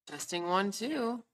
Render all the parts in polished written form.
Testing 1, 2.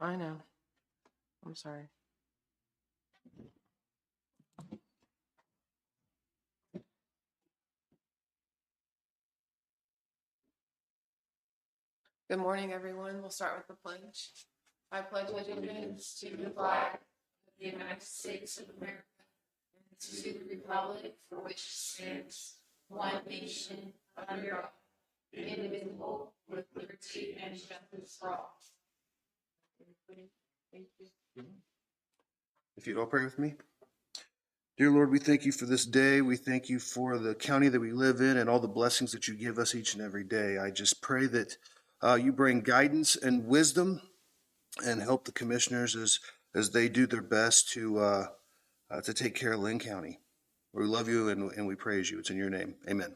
I know. I'm sorry. Good morning, everyone. We'll start with the pledge. I pledge allegiance to the flag of the United States of America and to the republic for which it stands, one nation, under God, indivisible, with liberty and justice for all. Thank you. If you'd all pray with me. Dear Lord, we thank you for this day. We thank you for the county that we live in and all the blessings that you give us each and every day. I just pray that you bring guidance and wisdom and help the commissioners as they do their best to take care of Linn County. We love you and we praise you. It's in your name. Amen.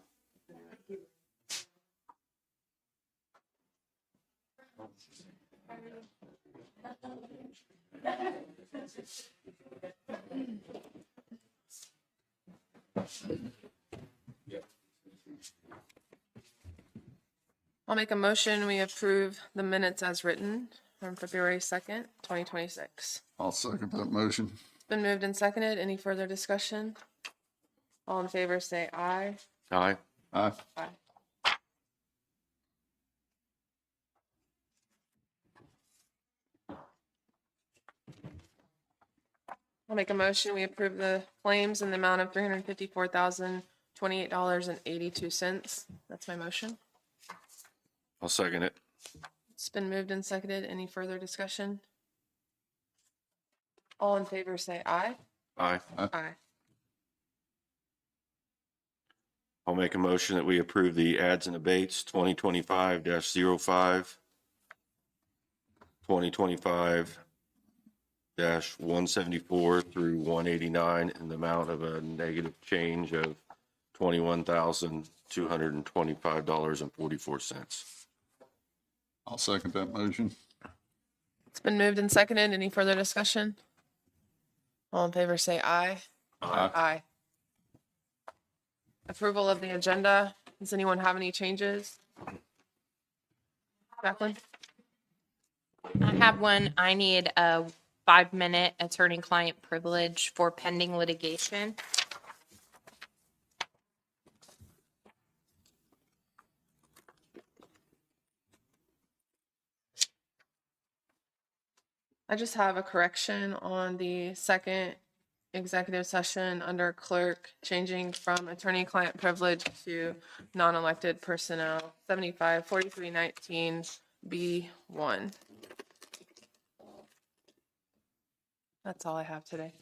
I'll make a motion. We approve the minutes as written from February 2nd, 2026. I'll second that motion. Been moved and seconded. Any further discussion? All in favor say aye. Aye. Aye. Aye. I'll make a motion. We approve the claims in the amount of $354,028.82. That's my motion. I'll second it. It's been moved and seconded. Any further discussion? All in favor say aye. Aye. Aye. I'll make a motion that we approve the ads and abates 2025-05, 2025-174 through 189 in the amount of a negative change of $21,225.44. I'll second that motion. It's been moved and seconded. Any further discussion? All in favor say aye. Aye. Aye. Approval of the agenda. Does anyone have any changes? Jacqueline? I have one. I need a 5-minute attorney-client privilege for pending litigation. I just have a correction on the second executive session under clerk, changing from attorney-client privilege to non-elected personnel, 75-4319 B1. That's all I have today.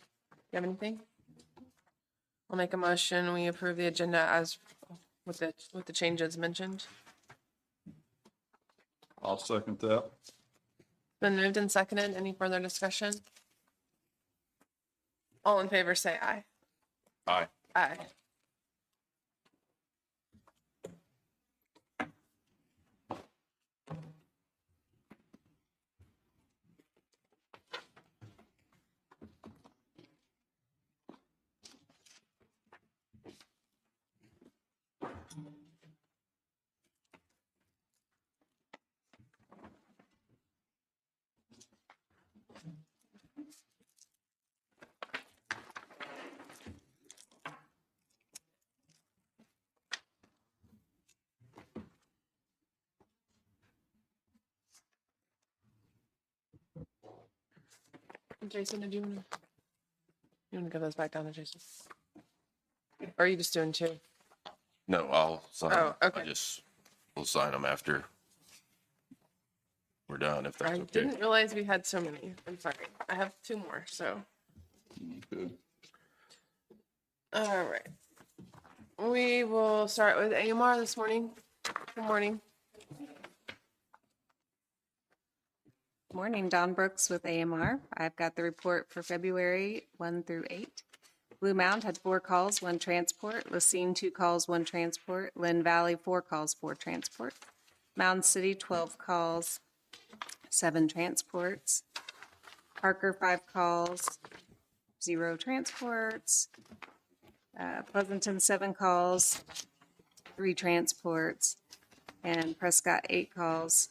You have anything? I'll make a motion. We approve the agenda as with the changes mentioned. I'll second that. Been moved and seconded. Any further discussion? All in favor say aye. Aye. Aye. Jason, did you want to give those back down to Jason? Or are you just doing two? No, I'll sign Oh, them. okay. We'll sign them after we're done, if that's I okay. didn't realize we had so many. I'm sorry. I have two more, so. Good. All right. We will start with AMR this morning. Good morning. Morning, Dawn Brooks with AMR. I've got the report for February 1 through 8. Blue Mound had 4 calls, 1 transport. Racine, 2 calls, 1 transport. Lynn Valley, 4 calls, 4 transport. Mound City, 12 calls, 7 transports. Parker, 5 calls, 0 transports. Pleasanton, 7 calls, 3 transports. And Prescott, 8 calls,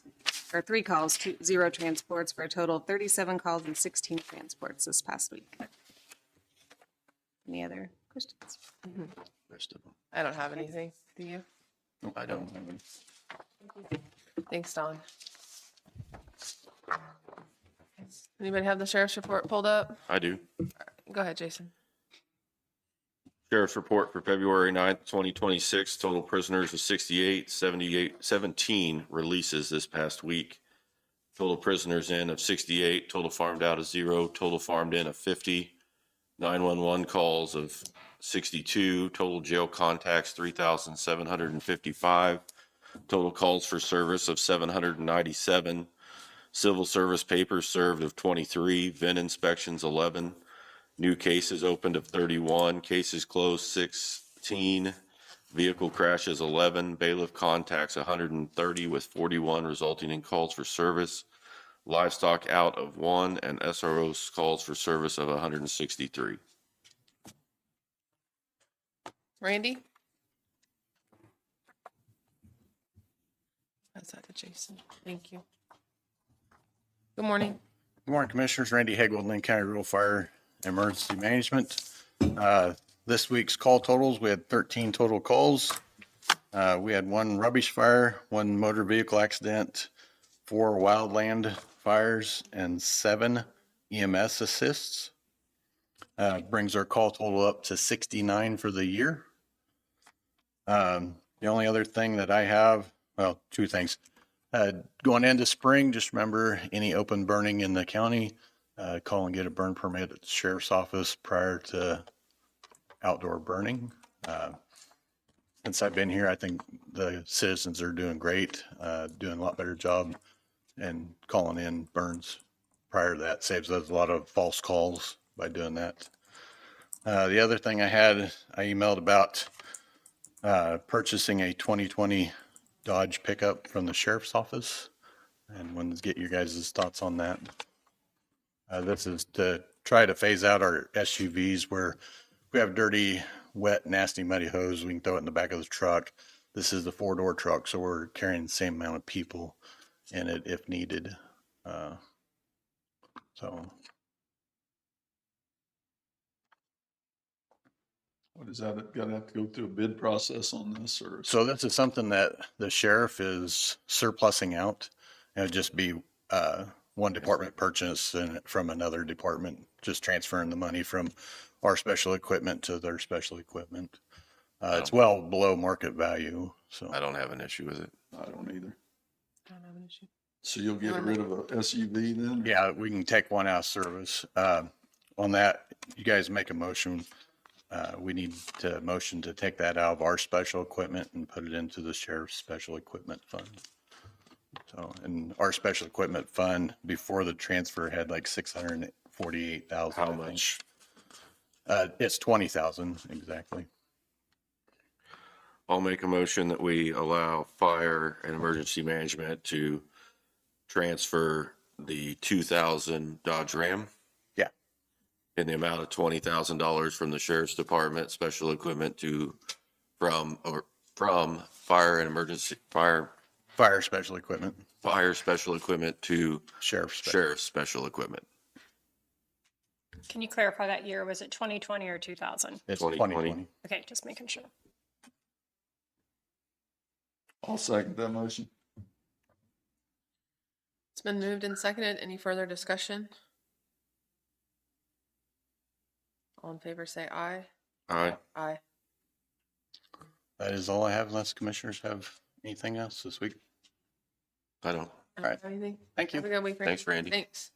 or 3 calls, 0 transports, for a total of 37 calls and 16 transports this past week. Any other questions? Rest of them. I don't have anything. Do you? I don't have any. Thanks, Don. Anybody have the sheriff's report pulled up? I do. Go ahead, Jason. Sheriff's report for February 9th, 2026. Total prisoners of 68, 17 releases this past week. Total prisoners in of 68, total farmed out of 0, total farmed in of 50, 911 calls of 62, total jail contacts 3,755, total calls for service of 797, civil service papers served of 23, VIN inspections 11, new cases opened of 31, cases closed 16, vehicle crashes 11, bailiff contacts 130 with 41 resulting in calls for service, livestock out of 1, and SRO calls for service of 163. Randy? That's that to Jason. Thank you. Good morning. Good morning, Commissioners. Randy Hagel, Linn County Rural Fire Emergency Management. This week's call totals, we had 13 total calls. We had 1 rubbish fire, 1 motor vehicle accident, 4 wildland fires, and 7 EMS assists. Brings our call total up to 69 for the year. The only other thing that I have, well, 2 things. Going into spring, just remember any open burning in the county, call and get a burn permit at the sheriff's office prior to outdoor burning. Since I've been here, I think the citizens are doing great, doing a lot better job and calling in burns prior to that. Saves us a lot of false calls by doing that. The other thing I emailed about purchasing a 2020 Dodge pickup from the sheriff's office, and wanted to get your guys' thoughts on that. This is to try to phase out our SUVs where we have dirty, wet, nasty, muddy hose. We can throw it in the back of the truck. This is the 4-door truck, so we're carrying the same amount of people in it if needed. What is that? Gotta have to go through a bid process on this or? So this is something that the sheriff is surplusing out. It would just be one department purchase and from another department, just transferring the money from our special equipment to their special equipment. It's well below market value, so. I don't have an issue with it. I don't either. I don't have an issue. So you'll get rid of a SUV then? Yeah, we can take one out of service. On that, you guys make a motion. We need to motion to take that out of our special equipment and put it into the sheriff's special equipment fund. So, and our special equipment fund before the transfer had like 648,000. How much? It's 20,000 exactly. I'll make a motion that we allow fire and emergency management to transfer the 2000 Dodge Ram. Yeah. In the amount of $20,000 from the sheriff's department, special equipment from fire and emergency, fire Special equipment, special equipment to sheriff's special equipment. Can you clarify that year? Was it 2020 or 2000? It's 2020. 2020. Okay, just making sure. I'll second that motion. It's been moved and seconded. Any further discussion? All in favor, say aye. Aye. Aye. That is all I have unless commissioners have anything else this week. I don't. I don't right. have anything. Thank you. Have a good week, Randy. Thanks, Randy. Thanks.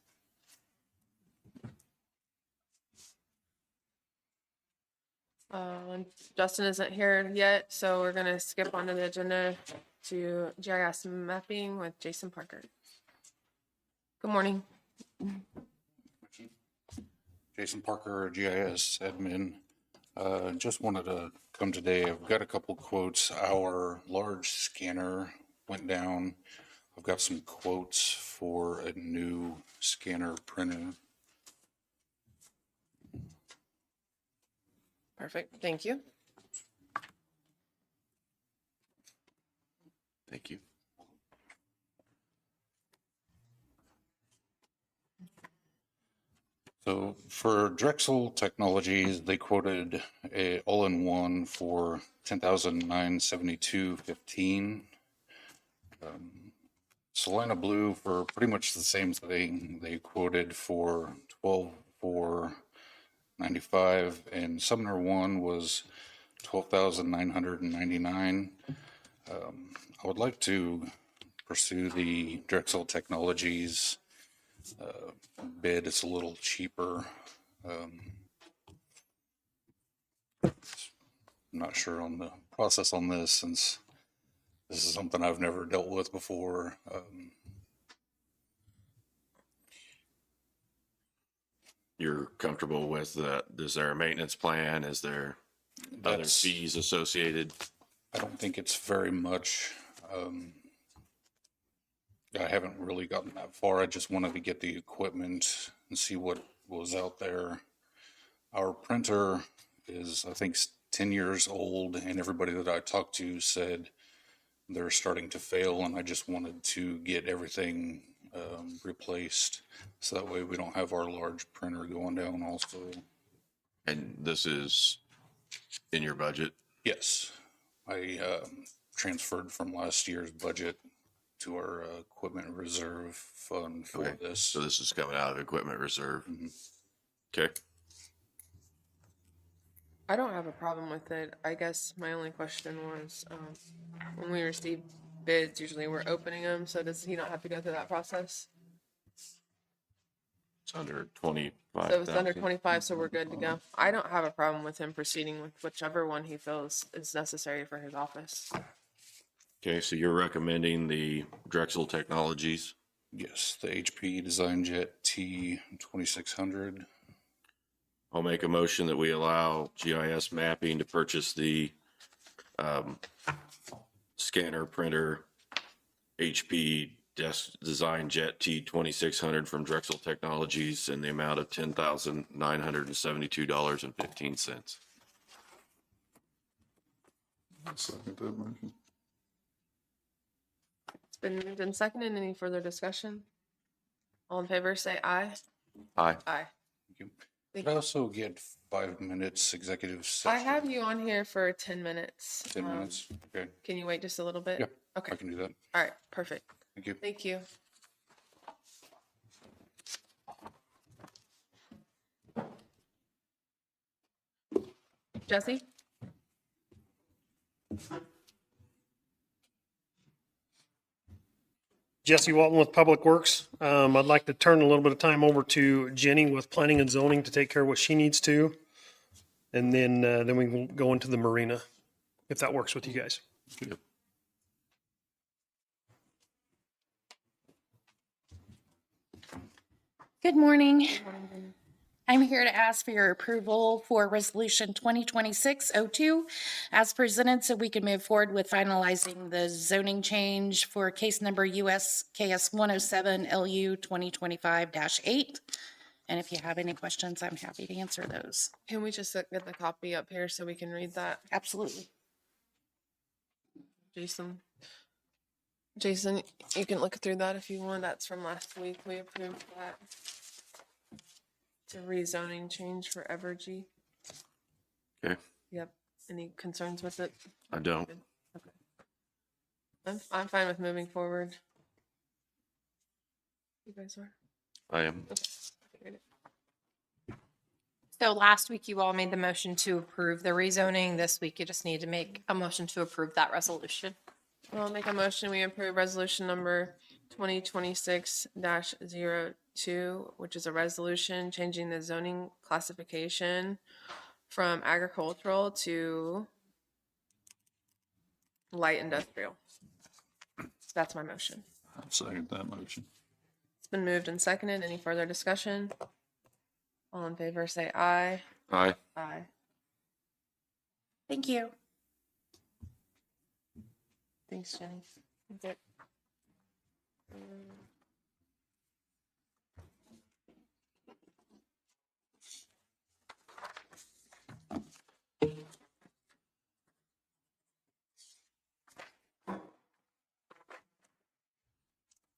Justin isn't here yet, so we're gonna skip onto the agenda to GIS mapping with Jason Parker. Good morning. Jason Parker, GIS admin. Just wanted to come today. I've got a couple quotes. Our large scanner went down. I've got some quotes for a new scanner printer. Perfect. Thank you. Thank you. So for Drexel Technologies, they quoted a all-in-one for $10,972.15. Salina Blue for pretty much the same thing. They quoted for $12,495, and Sumner One was $12,999. I would like to pursue the Drexel Technologies bid. It's a little cheaper. I'm not sure on the process on this, since this is something I've never dealt with before. You're comfortable with that? Is there a maintenance plan? Is there other That's- fees associated? I don't think it's very much. I haven't really gotten that far. I just wanted to get the equipment and see what was out there. Our printer is, I think, 10 years old, and everybody that I talked to said they're starting to fail, and I just wanted to get everything replaced, so that way we don't have our large printer going down also. And this is in your budget? Yes, I transferred from last year's budget to our equipment reserve fund for Okay, this. so this is coming out of equipment reserve. Mhm. Okay. I don't have a problem with it. I guess my only question was, when we receive bids, usually we're opening them, so does he not have to go through that process? It's under 25,000. So if it's under 25, so we're good to go. I don't have a problem with him proceeding with whichever one he feels is necessary for his office. Okay, so you're recommending the Drexel Technologies? Yes, the HP Design Jet T2600. I'll make a motion that we allow GIS Mapping to purchase the scanner printer HP Design Jet T2600 from Drexel Technologies in the amount of $10,972.15. Second that motion. It's been moved and seconded. Any further discussion? All in favor, say aye. Aye. Aye. Thank you. Could I also get 5 minutes executive I session? have you on here for 10 minutes. 10 minutes? Okay, Can you wait just a little bit? Yeah, Okay. I can do that. All right, perfect. Thank you. Thank you. Jesse? Jesse Walton with Public Works. I'd like to turn a little bit of time over to Jenny with Planning and Zoning to take care of what she needs to. And then we will go into the marina, if that works with you guys. Good morning. I'm here to ask for your approval for Resolution 2026-02 as presented, so we can move forward with finalizing the zoning change for case number USKS 107 LU 2025-8. And if you have any questions, I'm happy to answer those. Can we just get the copy up here so we can read that? Absolutely. Jason, you can look through that if you want. That's from last week. We approved that. It's a rezoning change for Evergy. Okay, Yep. Any concerns with it? I don't. Okay. I'm fine with moving forward. You guys are? I am. Okay. So last week you all made the motion to approve the rezoning. This week you just need to make a motion to approve that resolution. I'll make a motion. We approve resolution number 2026-02, which is a resolution changing the zoning classification from agricultural to light industrial. That's my motion. I'll second that motion. It's been moved and seconded. Any further discussion? All in favor, say aye. Aye. Aye. Thank you. Thanks, Jenny. Okay.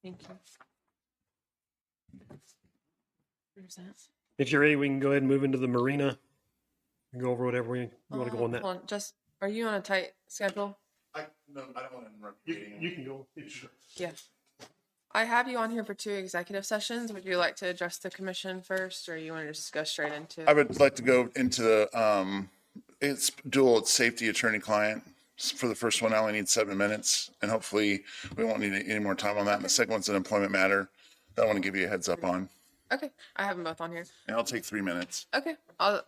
Thank you. Where's that? If you're ready, we can go ahead and move into the marina and go over whatever you want to go on that. Hold on, just, are you on a tight schedule? I don't want to interrupt You can go. Sure. Yeah. I have you on here for 2 executive sessions. Would you like to address the commission first, or you want to just go straight into? I would like to go into the, it's dual, it's safety attorney-client. For the first one, I only need 7 minutes, and hopefully we won't need any more time on that. And the second one's an employment matter that I want to give you a heads up on, Okay, I have them both on here. and I'll take 3 minutes. Okay,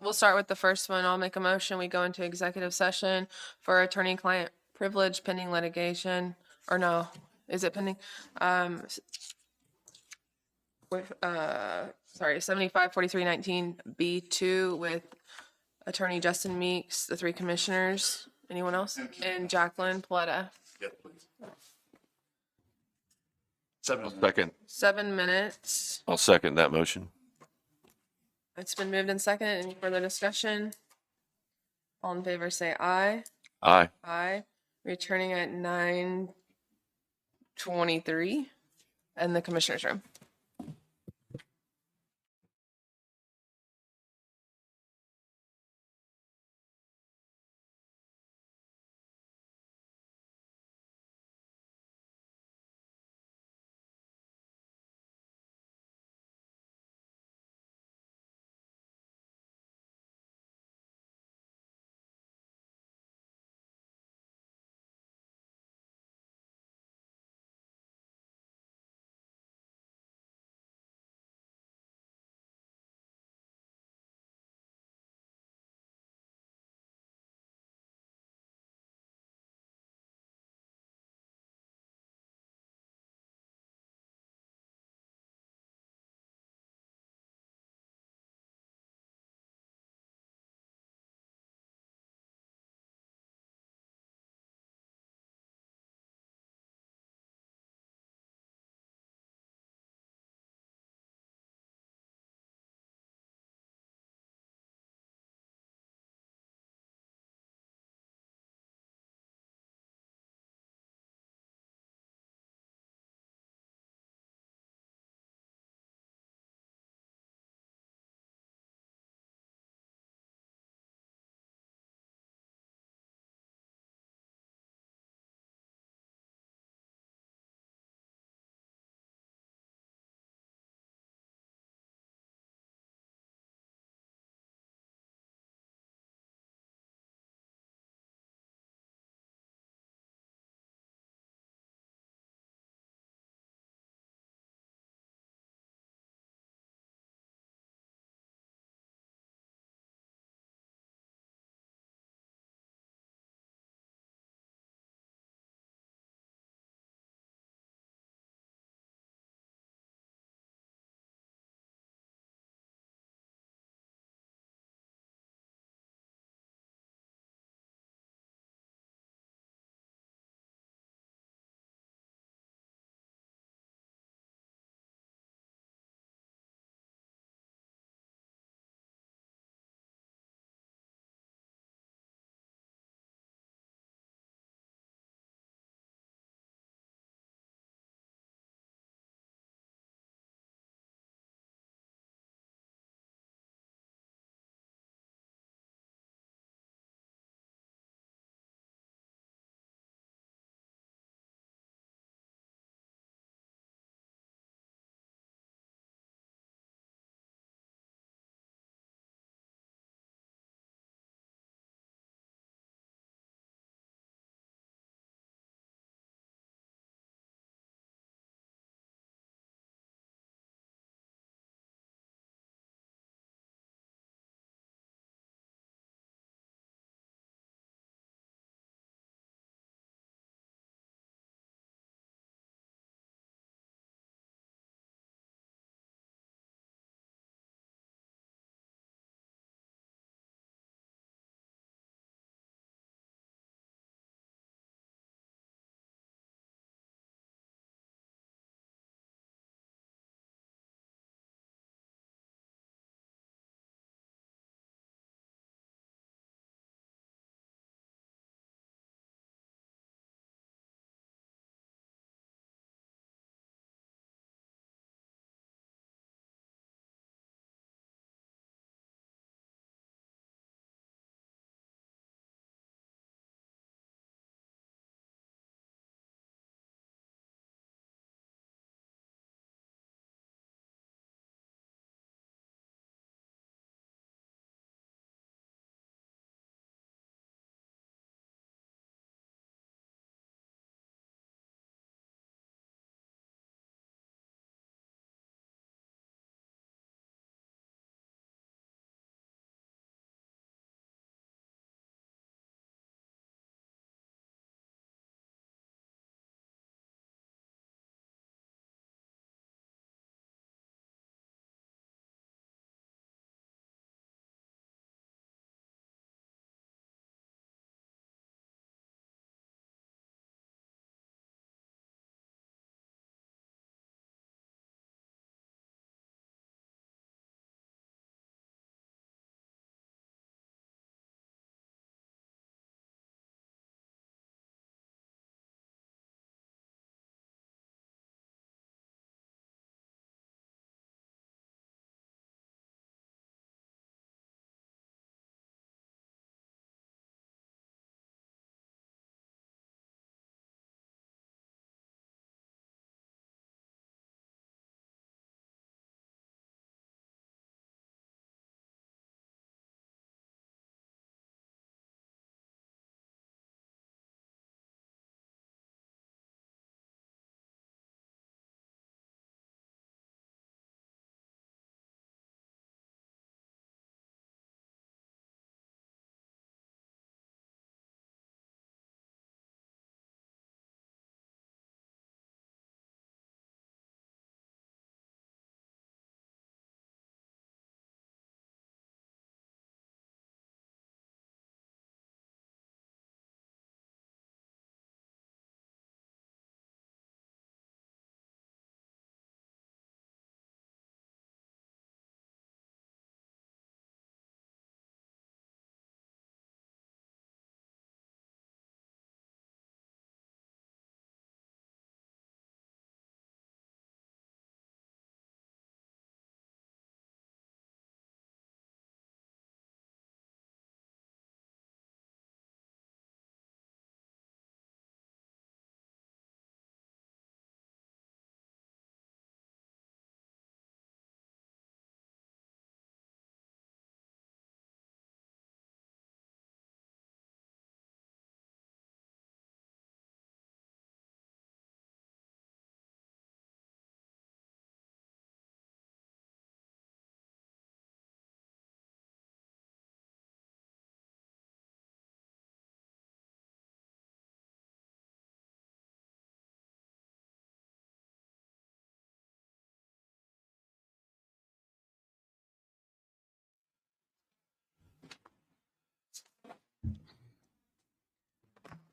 we'll start with the first one. I'll make a motion. We go into executive session for attorney-client privilege pending litigation, or no, is it pending? With, sorry, 754319B2 with Attorney Justin Meeks, the 3 commissioners. Anyone else? And Jacqueline Paletta. Yeah, please. Second. 7 minutes. I'll second that motion. It's been moved and seconded. Any further discussion? All in favor, say aye. Aye. Aye. Returning at 9:23 in the commissioner's room.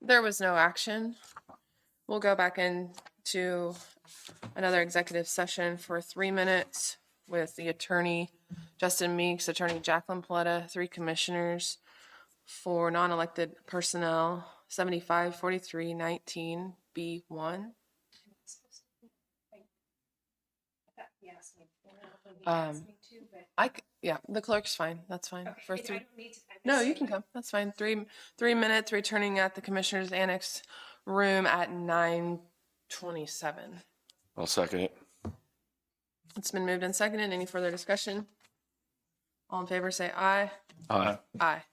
there was no action. We'll go back into another executive session for 3 minutes with the attorney Justin Meeks, attorney Jacqueline Paletta, 3 commissioners for non-elected personnel, 75-43-19 B1. Yeah, the clerk's fine. That's fine. For 3. No, you can come. That's fine. 3 minutes, returning at the Commissioners Annex room at 9:27. I'll second it. It's been moved and seconded. Any further discussion? All in favor, say aye. Aye. Aye.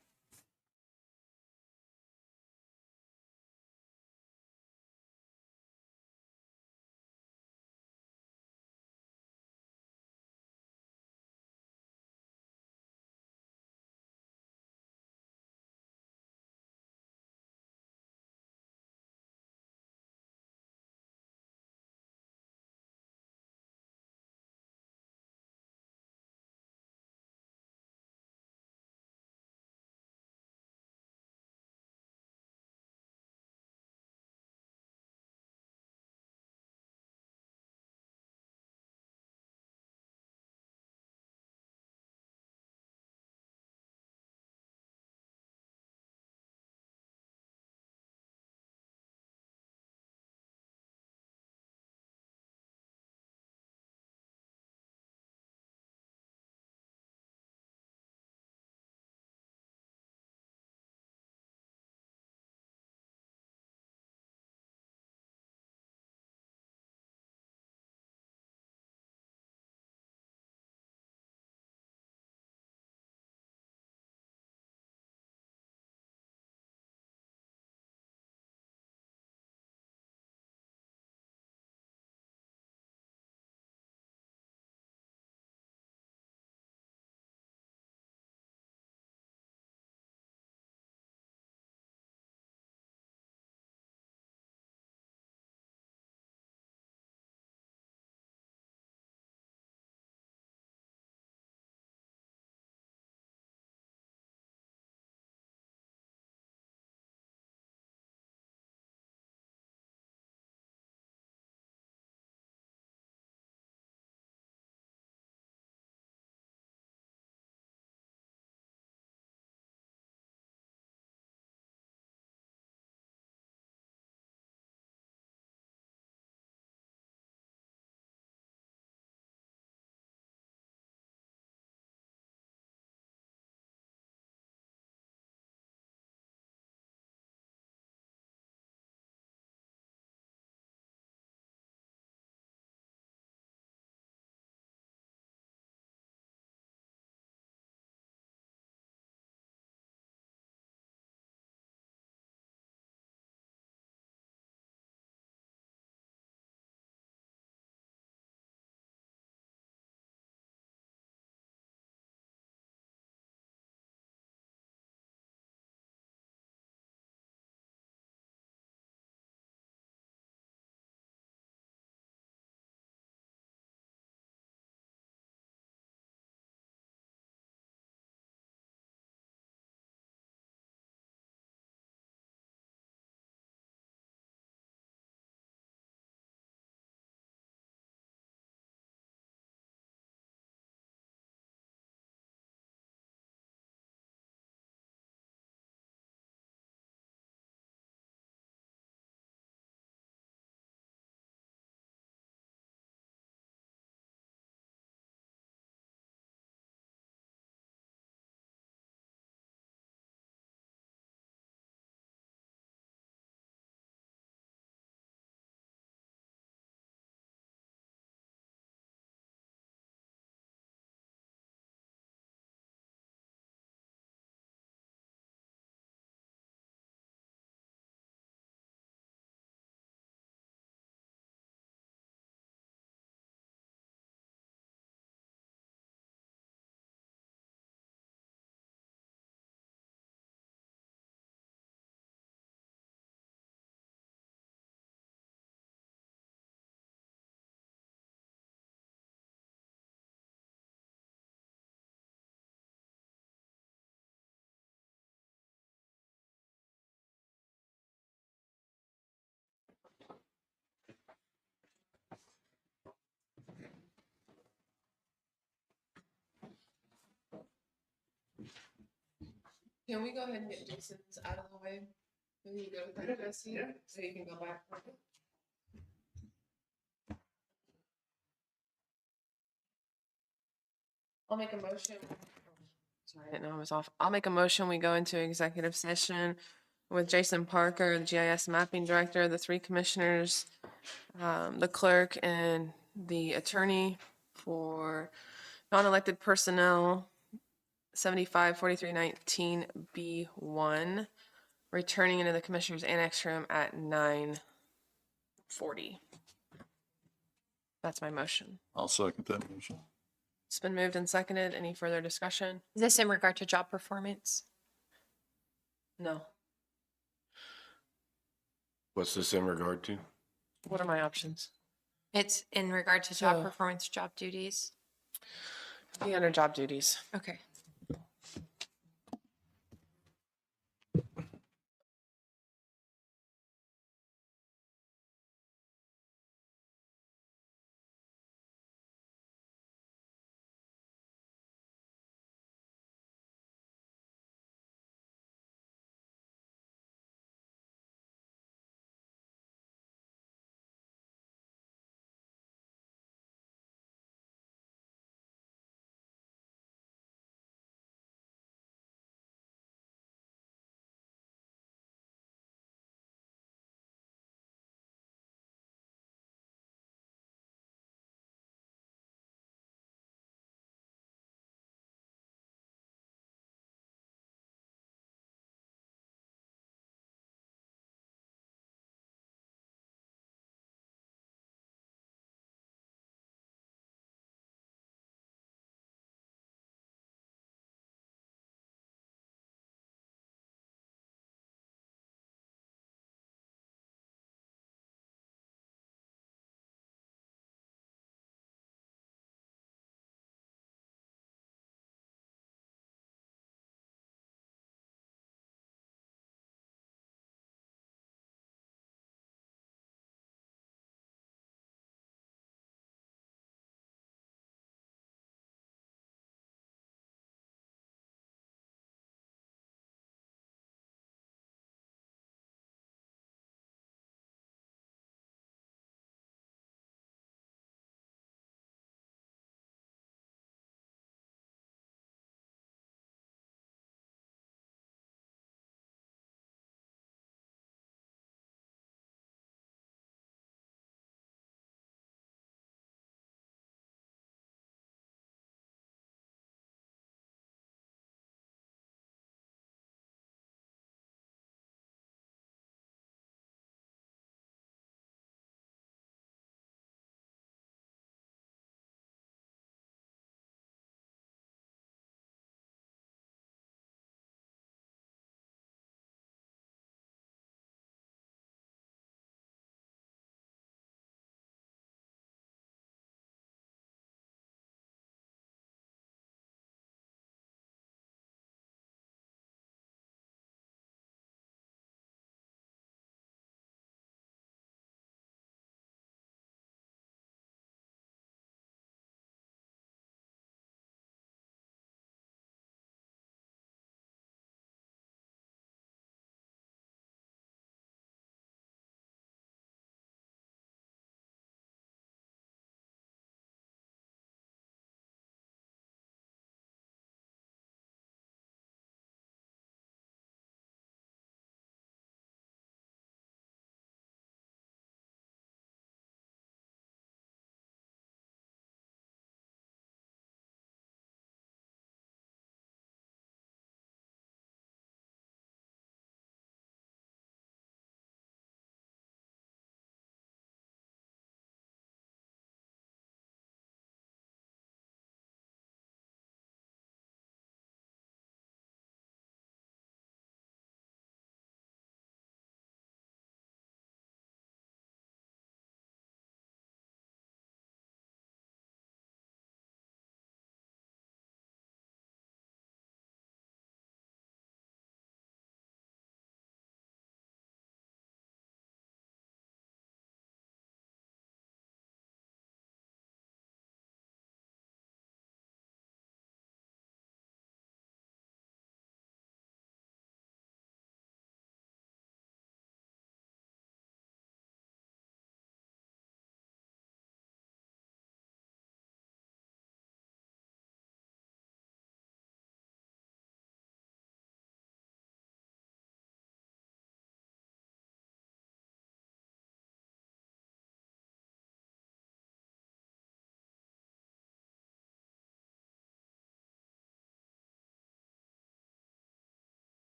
Can we go ahead and get Jason's out of the way? Can you go with that, Jesse? So you can go back. I'll make a motion. Sorry, I didn't know I was off. I'll make a motion. We go into executive session with Jason Parker, the GIS mapping director, the three commissioners, the clerk, and the attorney for non-elected personnel, 75-4319B1, returning into the commissioner's annex room at 9:40. That's my motion. I'll second that motion. It's been moved and seconded. Any further discussion? Is this in regard to job performance? No. What's this in regard to? What are my options? It's in regard to job So- performance, job duties. Be under job duties. Okay.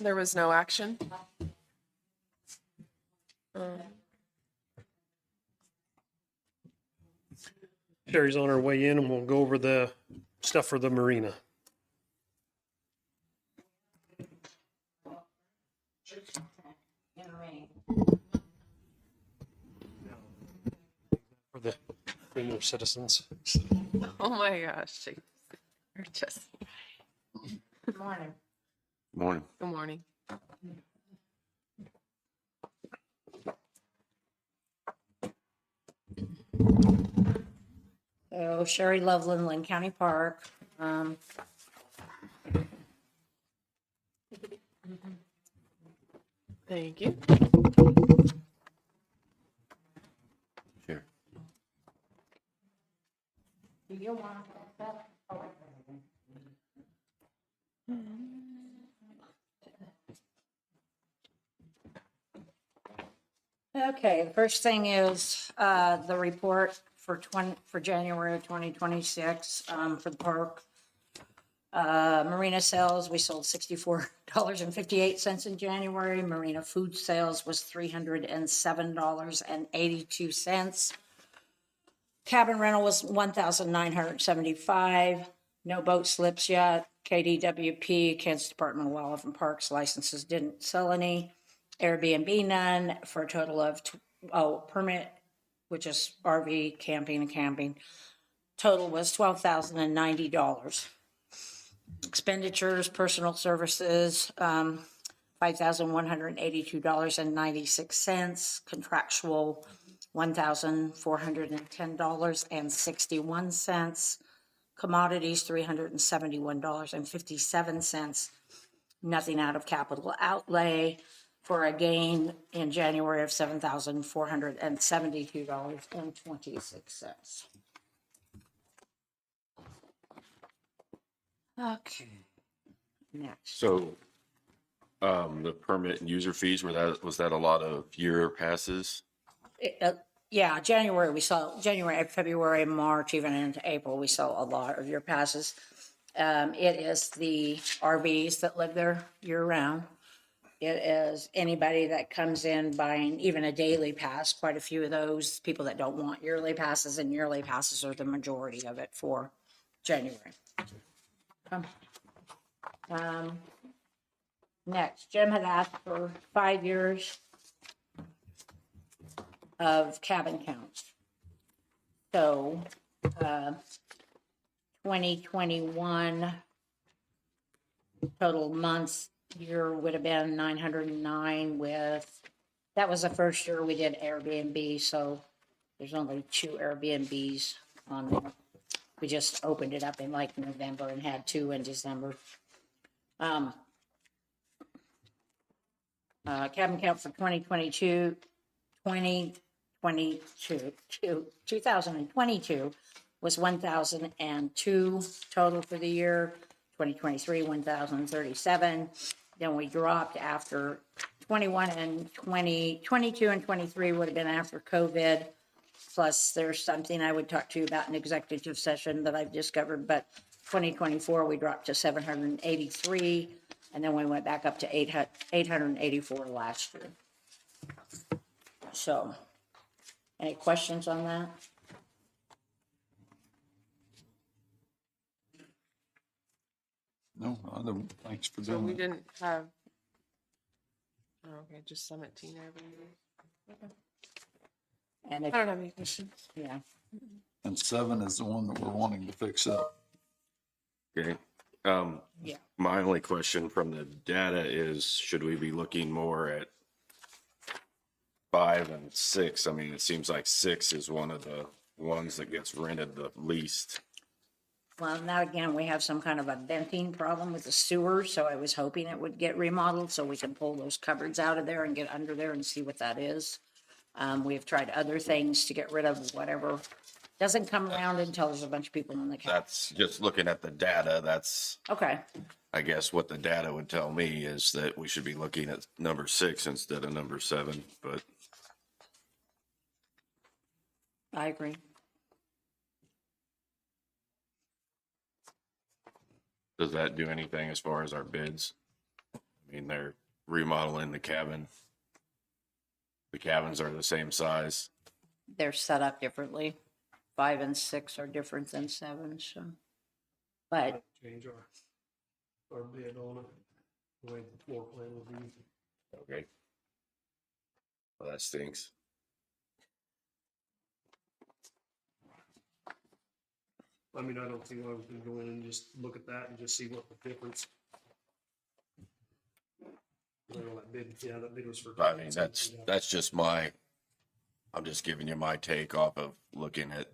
There was no action. Um, Sherry's on her way in and we'll go over the stuff for the marina. For the senior citizens. Oh my gosh. You're just, Morning. good morning. So Sherry Loveland, Linn County Park. Thank you. Here. Do you want that? Okay, the first thing is the report for January of 2026 for the park. Marina sales, we sold $64.58 in January. Marina food sales was $307.82. Cabin rental was $1,975. No boat slips yet. KDWP, Kansas Department of Wildlife and Parks licenses didn't sell any. Airbnb none for a total of, permit, which is RV camping and camping. Total was $12,090. Expenditures, personal services, $5,182.96. Contractual, $1,410.61. Commodities, $371.57. Nothing out of capital outlay, for a gain in January of $7,472.26. Okay. Next. So, the permit and user fees, was that a lot of year passes? Yeah, January, February, March, even into April, we saw a lot of year passes. It is the RVs that live there year round. It is anybody that comes in buying even a daily pass, quite a few of those people that don't want yearly passes, and yearly passes are the majority of it for January. Next, Jim had asked for 5 years of cabin counts. So, 2021 total months year would have been 909 with, that was the first year we did Airbnb, so there's only 2 Airbnbs on there. We just opened it up in like November and had 2 in December. Cabin count for 2022 was 1,002 total for the year. 2023, 1,037. Then we dropped after 21 and 22 and 23 would have been after COVID. Plus, there's something I would talk to you about in executive session that I've discovered, but 2024, we dropped to 783, and then we went back up to 884 last year. So, any questions on that? No, I don't, thanks for So doing we that. didn't have, oh, okay, just 17 every year. Okay. And I if, don't have any questions. yeah, And 7 is the one that we're wanting to fix up. Okay. Yeah. My only question from the data is, should we be looking more at 5 and 6? I mean, it seems like 6 is one of the ones that gets rented the least. well, now again, we have some kind of a venting problem with the sewer, so I was hoping it would get remodeled so we can pull those cupboards out of there and get under there and see what that is. We've tried other things to get rid of whatever doesn't come around until there's a bunch of people in the couch. That's just looking at the data. That's, Okay, I guess what the data would tell me is that we should be looking at number 6 instead of number 7, but I agree. Does that do anything as far as our bids? I mean, they're remodeling the cabin. The cabins are the same size. They're set up differently. 5 and 6 are different than 7, so. But Change our bid on it, the way the floor plan would be. Okay. Well, that stinks. I mean, I don't see why we can go in and just look at that and just see what the difference. I don't know, that bid, yeah, that bid was for. I mean, that's just I'm just giving you my take off of looking at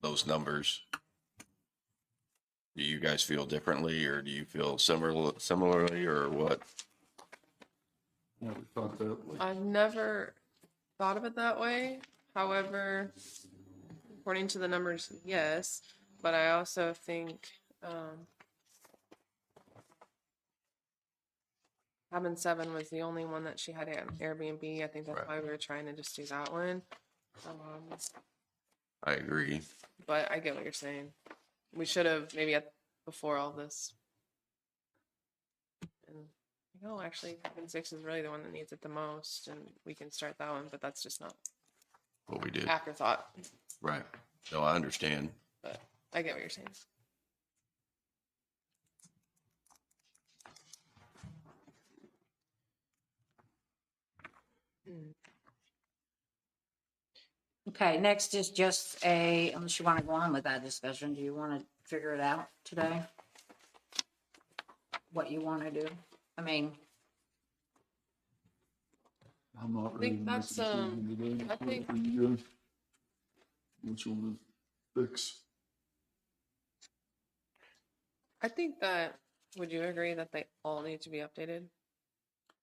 those numbers. Do you guys feel differently, or do you feel similarly, or what? Never thought that way. I've never thought of it that way. However, according to the numbers, yes, but I also think, cabin 7 was the only one that she had at Airbnb. I think that's Right. why we were trying to just do that one. I agree. But I get what you're saying. We should have maybe before all this. And no, actually, cabin 6 is really the one that needs it the most, and we can start that one. But that's just not What we did. afterthought. Right. No, I understand. But I get what you're saying. okay, next is just unless you want to go on with that discussion, do you want to figure it out today? What you want to do? I mean, I'm not I ready think to make a that's, decision today. I think- For you guys. What you wanna fix? I think that, would you agree that they all need to be updated?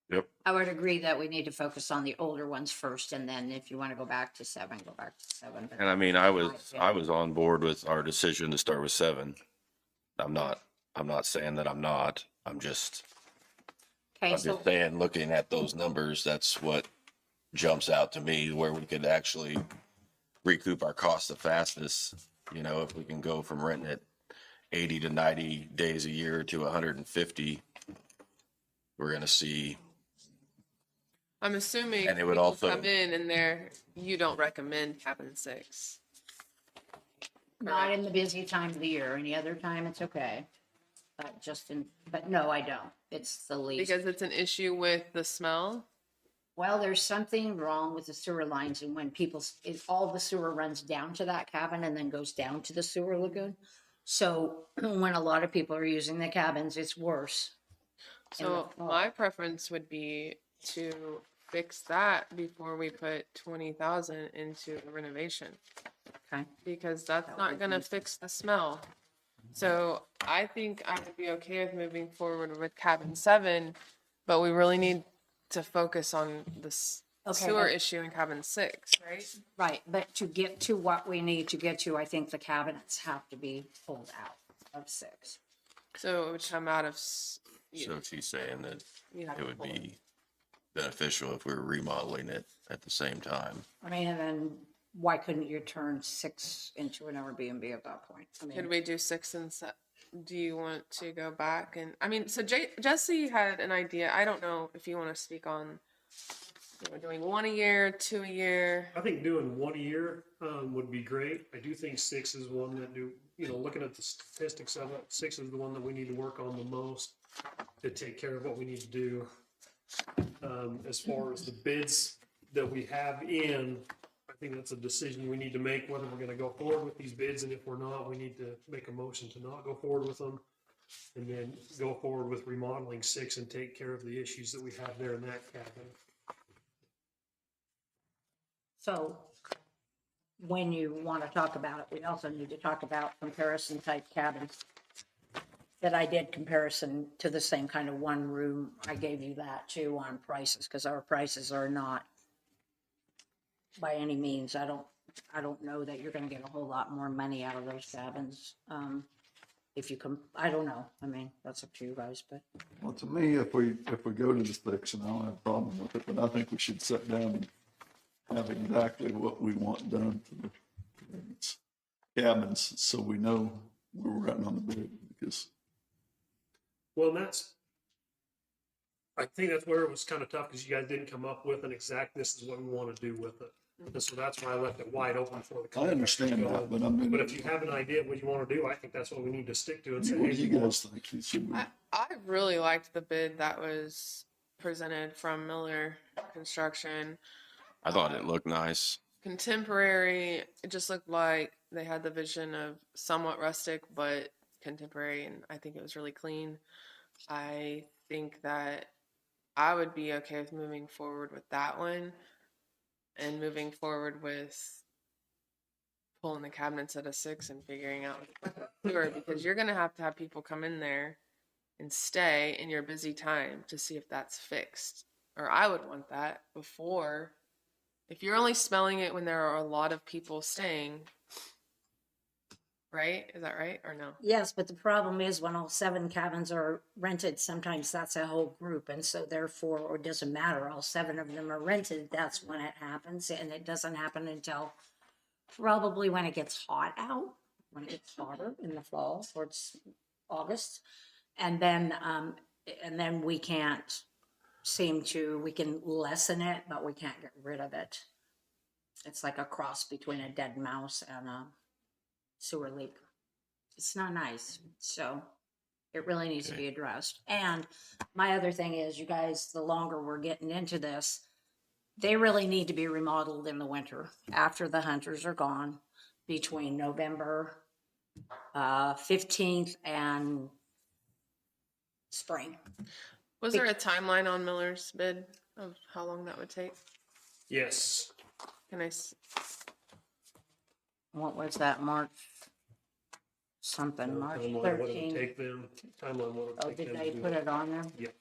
Yep. I would agree that we need to focus on the older ones first, and then if you want to go back to 7, go back to 7. But And I mean, I was on board with our decision to start with 7. I'm not saying that I'm not. I'm just okay, so saying, looking at those numbers, that's what jumps out to me, where we could actually recoup our costs the fastest. You know, if we can go from renting it 80 to 90 days a year to 150, we're gonna see. I'm assuming And it would people also- come in and you don't recommend cabin 6. not in the busy time of the year. Any other time, it's okay. But no, I don't. It's the least. Because it's an issue with the smell. Well, there's something wrong with the sewer lines, and when all the sewer runs down to that cabin and then goes down to the sewer lagoon. So when a lot of people are using the cabins, it's worse. So my preference would be to fix that before we put 20,000 into the renovation. Okay. Because that's not gonna fix the smell. So I think I would be okay with moving forward with cabin 7, but we really need to focus on this Okay, sewer but- issue in cabin 6, right? Right, but to get to what we need to get to, I think the cabinets have to be pulled out of 6. So it would come out of, So she's saying that you have it to would pull it. be beneficial if we were remodeling it at the same time. I mean, and then why couldn't you turn 6 into an Airbnb at that point? I mean, Could we do 6 and 7? Do you want to go back and, I mean, so Jesse had an idea. I don't know if you want to speak on, doing 1 a year, 2 a year. I think doing 1 a year would be great. I do think 6 is one that looking at the statistics of it, 6 is the one that we need to work on the most to take care of what we need to do. As far as the bids that we have in, I think that's a decision we need to make, whether we're gonna go forward with these bids, and if we're not, we need to make a motion to not go forward with them. And then go forward with remodeling 6 and take care of the issues that we have there in that cabin. so when you want to talk about it, we also need to talk about comparison type cabins. That I did comparison to the same kind of one room. I gave you that too on prices, because our prices are not by any means. I don't know that you're gonna get a whole lot more money out of those cabins. If you come, I don't know. I mean, that's up to you guys, but Well, to me, if we go to this fix, and I don't have a problem with it, but I think we should sit down and have exactly what we want done to the cabins, so we know where we're at on the bid, because Well, and I think that's where it was kind of tough because you guys didn't come up with an exact, this is what we want to do with it. And so that's why I left it wide open for the I contractor to understand go. that, but I mean. But if you have an idea of what you want to do, I think that's what we need to stick to and say, What hey, do you guys think? Should we? I really liked the bid that was presented from Miller Construction. I thought it looked nice. Contemporary, it just looked like they had the vision of somewhat rustic, but contemporary, and I think it was really clean. I think that I would be okay with moving forward with that one and moving forward with pulling the cabinets at a 6 and figuring out tour, because you're going to have people come in there and stay in your busy time to see if that's fixed. Or I would want that before. If you're only smelling it when there are a lot of people staying, right? Is that right or no? Yes, but the problem is when all 7 cabins are rented, sometimes that's a whole group. And so therefore, or it doesn't matter, all 7 of them are rented. That's when it happens. And it doesn't happen until probably when it gets hot out, when it gets hotter in the fall, towards August. And then we can't we can lessen it, but we can't get rid of it. It's like a cross between a dead mouse and a sewer leak. It's not nice. So it really needs to be addressed. And my other thing is, you guys, the longer we're getting into this, they really need to be remodeled in the winter after the hunters are gone, between November 15th and spring. Was there a timeline on Miller's bid of how long that would take? yes. Can I? What was that, March? Something, March Timeline, what it would 13th. take them, timeline, what it Oh, would take did them they to do put it on there? Yep.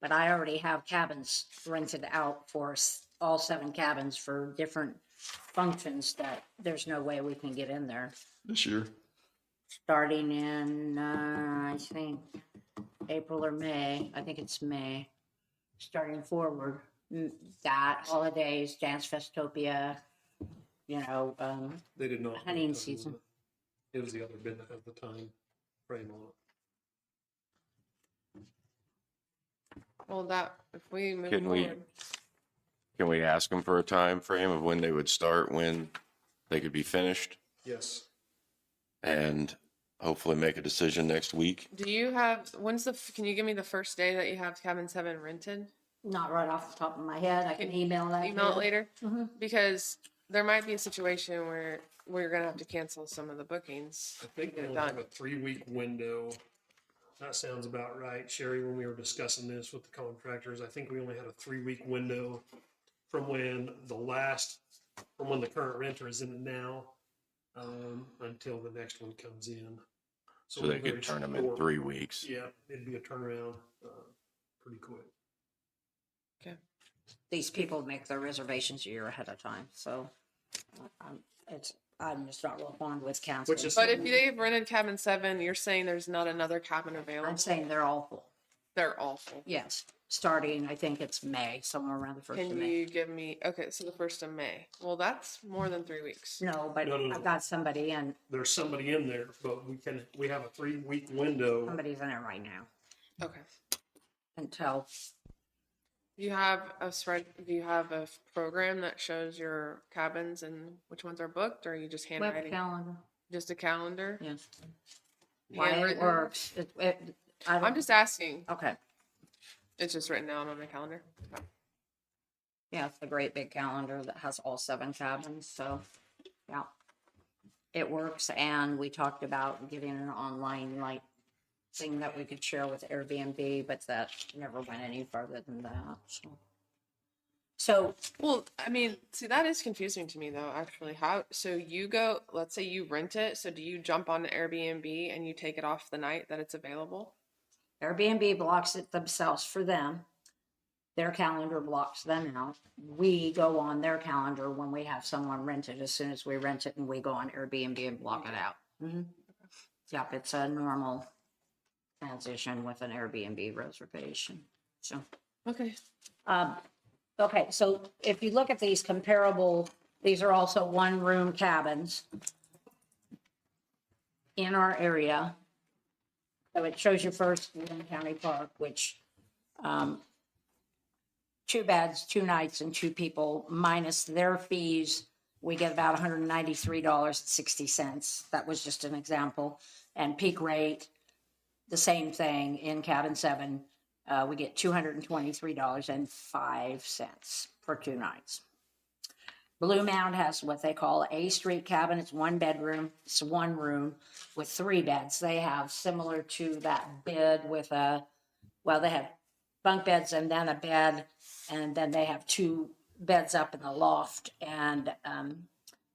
But I already have cabins rented out for all 7 cabins for different functions that there's no way we can get in there. This year? Starting in, I think, April or May. I think it's May. Starting forward, that, holidays, Dance Festopia, They did not. put hunting time season. on it. It was the other bid that has the time frame on it. Well, that if we move Can we- forward, Can we ask them for a time frame of when they would start, when they could be finished, Yes. and hopefully make a decision next week? do you have? When's the? Can you give me the first day that you have cabin 7 rented? Not right off the top of my head. I can email that. Email it to you. later, Mhm. because there might be a situation where we're gonna have to cancel some of the bookings. I think to they get it only have done. a 3-week window. That sounds about right, Sherry, when we were discussing this with the contractors. I think we only had a 3-week window from when the current renter is in it now, until the next one comes in. So they we're very could turn them in short. 3 weeks. Yeah, it'd be a turnaround, pretty quick. These people make their reservations a year ahead of time, so I'm just not real fond with canceling. Which is- But if they've rented cabin 7, you're saying there's not another cabin available? I'm saying they're all full. They're awful. Yes, starting, I think it's May, somewhere around the 1st of Can May. you give me, okay, so the 1st of May. Well, that's more than 3 weeks. No, but No. I've got somebody in, There's somebody in there, but we have a 3-week window. somebody's in it right now Okay. until, Do you have a program that shows your cabins and which ones are booked, or are you just web handwriting? calendar, Just a calendar? yes. Why it Handwritten? works, I I'm don't, just asking. okay, It's just written down on the calendar. yeah, it's a great big calendar that has all 7 cabins, so, yeah. It works, and we talked about getting an online, thing that we could share with Airbnb, but that never went any further than that, so. Well, I mean, see, that is confusing to me though, actually. So you go, let's say you rent it. So do you jump on Airbnb and you take it off the night that it's available? Airbnb blocks it themselves for them. Their calendar blocks them out. We go on their calendar when we have someone rented. As soon as we rent it, and we go on Airbnb and block it out. Yep, it's a normal transition with an Airbnb reservation. So, Okay. okay, so if you look at these comparable These are also one-room cabins in our area. So it shows you first Linn County Park, which, 2 beds, 2 nights, and 2 people, minus their fees, we get about $193.60. That was just an example. And peak rate, the same thing in cabin 7, we get $223.05 for 2 nights. Blue Mound has what they call a street cabin. It's 1 bedroom, it's 1 room with 3 beds. They have similar to that bed with they have bunk beds and then a bed, and then they have 2 beds up in the loft. And,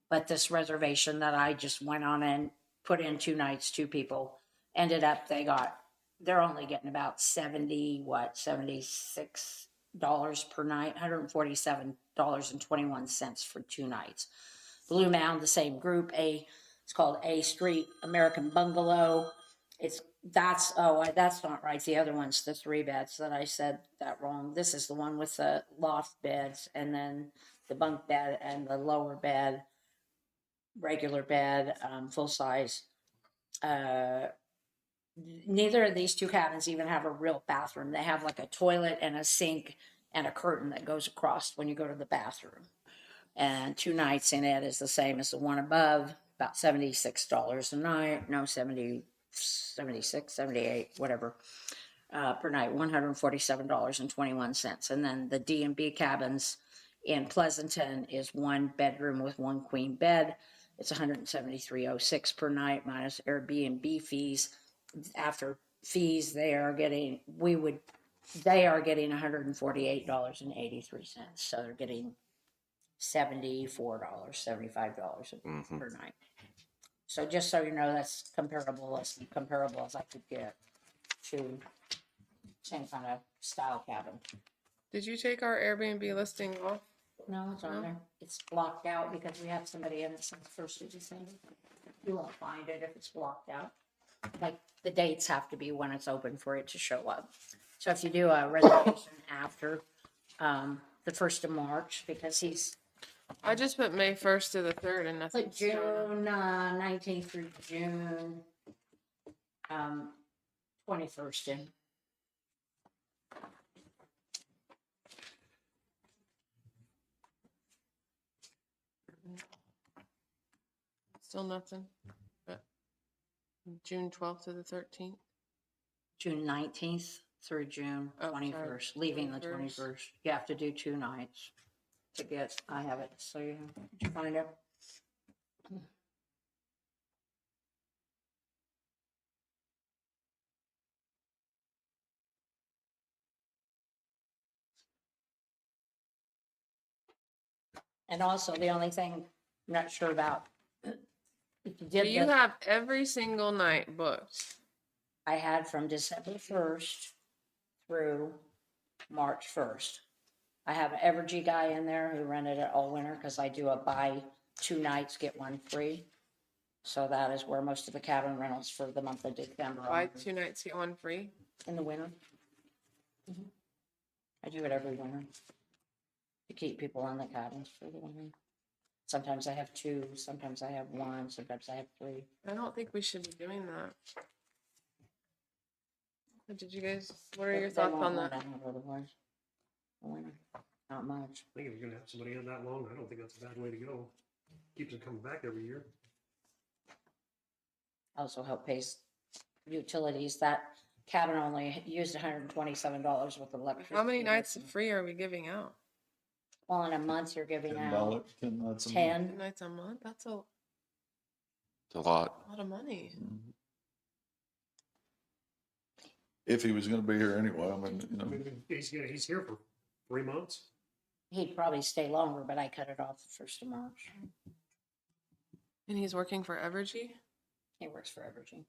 but this reservation that I just went on and put in 2 nights, 2 people, ended up, they're only getting about $76 per night, $147.21 for 2 nights. Blue Mound, the same group, it's called A Street American Bungalow. That's not right. The other one's the 3 beds that I said that wrong. This is the one with the loft beds and then the bunk bed and the lower bed, regular bed, full size. Neither of these 2 cabins even have a real bathroom. They have like a toilet and a sink and a curtain that goes across when you go to the bathroom. And 2 nights in it is the same as the one above, about $76 a night. No, 76, 78, whatever, per night, $147.21. And then the D&B cabins in Pleasanton is 1 bedroom with 1 queen bed. It's $173.06 per night minus Airbnb fees. After fees, they are getting $148.83. So they're getting $74, $75 per night. So just so you know, that's comparable as I could get to same kind of style cabin. Did you take our Airbnb listing off? No, it's on there. It's blocked out because we have somebody in it since the 1st of December. You won't find it if it's blocked out. Like, the dates have to be when it's open for it to show up. So if you do a reservation after the 1st of March, because I just put May 1st to the 3rd and nothing. like June 19th through June 21st in. Still nothing. But June 12th to the 13th. June 19th through June 21st, leaving the 21st. You have to do 2 nights to get, I have it, so you find it. And also, the only thing I'm not sure about, Do you have every single night booked? I had from December 1st through March 1st. I have an Evergy guy in there who rented it all winter because I do a buy 2 nights, get 1 free. So that is where most of the cabin rentals for the month of December are. Buy 2 nights, get 1 free? In the winter. I do it every winter to keep people in the cabins for the winter. Sometimes I have 2, sometimes I have 1, sometimes I have 3. I don't think we should be doing that. Did you guys, what are your thoughts on that? Not much. I think if you're gonna have somebody in that long, I don't think that's a bad way to go. Keeps them coming back every year. Also help pays utilities. That cabin only used $127 with electricity. How many nights of free are we giving out? Well, in a month, you're giving $10, out 10 nights a month. 10. 10 nights a month? That's a It's a lot. lot of money. If he was gonna be here anyway, I mean, I mean, he's here for 3 months. He'd probably stay longer, but I cut it off the 1st of March. And he's working for Evergy? He works for Evergy.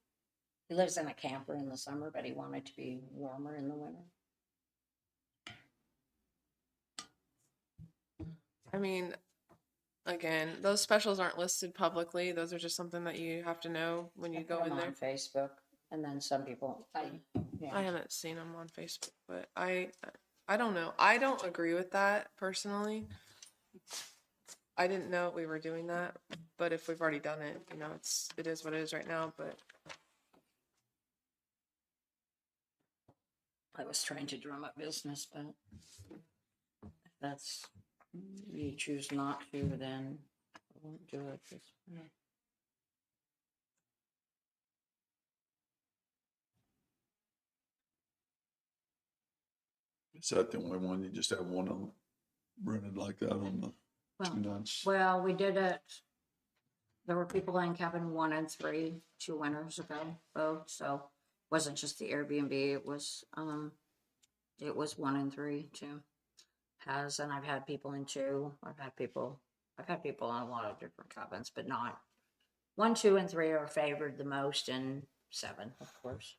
He lives in a camper in the summer, but he wanted to be warmer in the winter. I mean, again, those specials aren't listed publicly. Those are just something that you have to know when you go in there. On Facebook, and then some people, I haven't seen them on Facebook, but I don't know. I don't agree with that personally. I didn't know we were doing that, but if we've already done it, you know, it is what it is right now, but I was trying to drum up business, but if that's, you choose not to, then I won't do it. Is that the only one? You just have one of them rented like that on the Well, 2 nights? Well, we did it, there were people in cabin 1 and 3, 2 winters ago, both, so it wasn't just the Airbnb, it was 1 and 3 too. And I've had people in 2, I've had people in a lot of different cabins, but not 1, 2, and 3 are favored the most, and 7, of course.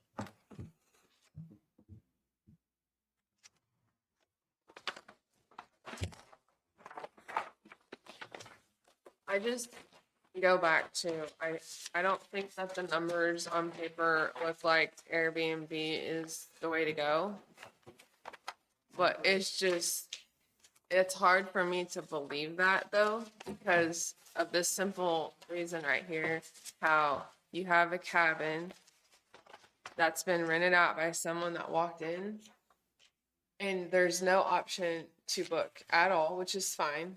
I just go back to, I don't think that the numbers on paper look like Airbnb is the way to go. But it's hard for me to believe that though, because of this simple reason right here, how you have a cabin that's been rented out by someone that walked in and there's no option to book at all, which is fine.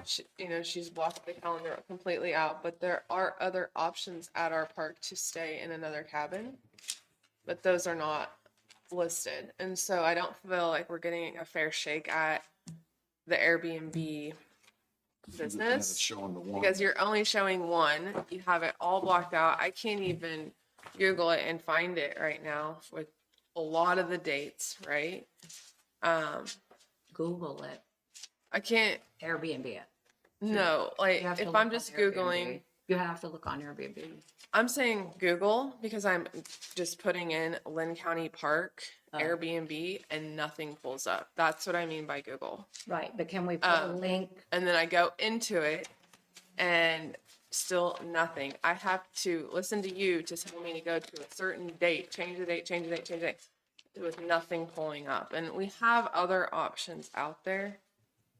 She's blocked the calendar completely out, but there are other options at our park to stay in another cabin, but those are not listed. And so I don't feel like we're getting a fair shake at the Airbnb business Showing the one. because you're only showing one. You have it all blocked out. I can't even Google it and find it right now with a lot of the dates, right? Google it, I can't. Airbnb it. No, like You have to if look I'm on just Airbnb. Googling, You have to look on Airbnb. I'm saying Google because I'm just putting in Linn County Park Airbnb and nothing pulls up. That's what I mean by Google. Right, but can we put a link? And then I go into it and still nothing. I have to listen to you to tell me to go to a certain date, change the date, change the date, change the date, with nothing pulling up. And we have other options out there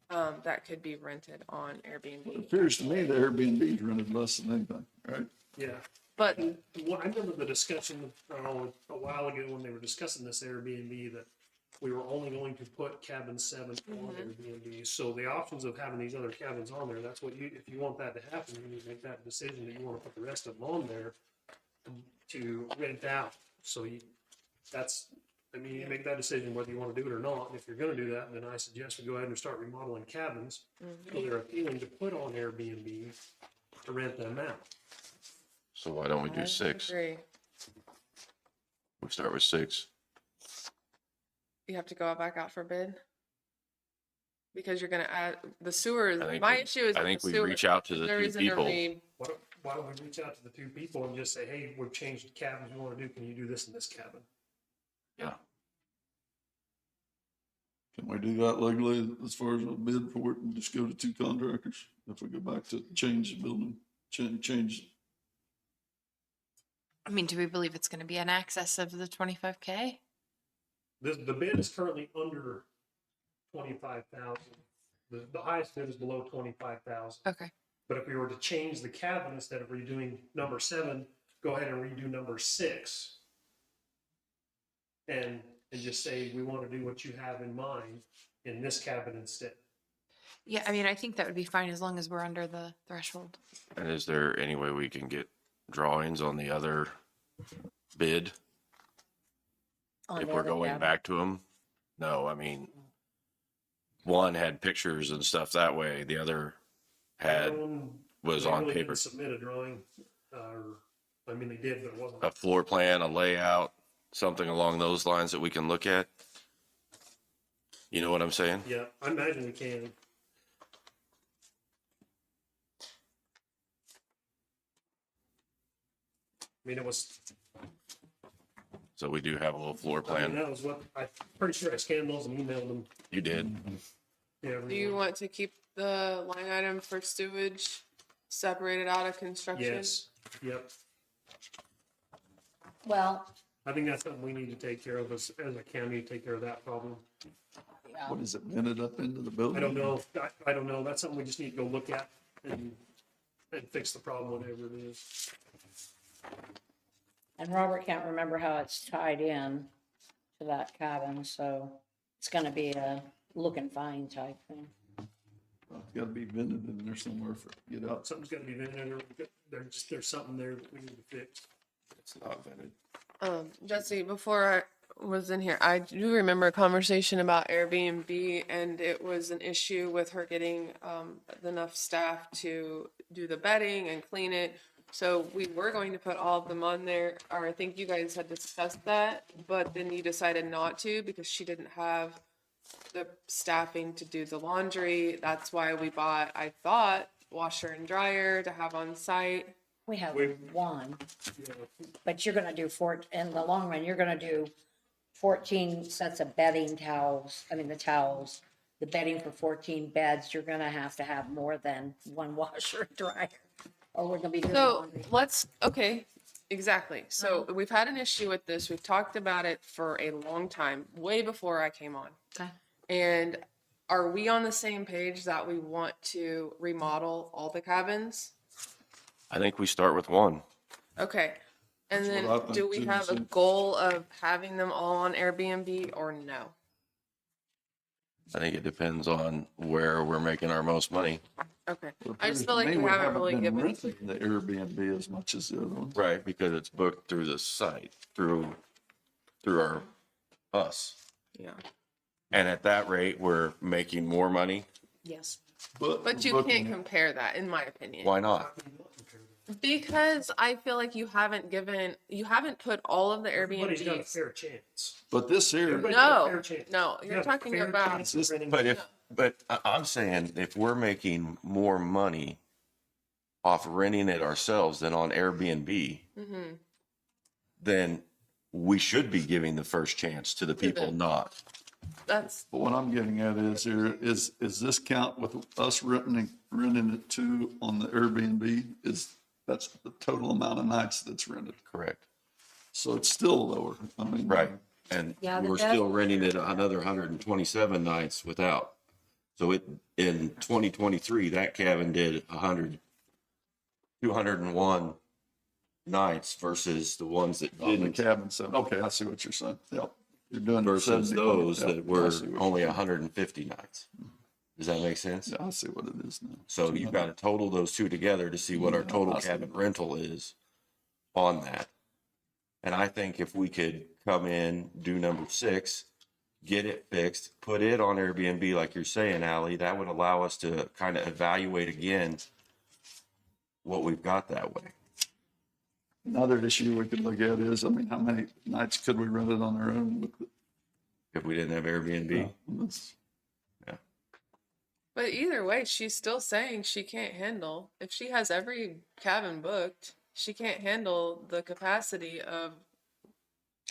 that could be rented on It Airbnb. appears to me the Airbnb is rented less than anything, right? Yeah. But Well, I remember the discussion a while ago when they were discussing this Airbnb that we were only going to put cabin 7 on Airbnb. So the options of having these other cabins on there, that's what if you want that to happen, you need to make that decision that you want to put the rest of them on there to rent out. So you make that decision whether you want to do it or not. And if you're going to do that, then I suggest we go ahead and start remodeling cabins so they're appealing to put on Airbnb to rent them out. So why don't we do 6? agree. We start with 6. You have to go back out for bid because you're going to add the sewers. I think My we- issue is I with think the we sewer. reach out to the There's no 2 reason to people. Why don't we reach out to the 2 people and just say, hey, we've changed the cabins we want to do. Can you do this in this cabin? Yeah. Can we do that legally as far as a bid for it and just go to 2 contractors? If we go back to change the building, change. I mean, do we believe it's going to be in excess of the 25K? The bid is currently under 25,000. The highest bid is below 25,000. Okay. But if we were to change the cabin, instead of redoing number 7, go ahead and redo number 6. And just say, we want to do what you have in mind in this cabin instead. Yeah, I mean, I think that would be fine as long as we're under the threshold. And is there any way we can get drawings on the other bid On if the we're other going cabin. back to them? No, I mean, one had pictures and stuff that way. The other was They on really paper. didn't submit a drawing, I mean, they did, but it wasn't. A floor plan, a layout, something along those lines that we can look at. You know what I'm saying? Yeah, I imagine we can. I mean, it was, So we do have a little floor I mean, plan. that was what, I'm pretty sure I scanned those and emailed them. You did. Yeah. Do you want to keep the line item for sewage separated out of construction? Yes, yep. Well, I think that's something we need to take care of as a county, take care of that problem. what is it, vented up into the building? I don't know. I don't know. That's something we just need to go look at and fix the problem, whatever it is. And Robert can't remember how it's tied in to that cabin, so it's gonna be a looking fine type thing. It's gotta be vented in there somewhere for, get out. Something's gotta be vented, or there's something there that we need to fix. It's not vented. Jesse, before I was in here, I do remember a conversation about Airbnb, and it was an issue with her getting enough staff to do the bedding and clean it. So we were going to put all of them on there, or I think you guys had discussed that, but then you decided not to because she didn't have the staffing to do the laundry. That's why we bought, I thought, washer and dryer to have on site. We have We- one, Yeah. but you're gonna do in the long run, you're gonna do 14 sets of bedding towels, the towels, the bedding for 14 beds, you're gonna have to have more than one washer and dryer. Or we're gonna be doing So laundry. okay, exactly. So we've had an issue with this. We've talked about it for a long time, way before I came on. Okay. And are we on the same page that we want to remodel all the cabins? I think we start with one. Okay. And That's then what I think do we too, have a so- goal of having them all on Airbnb or no? I think it depends on where we're making our most money. Okay. Well, I just to feel like me, we haven't really been given. renting the Airbnb as much as the other ones. Right, because it's booked through the site, through us. Yeah. And at that rate, we're making more money. Yes. But you booking can't it- compare that, in my opinion. Why not? Because I feel like you haven't put all of the Everybody's got a Airbnbs. fair chance. But this here, Everybody's got a fair No, chance. no, You you're have a talking fair about, chance of renting- But I'm saying if we're making more money off renting it ourselves than on Airbnb, mhm. then we should be giving the first chance to the people them. not. That's, but what I'm getting at is here, is this count with us renting it too on the Airbnb? That's the total amount of nights that's rented. Correct. So it's still lower. I mean. Right. And Yeah, we're that- still renting it another 127 nights without. So in 2023, that cabin did 201 nights versus the ones that On the didn't, cabin, so, okay, I see what you're saying. Yep. You're doing. versus 70. those Yep, that I were see what only you're- 150 nights. Does that make sense? Yeah, I see what it is now. So you've got to total those two together to see what our Yeah, total I see. cabin rental is on that. And I think if we could come in, do number 6, get it fixed, put it on Airbnb like you're saying, Ally, that would allow us to kind of evaluate again what we've got that way. Another issue we could look at is, how many nights could we rent it on our own with the- If we didn't have Airbnb. that's- but either way, she's still saying she can't handle, if she has every cabin booked, she can't handle the capacity of,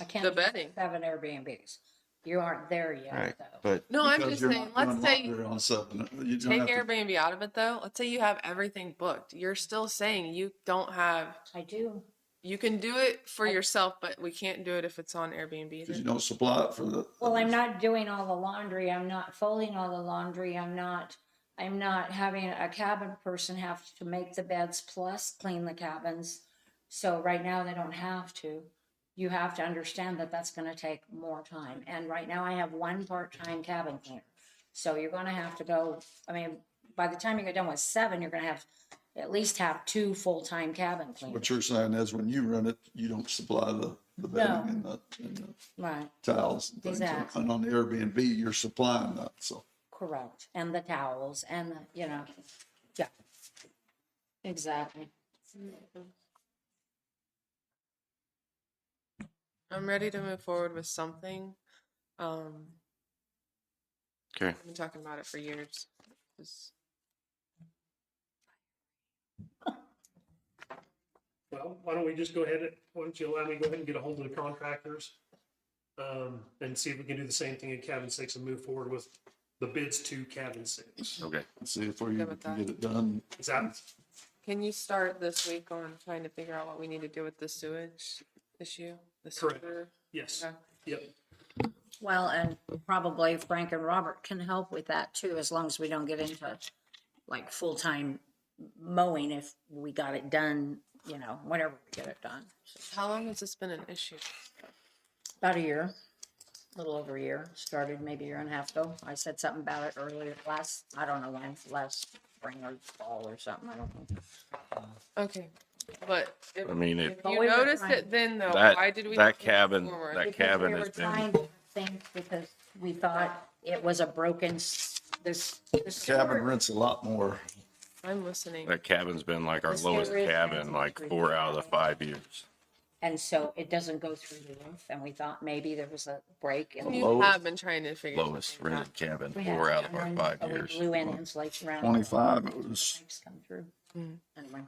I can't The do bedding. 7 Airbnbs. You aren't there Right. yet, though. But no, I'm because just you're saying, not let's doing say laundry on seven. You don't take have to- Airbnb out of it though. Let's say you have everything booked. You're still saying you don't have, I do. you can do it for yourself, but we can't do it if it's on Airbnb. Because you then. don't supply it for the. Well, I'm not doing all the laundry. I'm not folding all the laundry. I'm not having a cabin person have to make the beds plus clean the cabins. So right now they don't have to. You have to understand that that's gonna take more time. And right now I have one part-time cabin cleaner. So you're gonna have to go, by the time you get done with 7, you're gonna at least have 2 full-time cabin cleaners. What you're saying is when you rent it, you don't supply the bedding and the Right, towels and things. Exactly. And on the Airbnb, you're supplying that, so. correct. And the towels and yeah. Exactly. I'm ready to move forward with something. Okay. I've been talking about it for years. Just- Well, why don't we just go ahead, why don't you allow me to go ahead and get a hold of the contractors? And see if we can do the same thing in cabin 6 and move forward with the bids to cabin 6. Okay. Let's see if we Good with can that. get it done. Is that, Can you start this week on trying to figure out what we need to do with the sewage issue? The Correct. sewer? yes, Okay. yep. Well, and probably Frank and Robert can help with that too, as long as we don't get into like full-time mowing if we got it done, you know, whenever we get it done. How long has this been an issue? About a year, a little over a year, started maybe a year and a half ago. I said something about it earlier I don't know when, last spring or fall or something, I don't know. Okay, but if I mean, if But you we were noticed trying- it then though, That, why did we? that not move cabin, forward? that Because cabin we has were been, trying to think because we thought it was a broken, this Cabin rents a lot more. I'm listening. that cabin's been like our The sewer lowest is cabin, rented like through 4 the out of the cabin. 5 years. And so it doesn't go through the roof, and we thought maybe there was a break in the. You have been trying to figure. Lowest something out. rented cabin, We 4 have, out of our and 5 then we years. blew in insulation around. 25, it was, Pipes come through. Mm. Anyway,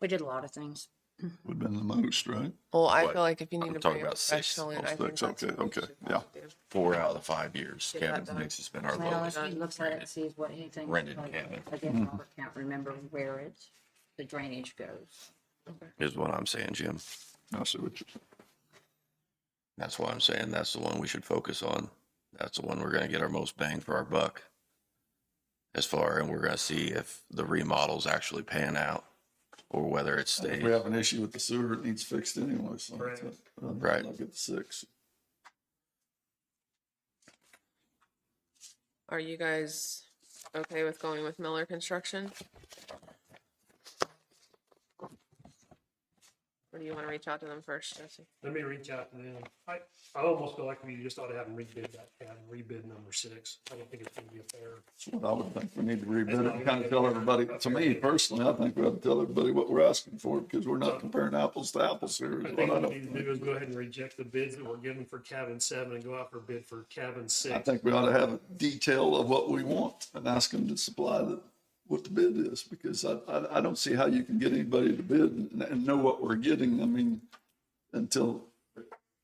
we did a lot of things. would have been the most, right? Well, I What? feel like if you need I'm to talking bring a about 6. professional in, Oh, I think 6, that's okay, what we okay, should yeah. probably do. 4 out of the 5 years. Get that Cabin done. mix has been our Well, lowest. if he looks at it, sees what he thinks. Rented but cabin. Again, Robert can't remember where the drainage goes. Is what I'm saying, Jim. I see what you, That's why I'm saying that's the one we should focus on. That's the one we're gonna get our most bang for our buck. And we're gonna see if the remodels actually pan out or whether it if stays. we have an issue with the sewer, it needs fixed anyway, so. Right. Right. Look at the 6. Are you guys okay with going with Miller Construction? Or do you want to reach out to them first, Jesse? Let me reach out to them. I almost feel like we just ought to have them rebid that cabin, rebid number 6. I don't think it's gonna be a fair. That's what I would think. We need to rebid it and kind of tell everybody, to me personally, I think we ought to tell everybody what we're asking for because we're not comparing apples to apples here. I is think what what we need to do is go ahead and reject the bids that were given for cabin 7 and go out for bid for cabin 6. I think we ought to have a detail of what we want and ask them to supply what the bid is, because I don't see how you can get anybody to bid and know what we're getting. I mean, until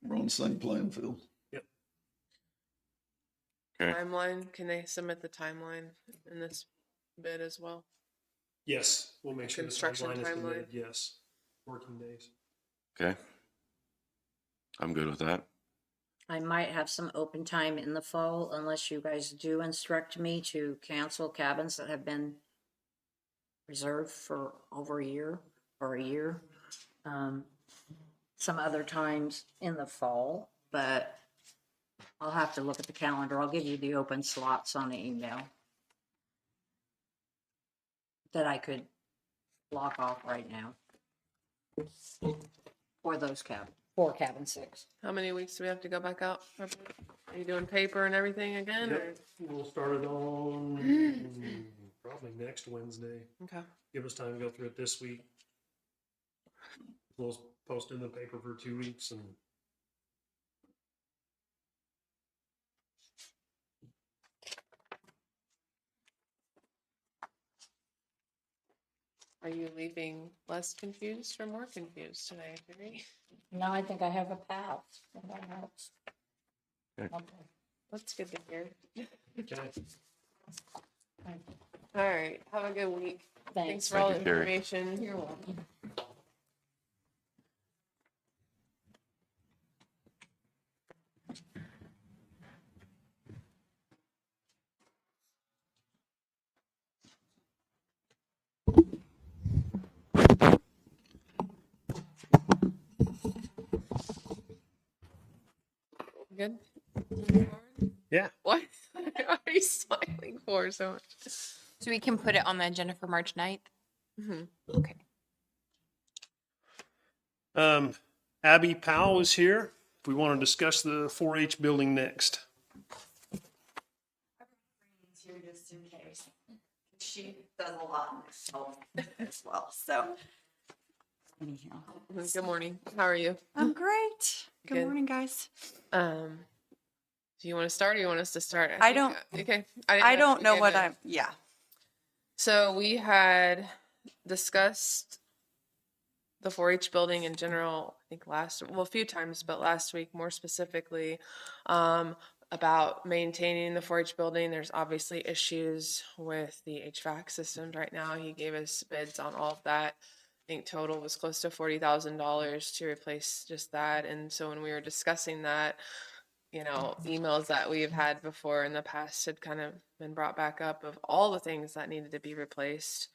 we're on the same playing field. Okay. Timeline, can they submit the timeline in this bid as well? Yes, we'll make sure the Construction timeline is timeline. submitted, yes. Working days. Okay. I'm good with that. I might have some open time in the fall unless you guys do instruct me to cancel cabins that have been reserved for over a year or a year. Some other times in the fall, but I'll have to look at the calendar. I'll give you the open slots on the email that I could block off right now for those for cabin 6. How many weeks do we have to go back out? Are you doing paper and everything again? Yep, we'll start it on probably next Wednesday. Or? Okay. Give us time to go through it this week. We'll post in the paper for 2 weeks and Are you leaving less confused or more confused today, Jerry? No, I think I have a path. That helps. Okay. Okay. That's good to hear. okay. All right. Have a good week. Thanks Thanks. for all the Thank you, Terry. information. You're welcome. Good? Yeah. What are you smiling for so much? So we can put it on the agenda for March 9th? Mhm. Okay. Abby Powell is here. If we want to discuss the 4-H building next. Here just in case. She does a lot myself as well, so. Anyhow. Good morning. How are you? I'm great. Good Good. morning, guys. Do you want to start or you want us to start? I think, don't- okay. I don't know what I'm. yeah. So we had discussed the 4-H building in general, I think a few times, but last week more specifically, about maintaining the 4-H building. There's obviously issues with the HVAC systems right now. He gave us bids on all of that. I think total was close to $40,000 to replace just that. And so when we were discussing that, emails that we've had before in the past had kind of been brought back up of all the things that needed to be replaced.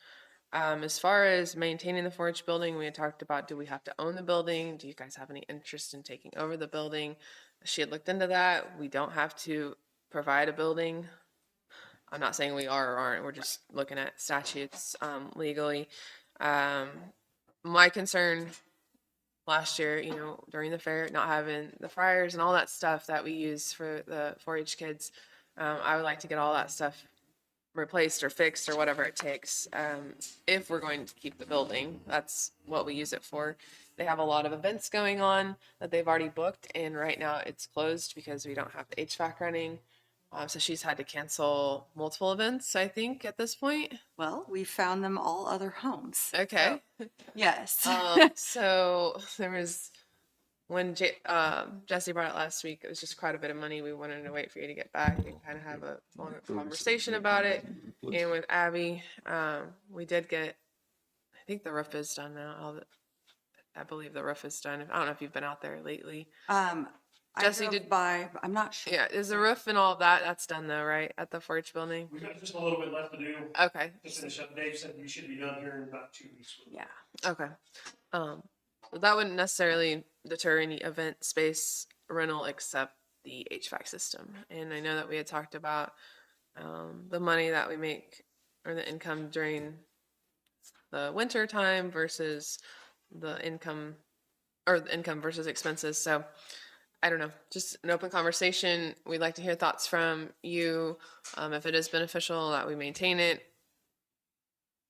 As far as maintaining the 4-H building, we had talked about, do we have to own the building? Do you guys have any interest in taking over the building? She had looked into that. We don't have to provide a building. I'm not saying we are or aren't. We're just looking at statutes legally. My concern last year, during the fair, not having the fryers and all that stuff that we use for the 4-H kids, I would like to get all that stuff replaced or fixed or whatever it takes. If we're going to keep the building, that's what we use it for. They have a lot of events going on that they've already booked, and right now it's closed because we don't have the HVAC running. So she's had to cancel multiple events, I think, at this point. Well, we found them all other homes. Okay. Yes. So there was, when Jesse brought it last week, it was just quite a bit of money. We wanted to wait for you to get back and kind of have a longer conversation about it. And with Abby, we did get, I think the roof is done now. I believe the roof is done. I don't know if you've been out there lately. Jesse I drove did by, but I'm not sure. Yeah, is the roof and all of that, that's done though, right? At the 4-H building? We got just a little bit left to do. Okay. To finish up. Dave said we should be done here in about 2 weeks. Yeah. Okay. So that wouldn't necessarily deter any event space rental except the HVAC system. And I know that we had talked about the money that we make or the income during the winter time versus the income versus expenses. So I don't know, just an open conversation. We'd like to hear thoughts from you, if it is beneficial that we maintain it,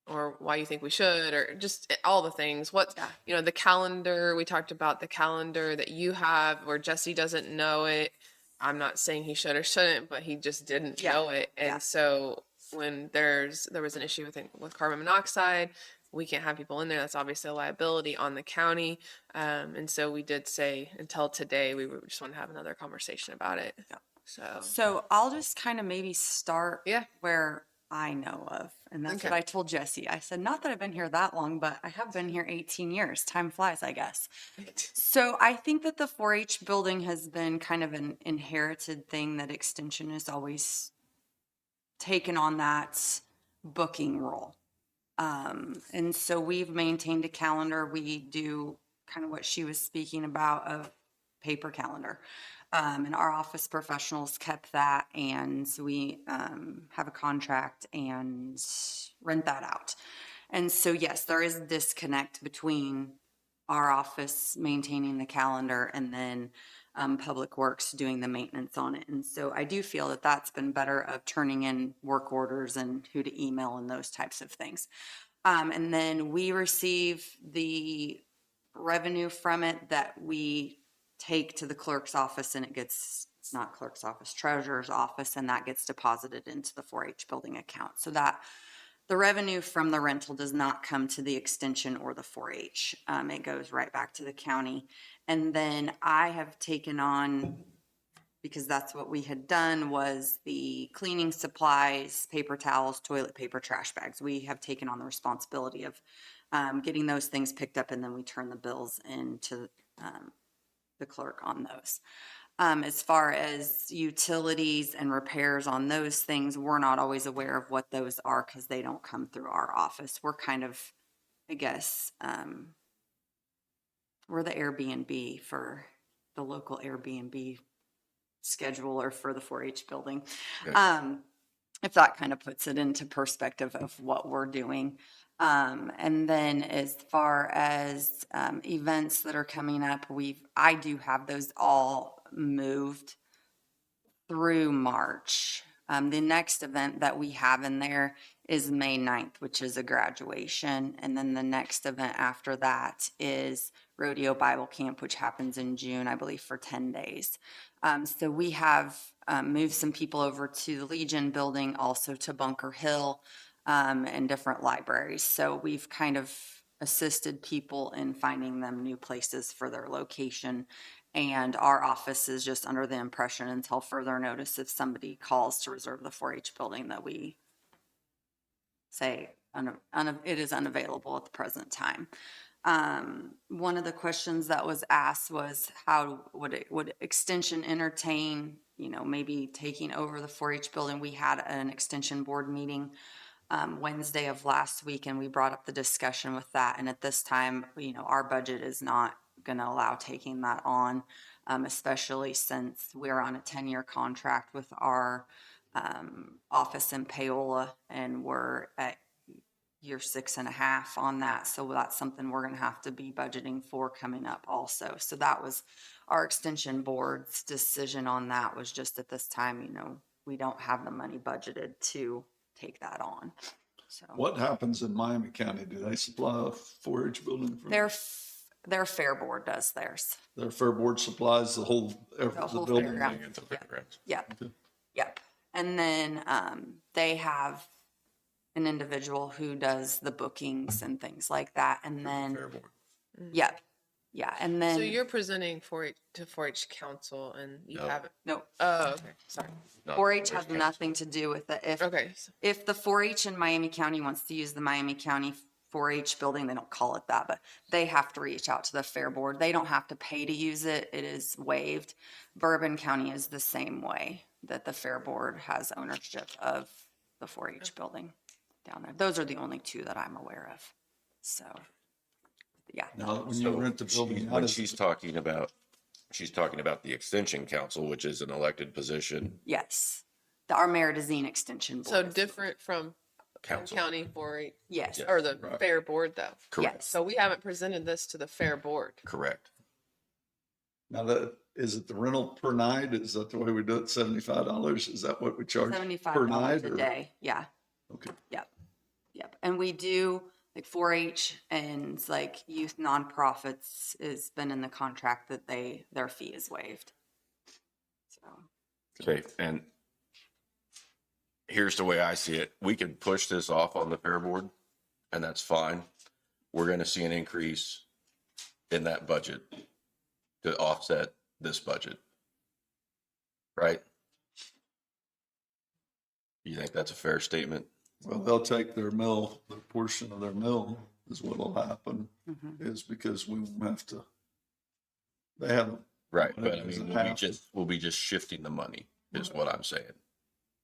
or why you think we should, or just all the things. The calendar, we talked about the calendar that you have where Jesse doesn't know it. I'm not saying he should or shouldn't, but he just didn't know it. And so when there was an issue with carbon monoxide, we can't have people in there. That's obviously a liability on the county. And so we did say until today, we just want to have another conversation about it. Yeah. So I'll just kind of maybe start where I know of. And that's what I told Jesse. I said, not that I've been here that long, but I have been here 18 years. Time flies, I guess. So I think that the 4-H building has been kind of an inherited thing that Extension has always taken on that booking role. And so we've maintained a calendar. We do kind of what she was speaking about of paper calendar. And our office professionals kept that, and we have a contract and rent that out. And so, yes, there is a disconnect between our office maintaining the calendar and then Public Works doing the maintenance on it. And so I do feel that that's been better of turning in work orders and who to email and those types of things. And then we receive the revenue from it that we take to the clerk's office, and it's not clerk's office, treasurer's office, and that gets deposited into the 4-H building account. So that the revenue from the rental does not come to the Extension or the 4-H. It goes right back to the county. And then I have taken on, because that's what we had done, was the cleaning supplies, paper towels, toilet paper, trash bags. We have taken on the responsibility of getting those things picked up, and then we turn the bills into the clerk on those. As far as utilities and repairs on those things, we're not always aware of what those are because they don't come through our office. We're kind of, I guess, we're the Airbnb for the local Airbnb scheduler for the 4-H building. If that kind of puts it into perspective of what we're doing. And then as far as events that are coming up, I do have those all moved through March. The next event that we have in there is May 9th, which is a graduation. And then the next event after that is Rodeo Bible Camp, which happens in June, I believe, for 10 days. So we have moved some people over to the Legion building, also to Bunker Hill, and different libraries. So we've kind of assisted people in finding them new places for their location. And our office is just under the impression until further notice, if somebody calls to reserve the 4-H building, that we say it is unavailable at the present time. One of the questions that was asked was how would Extension entertain, maybe taking over the 4-H building? We had an Extension board meeting Wednesday of last week, and we brought up the discussion with that. And at this time, our budget is not going to allow taking that on, especially since we're on a 10-year contract with our office in Paola, and we're at year 6.5 on that. So that's something we're going to have to be budgeting for coming up also. So that was our Extension board's decision on that, was just at this time, we don't have the money budgeted to take that on. So What happens in Miami County? Do they supply a 4-H building? their fair board does theirs. Their fair board supplies the whole building? fairground. Yep. Yep. And then they have an individual who does the bookings and things like that. And then, yep. Yeah. And then. So you're presenting to 4-H council and you haven't? No. Oh, okay. Sorry. 4-H has nothing to do with it. If the 4-H in Miami County wants to use the Miami County 4-H building, they don't call it that, but they have to reach out to the fair board. They don't have to pay to use it. It is waived. Bourbon County is the same way, that the fair board has ownership of the 4-H building down there. Those are the only two that I'm aware of. So, yeah. Now, when you rent the building, When she's talking about the Extension Council, which is an elected position. Yes. Our Meridazine Extension Board. So different from Council. county 4-H? Yes. Or the fair board though? Correct. So we haven't presented this to the fair board. Correct. Now, is it the rental per night? Is that the way we do it? $75? Is that what we charge per $75 night? a day. Yeah. Okay. Yep. Yep. And we do like 4-H and like youth nonprofits has been in the contract that their fee is waived. So. Okay, and here's the way I see it. We can push this off on the fair board, and that's fine. We're gonna see an increase in that budget to offset this budget. Right? You think that's a fair statement? Well, they'll take their portion of their mill is what'll happen, is because we won't have to, they haven't. Right, but I mean, we'll be just shifting the money, is what I'm saying.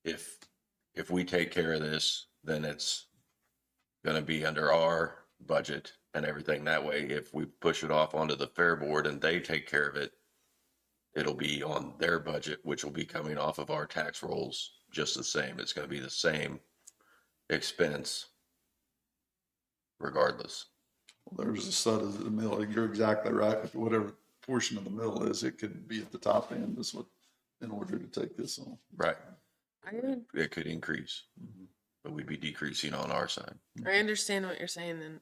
If we take care of this, then it's gonna be under our budget and everything. That way, if we push it off onto the fair board and they take care of it, it'll be on their budget, which will be coming off of our tax rolls just the same. It's gonna be the same expense regardless. Well, there's a set of the mill. You're exactly right. If whatever portion of the mill is, it could be at the top end is what, in order to take this on. Right. It could increase, but we'd be decreasing on our side. I understand what you're saying, and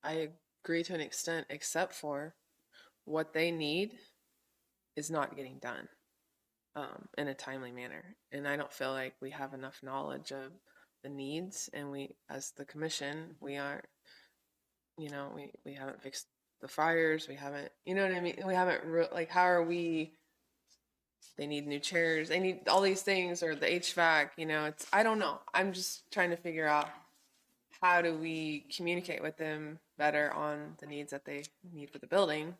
I agree to an extent, except for what they need is not getting done in a timely manner. And I don't feel like we have enough knowledge of the needs, and we, as the commission, we aren't, we haven't fixed the fires, we haven't, you know what I mean? We haven't, how are we, they need new chairs, they need all these things, or the HVAC, I don't know. I'm just trying to figure out how do we communicate with them better on the needs that they need for the building.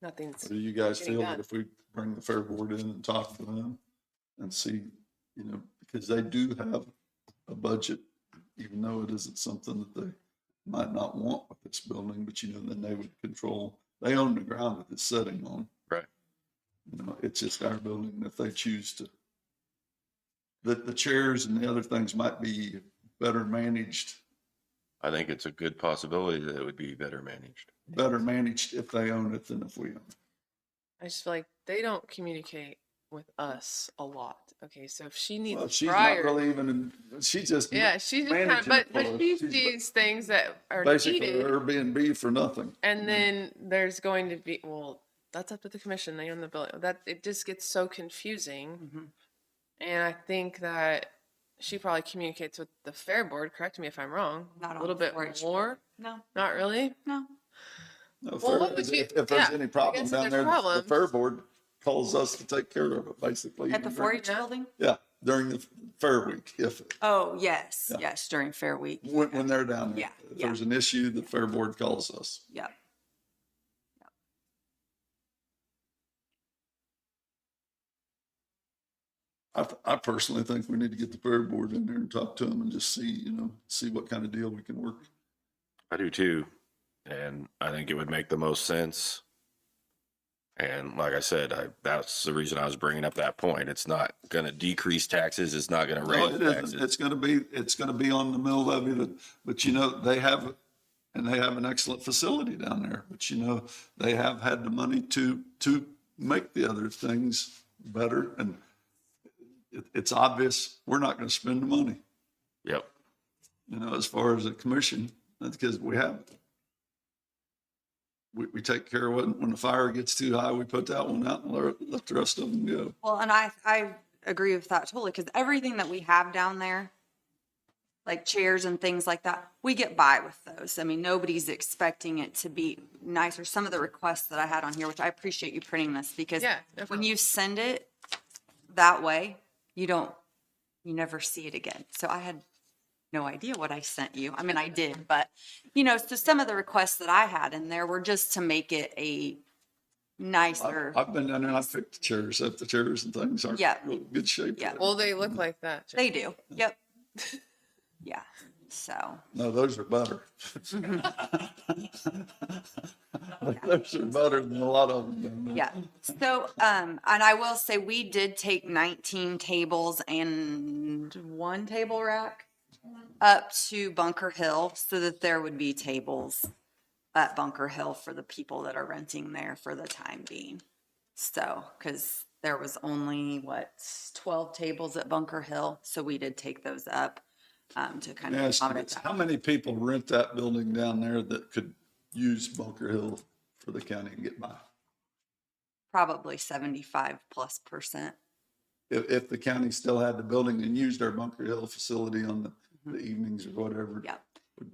Nothing's. Do you guys getting feel done. that if we bring the fair board in and talk to them and see, because they do have a budget, even though it isn't something that they might not want with this building, but then they would control, they own the ground that it's sitting on. Right. It's just our building. If they choose to, the chairs and the other things might be better managed. I think it's a good possibility that it would be better managed. If they own it than if we own it. I just feel like they don't communicate with us a lot. Okay, so if she needs Well, she's prior, not really even, she just. yeah, she's just kind of, but she sees things that are Basically, needed, Airbnb for nothing. and then there's going to be, well, that's up to the commission. They own the building. That it just gets so confusing, and I think that she probably communicates with the fair board. Correct me if I'm wrong. Not a little on the bit 4-H more. No. Not really. No. No, Well, fair- what would you- if there's yeah, any I problem guess if down there's there, the problems. fair board calls us to take care of it, basically. At the 4-H building? Yeah, during the Fair Week, if, Oh, yes, Yeah. yes, during Fair Week. when they're down there. Yeah, If yeah. there's an issue, the Fair Board calls us. Yep. I personally think we need to get the Fair Board in there and talk to them and just see, see what kind of deal we can work. I do too. And I think it would make the most sense. And like I said, that's the reason I was bringing up that point. It's not going to decrease taxes. It's not going to No, raise it isn't. taxes. It's gonna be on the mill levy, but they have an excellent facility down there, but they have had the money to make the other things better, and it's obvious we're not gonna spend the money, Yep. as far as the commission, that's because we have it. We take care of it. When the fire gets too high, we put that one out and let the rest of them go. Well, and I agree with that totally, because everything that we have down there, like chairs and things like that, we get by with those. I mean, nobody's expecting it to be nicer. Some of the requests that I had on here, which I appreciate you printing this, because Yeah, when definitely. you send it that way, you never see it again. So I had no idea what I sent you. I mean, I did, but so some of the requests that I had in there were just to make it a nicer. I've been down there and I've picked the chairs up. The chairs and things are Yeah. in good shape. Yeah. Well, they look like that. They do. Yep. Yeah. So. No, those are better. Those are better than a lot of them. down there. Yeah. So, and I will say we did take 19 tables and one table rack up to Bunker Hill so that there would be tables at Bunker Hill for the people that are renting there for the time being. So, because there was only 12 tables at Bunker Hill. So we did take those up to kind of Yes, accommodate that. how many people rent that building down there that could use Bunker Hill for the county and get by? Probably 75+%. If the county still had the building and used our Bunker Hill facility on the evenings or whatever. Yeah.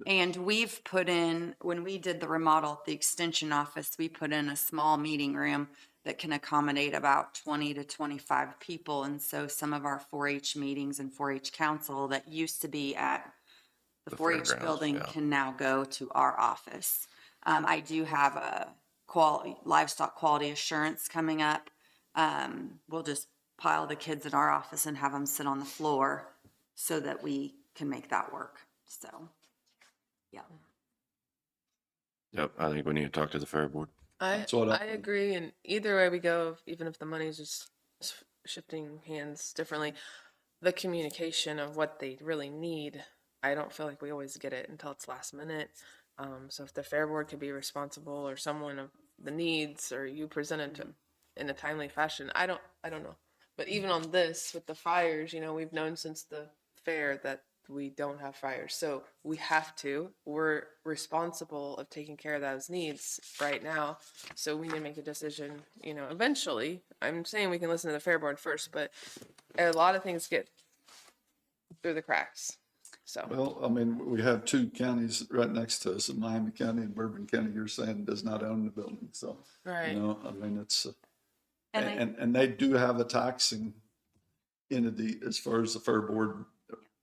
And we've put in, when we did the remodel at the extension office, we put in a small meeting room that can accommodate about 20 to 25 people. And so some of our 4-H meetings and 4-H council that used to be at the 4-H fairgrounds, building yeah. can now go to our office. I do have a livestock quality assurance coming up. We'll just pile the kids in our office and have them sit on the floor so that we can make that work. So, yeah. Yep. I think we need to talk to the Fair Board. That's what I I agree. And either way we go, even if the money's just shifting hands differently, the communication of what they really need, I don't feel like we always get it until it's last minute. So if the Fair Board could be responsible, or someone of the needs, or you present it to in a timely fashion, I don't know. But even on this with the fires, we've known since the fair that we don't have fires. So we're responsible of taking care of those needs right now. So we need to make a decision, eventually. I'm saying we can listen to the Fair Board first, but a lot of things get through the cracks. So, Well, I mean, we have two counties right next to us, in Miami County and Bourbon County. You're saying does not own the building, so. right. I mean, it's, And and they do have a taxing entity as far as the Fair Board,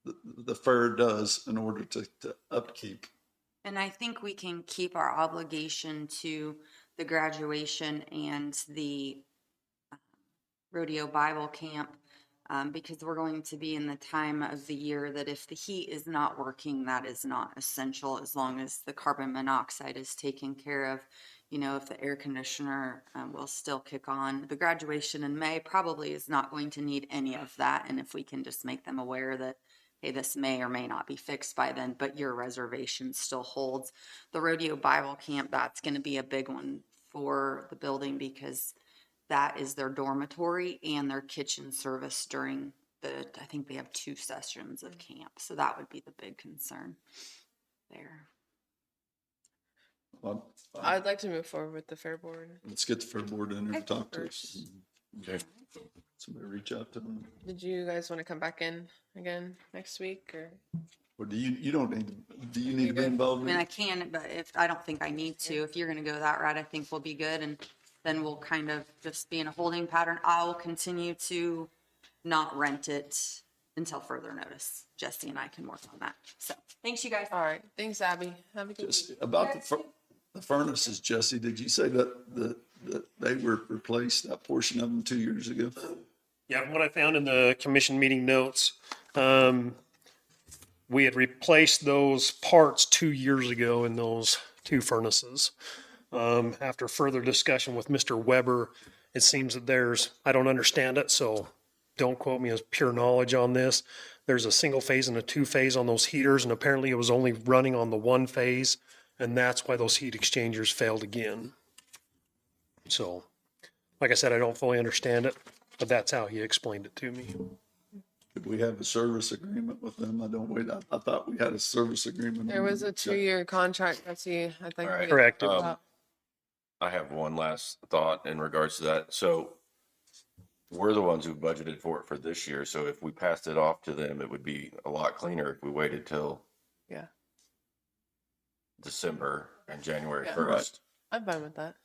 the fair does in order to upkeep. And I think we can keep our obligation to the graduation and the rodeo Bible camp, because we're going to be in the time of the year that if the heat is not working, that is not essential, as long as the carbon monoxide is taken care of. If the air conditioner will still kick on. The graduation in May probably is not going to need any of that. And if we can just make them aware that, hey, this may or may not be fixed by then, but your reservation still holds. The rodeo Bible camp, that's going to be a big one for the building, because that is their dormitory and their kitchen service during I think they have 2 sessions of camp. So that would be the big concern there. Well, I'd like to move forward with the Fair Board. let's get the Fair Board in there to talk to us. Okay. Somebody reach out to them. Did you guys want to come back in again next week, or? Or do you don't need, do you need to be involved? I in mean, it? I can, but I don't think I need to. If you're going to go that route, I think we'll be good. And then we'll kind of just be in a holding pattern. I will continue to not rent it until further notice. Jesse and I can work on that. So thanks, you guys. All right. Thanks, Abby. Have a good Just week. about the furnaces, Jesse, did you say that they were replaced, that portion of them 2 years ago? Yeah, from what I found in the commission meeting notes, we had replaced those parts 2 years ago in those two furnaces. After further discussion with Mr. Weber, it seems that I don't understand it, so don't quote me as pure knowledge on this. There's a single phase and a two phase on those heaters, and apparently it was only running on the one phase, and that's why those heat exchangers failed again. So, like I said, I don't fully understand it, but that's how he explained it to me. Could we have a service agreement with them? I thought we had a service agreement. There was a 2-year contract, Jesse. I think. All right. Correct. I have one last thought in regards to that. So we're the ones who budgeted for it for this year. So if we passed it off to them, it would be a lot cleaner if we waited till Yeah. December and January Yeah. 1st. I'm fine with that.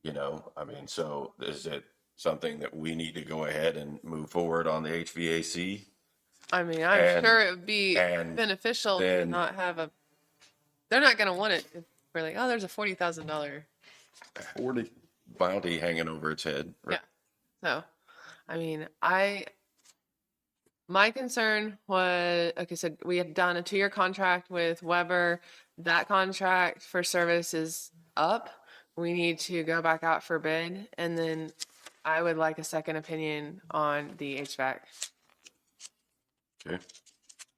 You know, I mean, so is it something that we need to go ahead and move forward on the HVAC? I mean, I'm And- sure it would be and beneficial to then- not have they're not going to want it if we're like, oh, there's a $40,000. 40. Bounty hanging over its head. Yeah. So, I mean, my concern was, like I said, we had done a 2-year contract with Weber. That contract for service is up. We need to go back out for bid. And then I would like a second opinion on the HVAC. Okay.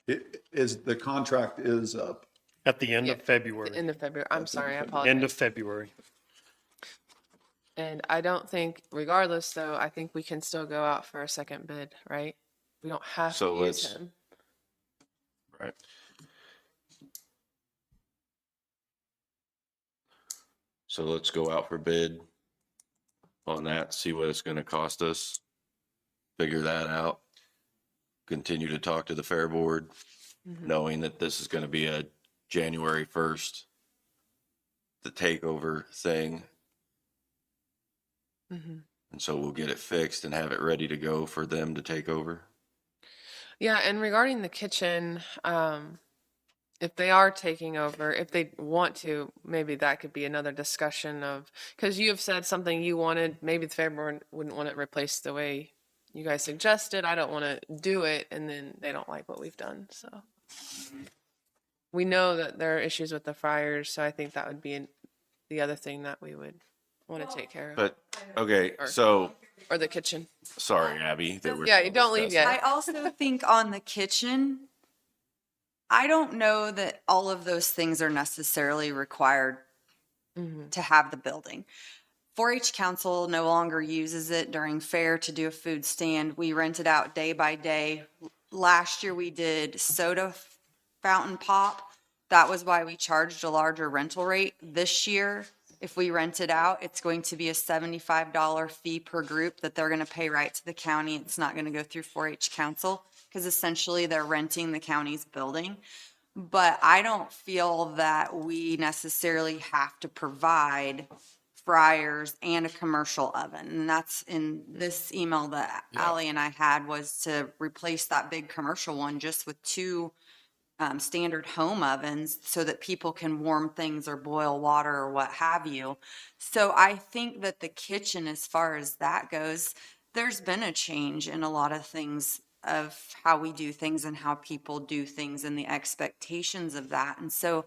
The contract is up. At the end Yeah, of February. End of February. I'm sorry, I apologize. End of February. And I don't think, regardless though, I think we can still go out for a second bid, right? We don't have So to use let's- him. Right. So let's go out for bid on that, see what it's gonna cost us. Figure that out. Continue to talk to the fair board, knowing that this is gonna be a January 1st, the takeover thing. And so we'll get it fixed and have it ready to go for them to take over. Yeah, and regarding the kitchen, if they are taking over, if they want to, maybe that could be another discussion of, because you have said something you wanted, maybe the fair board wouldn't want it replaced the way you guys suggested. I don't want to do it, and then they don't like what we've done, so. We know that there are issues with the fryers, so I think that would be the other thing that we would want to take care of. But, okay, Or- so, Or the kitchen. sorry, Abby. that we're Yeah, still you don't leave discussing. yet. I also think on the kitchen, I don't know that all of those things are necessarily required to have the building. 4-H Council no longer uses it during fair to do a food stand. We rent it out day by day. Last year we did soda fountain pop. That was why we charged a larger rental rate. This year, if we rent it out, it's going to be a $75 fee per group that they're going to pay right to the county. It's not going to go through 4-H Council because essentially they're renting the county's building. But I don't feel that we necessarily have to provide fryers and a commercial oven. And that's in this email that Ally and I had, was to replace that big commercial one just with 2 standard home ovens so that people can warm things or boil water or what have you. So I think that the kitchen, as far as that goes, there's been a change in a lot of things of how we do things and how people do things and the expectations of that. And so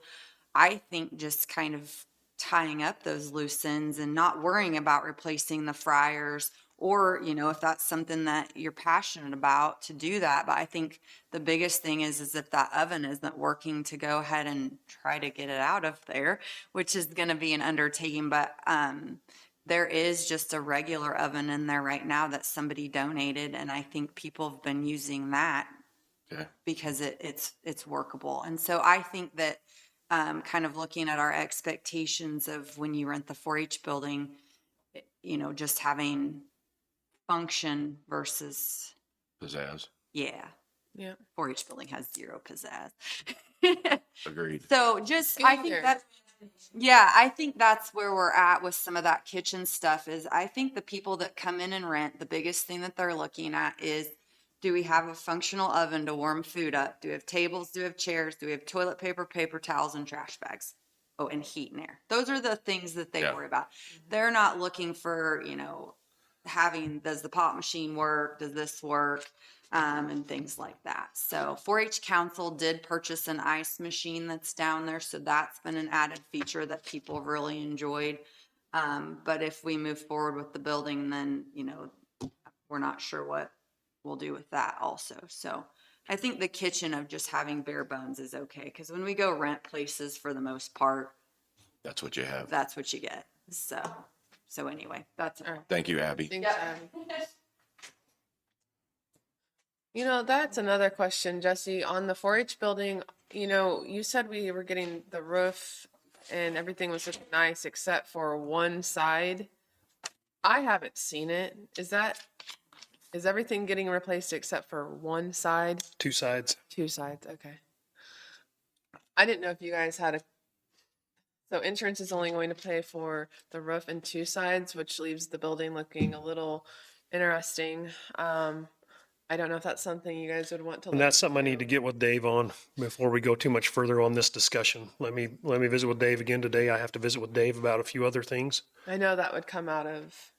I think just kind of tying up those loose ends and not worrying about replacing the fryers, or, you know, if that's something that you're passionate about, to do that. But I think the biggest thing is if that oven isn't working, to go ahead and try to get it out of there, which is going to be an undertaking. But there is just a regular oven in there right now that somebody donated, and I think people have been using that because it's workable. And so I think that kind of looking at our expectations of when you rent the 4-H building, you know, just having function versus Pizzazz. Yeah. 4-H building has 0 pizzazz. Agreed. So just, Being I think there. that, yeah, I think that's where we're at with some of that kitchen stuff. Is I think the people that come in and rent, the biggest thing that they're looking at is, Do we have a functional oven to warm food up? Do we have tables? Do we have chairs? Do we have toilet paper, paper towels, and trash bags? Oh, and heat and air. Those are the things that they Yeah. worry about. They're not looking for, does the pop machine work? Does this work? And things like that. So 4-H Council did purchase an ice machine that's down there. So that's been an added feature that people really enjoyed. But if we move forward with the building, then, we're not sure what we'll do with that also. So I think the kitchen of just having bare bones is okay. Cause when we go rent places, for the most part, That's what you have. that's what you get. So anyway, that's it. Thank you, Abby. Thanks, Abby. That's another question, Jesse. On the 4-H building, you said we were getting the roof and everything was looking nice except for one side. I haven't seen it. Is everything getting replaced except for one side? 2 sides. 2 sides, okay. I didn't know if you guys had so insurance is only going to pay for the roof and 2 sides, which leaves the building looking a little interesting. I don't know if that's something you guys would want to. And that's something I need to get with Dave on before we go too much further on this discussion. Let me visit with Dave again today. I have to visit with Dave about a few other things. I know that would come out of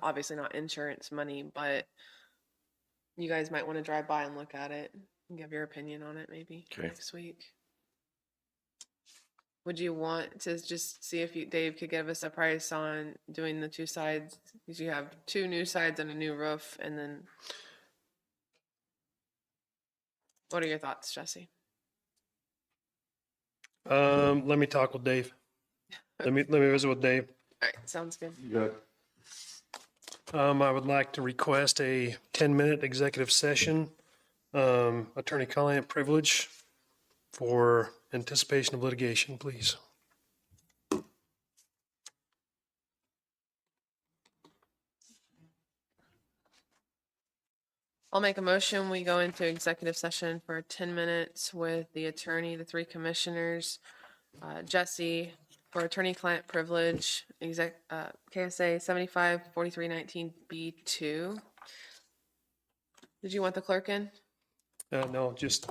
obviously not insurance money, but you guys might want to drive by and look at it and give your opinion on it maybe next week. Would you want to just see if Dave could give us a price on doing the 2 sides? Because you have 2 new sides and a new roof, and then what are your thoughts, Jesse? Let me talk with Dave. Let me visit with Dave. All right, sounds good. I would like to request a 10-minute executive session, attorney-client privilege for anticipation of litigation, please. I'll make a motion. We go into executive session for 10 minutes with the attorney, the 3 commissioners, Jesse for attorney-client privilege, KSA 75-4319B2. Did you want the clerk in? No, just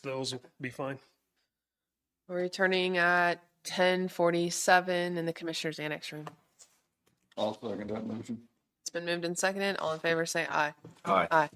those will be fine. We're returning at 10:47 in the commissioner's annex room. I'll second that motion. It's been moved and seconded. All in favor, say aye. Aye. Aye.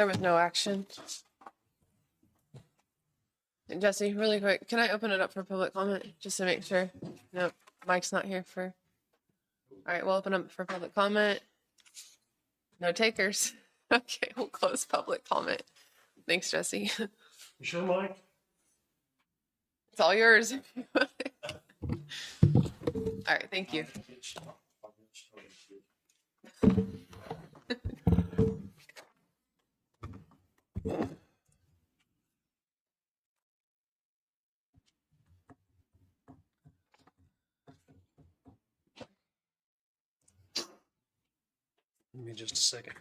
There was no action. And Jesse, really quick, can I open it up for public comment just to make sure? No, Mike's not here for. All right, we'll open up for public comment. No takers. Okay, we'll close public comment. Thanks, Jesse. You sure, Mike? It's all yours. All right, thank you. Give me just a second.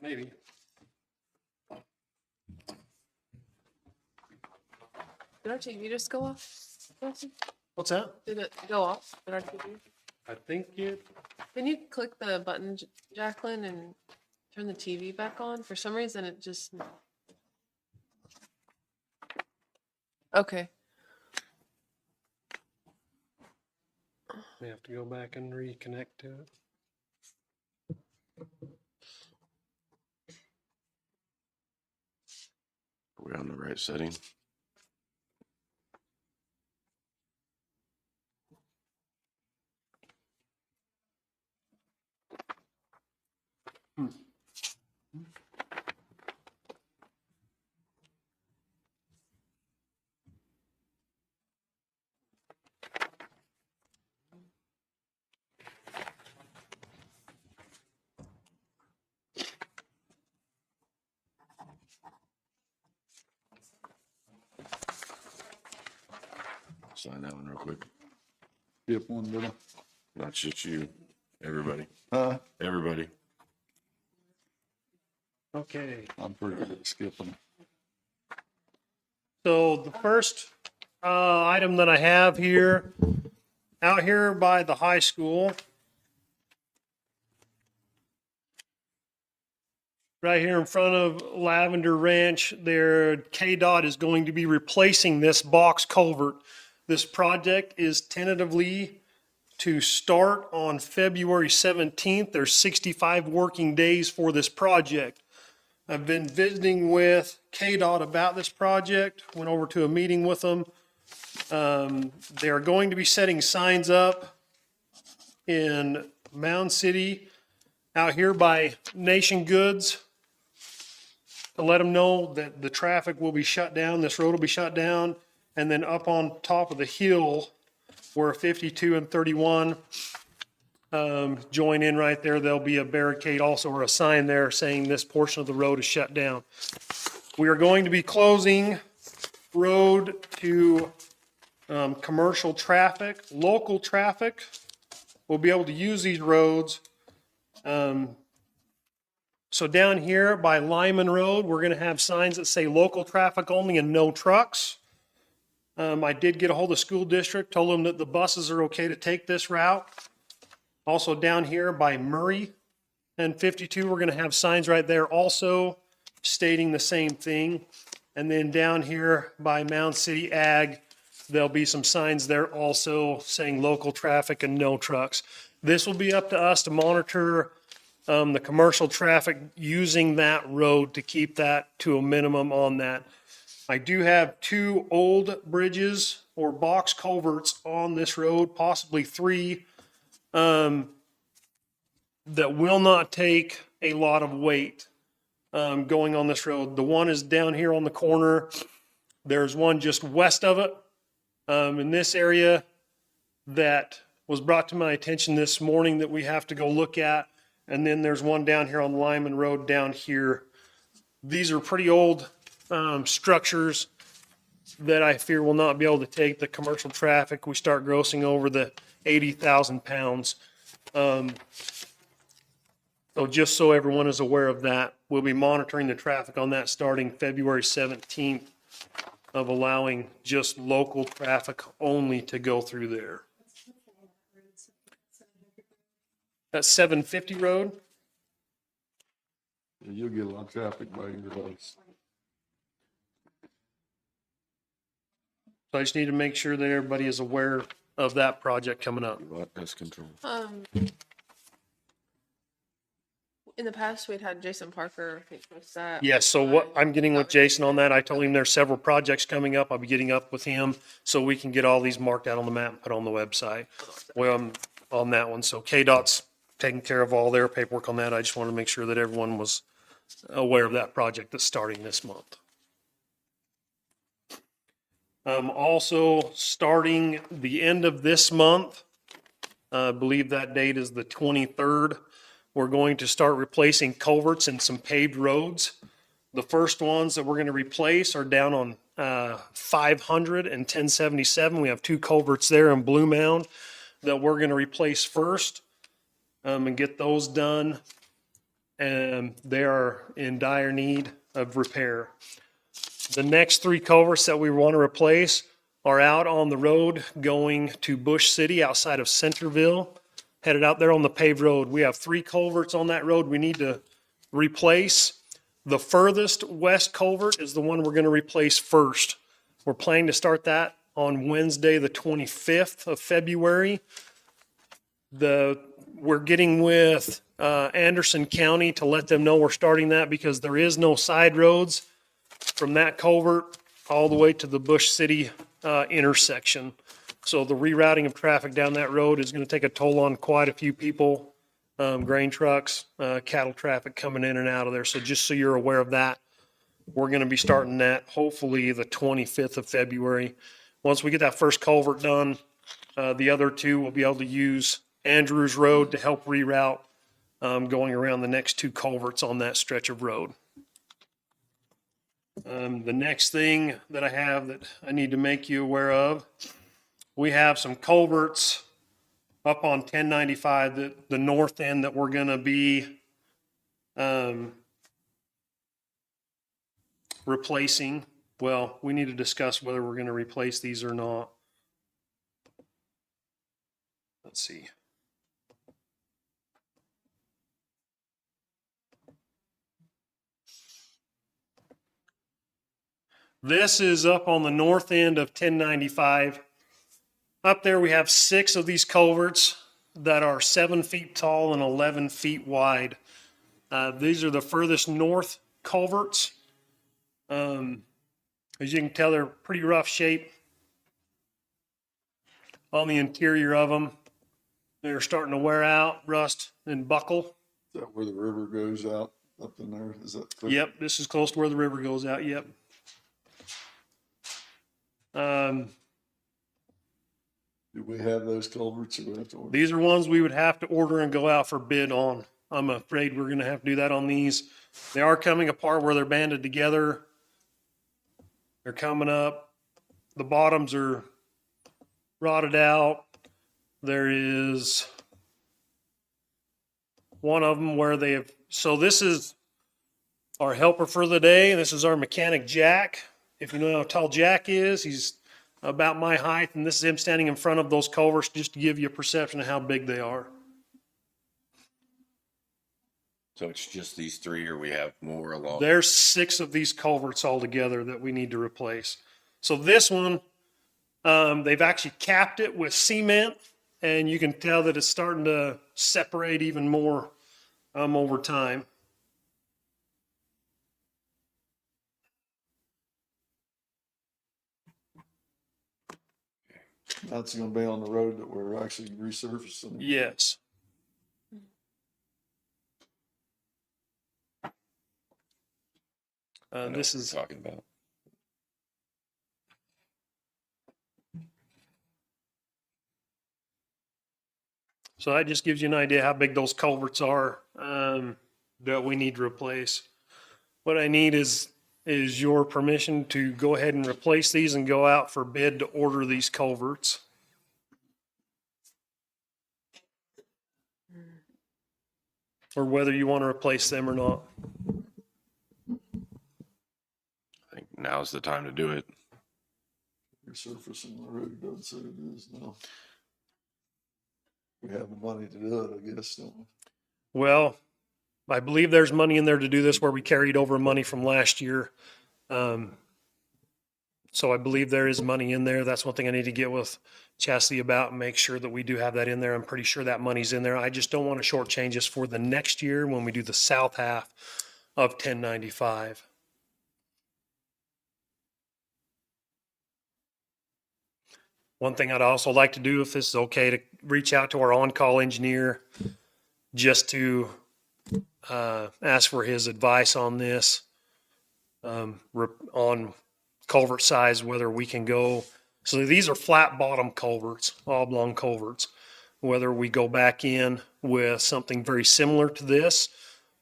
Maybe. Did our TV just go off? Jesse? What's that? Did it go off? Did our TV? I think it, Can you click the button, Jacqueline, and turn the TV back on? For some reason, it just. Okay. may have to go back and reconnect to it. Are we on the right setting? Sign that one real quick. Skip one, did I? Not just you, everybody. Everybody. Okay. I'm pretty good at skipping. So the first item that I have here, out here by the high school, right here in front of Lavender Ranch, there, KDOT is going to be replacing this box culvert. This project is tentatively to start on February 17th. There's 65 working days for this project. I've been visiting with KDOT about this project, went over to a meeting with them. They are going to be setting signs up in Mound City, out here by Nation Goods, to let them know that the traffic will be shut down, this road will be shut down, and then up on top of the hill where 52 and 31 join in right there, there'll be a barricade also, or a sign there saying this portion of the road is shut down. We are going to be closing road to commercial traffic. Local traffic will be able to use these roads. So down here by Lyman Road, we're going to have signs that say local traffic only and no trucks. I did get a hold of the school district, told them that the buses are okay to take this route. Also down here by Murray and 52, we're going to have signs right there also stating the same thing. And then down here by Mound City Ag, there'll be some signs there also saying local traffic and no trucks. This will be up to us to monitor the commercial traffic using that road to keep that to a minimum on that. I do have 2 old bridges or box culverts on this road, possibly 3, that will not take a lot of weight going on this road. The one is down here on the corner. There's one just west of it in this area that was brought to my attention this morning that we have to go look at. And then there's one down here on Lyman Road down here. These are pretty old structures that I fear will not be able to take the commercial traffic. We start grossing over the 80,000 pounds. So just so everyone is aware of that, we'll be monitoring the traffic on that starting February 17th of allowing just local traffic only to go through there. That's 750 road. You'll get a lot of traffic by your house. So I just need to make sure that everybody is aware of that project coming up. Pest control. In the past, we'd had Jason Parker, I think, was that. Yes, so what, I'm getting with Jason on that. I told him there's several projects coming up. I'll be getting up with him so we can get all these marked out on the map and put on the website. Well, I'm on that one. So KDOT's taking care of all their paperwork on that. I just wanted to make sure that everyone was aware of that project that's starting this month. Also, starting the end of this month, I believe that date is the 23rd, we're going to start replacing culverts and some paved roads. The first ones that we're going to replace are down on 500 and 1077. We have two culverts there in Blue Mound that we're going to replace first and get those done. And they are in dire need of repair. The next three culverts that we want to replace are out on the road going to Bush City outside of Centerville, headed out there on the paved road. We have three culverts on that road we need to replace. The furthest west culvert is the one we're going to replace first. We're planning to start that on Wednesday, the 25th of February. We're getting with Anderson County to let them know we're starting that because there is no side roads from that culvert all the way to the Bush City intersection. So the rerouting of traffic down that road is going to take a toll on quite a few people, grain trucks, cattle traffic coming in and out of there. So just so you're aware of that, we're going to be starting that hopefully the 25th of February. Once we get that first culvert done, the other two will be able to use Andrews Road to help reroute going around the next two culverts on that stretch of road. The next thing that I have that I need to make you aware of, we have some culverts up on 1095, the north end that we're going to be replacing. Well, we need to discuss whether we're going to replace these or not. Let's see. This is up on the north end of 1095. Up there we have 6 of these culverts that are 7 feet tall and 11 feet wide. These are the furthest north culverts. As you can tell, they're pretty rough shape on the interior of them. They're starting to wear out, rust, and buckle. Is that where the river goes out up in there? Is that correct? Yep, this is close to where the river goes out, yep. Do we have those culverts or we have to order? These are ones we would have to order and go out for bid on. I'm afraid we're going to have to do that on these. They are coming apart where they're banded together. They're coming up. The bottoms are rotted out. There is one of them where they have, so this is our helper for the day. This is our mechanic, Jack. If you know how tall Jack is, he's about my height, and this is him standing in front of those culverts just to give you a perception of how big they are. So it's just these three, or we have more along? There's 6 of these culverts altogether that we need to replace. So this one, they've actually capped it with cement, and you can tell that it's starting to separate even more over time. That's going to be on the road that we're actually resurfacing. Yes. This is talking about. So that just gives you an idea how big those culverts are, that we need to replace. What I need is your permission to go ahead and replace these and go out for bid to order these culverts. Or whether you want to replace them or not. I think now's the time to do it. Resurfacing the road doesn't say it is now. We have the money to do it, I guess, don't we? Well, I believe there's money in there to do this where we carried over money from last year. So I believe there is money in there. That's one thing I need to get with Chastity about and make sure that we do have that in there. I'm pretty sure that money's in there. I just don't want to shortchange us for the next year when we do the south half of 1095. One thing I'd also like to do, if this is okay, to reach out to our on-call engineer just to ask for his advice on this, on culvert size, whether we can go. So these are flat bottom culverts, oblong culverts, whether we go back in with something very similar to this,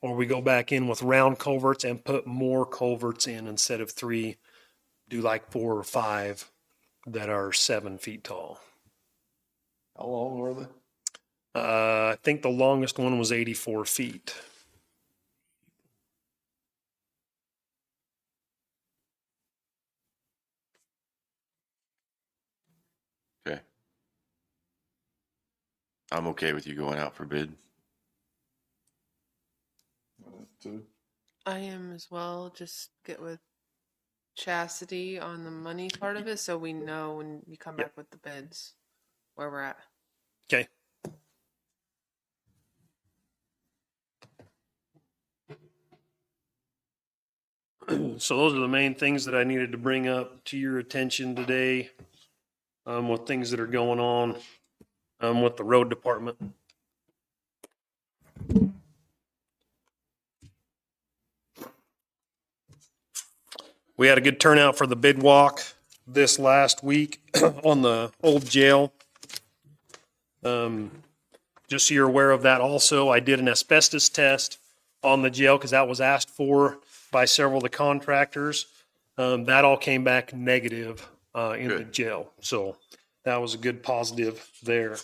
or we go back in with round culverts and put more culverts in instead of 3, do like 4 or 5 that are 7 feet tall. How long are they? I think the longest one was 84 feet. Okay. I'm okay with you going out for bid. I am as well. Just get with Chastity on the money part of it so we know when you come back with the bids where we're at. Okay. So those are the main things that I needed to bring up to your attention today, with things that are going on, with the road department. We had a good turnout for the bid walk this last week on the old jail. Just so you're aware of that also, I did an asbestos test on the jail because that was asked for by several of the contractors. That all came back negative in the jail. So that was a good positive there.